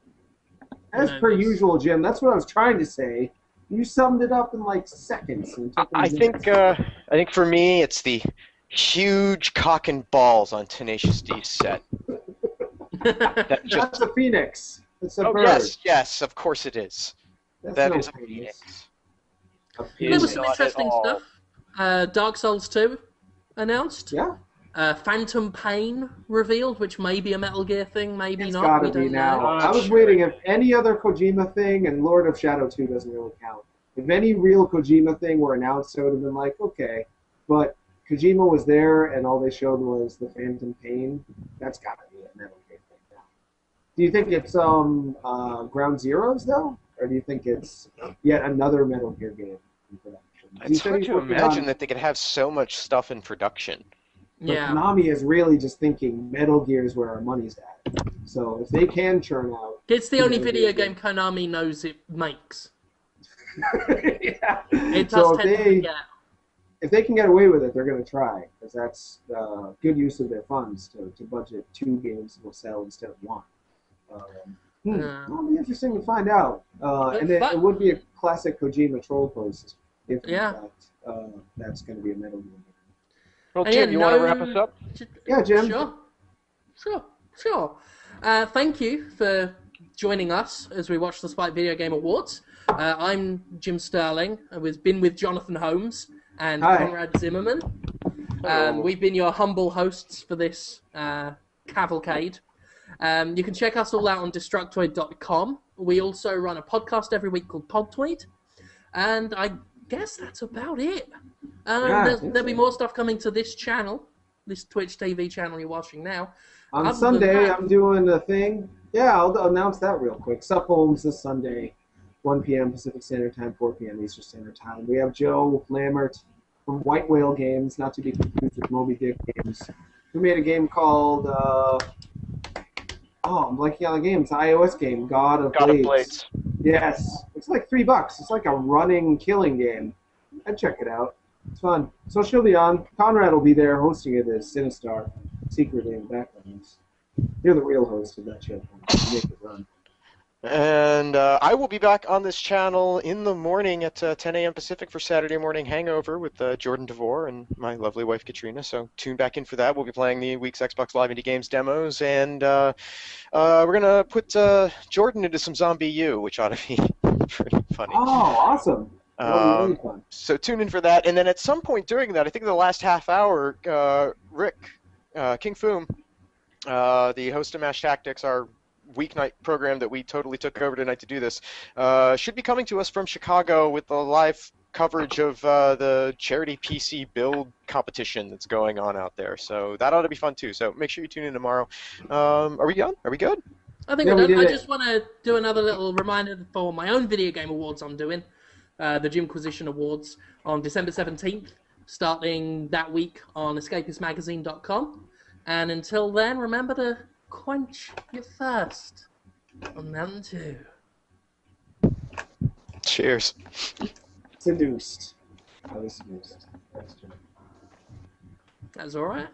As per usual, Jim, that's what I was trying to say. You summed it up in like seconds. And took I think for me, it's the huge cock and balls on Tenacious D's set. That's a phoenix. It's a bird. Yes, of course it is. That's That no is a phoenix. phoenix. There was some Not at interesting all. stuff. Dark Souls 2 announced. Yeah. Phantom Pain revealed, which may be a Metal Gear thing, maybe It's not. gotta We be don't now. know. I was waiting if any other Kojima thing, and Lord of Shadow 2 doesn't really count. If any real Kojima thing were announced, I would have been like, okay. But Kojima was there, and all they showed was the Phantom Pain. That's gotta be a Metal Gear thing now. Do you think it's Ground Zeroes, though? Or do you think it's yet another Metal Gear game in production? It's hard to imagine that they could have so much stuff in production. But Yeah. Konami is really just thinking Metal Gear is where our money's at. So if they can churn out... It's the only video game Konami knows it makes. Yeah. It So does tend to get. if they can get away with it, they're going to try, because that's good use of their funds to budget 2 games that will sell instead of 1. It'll be interesting to find out. And it would be a classic Kojima troll post if in fact that's going to be a Metal Gear game. Well, Jim, you want to wrap us up? Yeah, Jim. Sure. Thank you for joining us as we watch the Spike Video Game Awards. I'm Jim Sterling. I've been with Jonathan Holmes and Conrad Zimmerman. We've been your humble hosts for this cavalcade. You can check us all out on Destructoid.com. We also run a podcast every week called Podtoid. And I guess that's about it. There'll be more stuff coming to this channel, this Twitch TV channel you're watching now. On Sunday, I'm doing a thing. Yeah, I'll announce that real quick. Sup Holmes this Sunday, 1 p.m. Pacific Standard Time, 4 p.m. Eastern Standard Time. We have Joe Lammert from White Whale Games, not to be confused with Moby Dick Games, who made a game called, I'm blanking on the game. It's an iOS game, God of Blades. Yes. It's like $3. It's like a running, killing game. I'd check it out. It's fun. So she'll be on. Conrad will be there hosting it as Sinistar, secretly in the background. You're the real host of that show. Make it run. And I will be back on this channel in the morning at 10 a.m. Pacific for Saturday Morning Hangover with Jordan DeVore and my lovely wife Katrina. So tune back in for that. We'll be playing the week's Xbox Live Indie Games demos, and we're gonna put Jordan into some Zombie U, which ought to be pretty funny. Oh, awesome! Really fun. So tune in for that, and then at some point during that, I think in the last half hour, Rick King Foom, the host of MASH Tactics, our weeknight program that we totally took over tonight to do this, should be coming to us from Chicago with the live coverage of the charity PC build competition that's going on out there. So that ought to be fun too. So make sure you tune in tomorrow. Are we done? Are we good? I think we're done. I just want to do another little reminder for my own video game awards I'm doing, the Jimquisition Awards, on December 17th, starting that week on escapistmagazine.com. And until then, remember to quench your thirst on Mountain Dew. Cheers. Seduced. I was seduced. That's true. That's all right.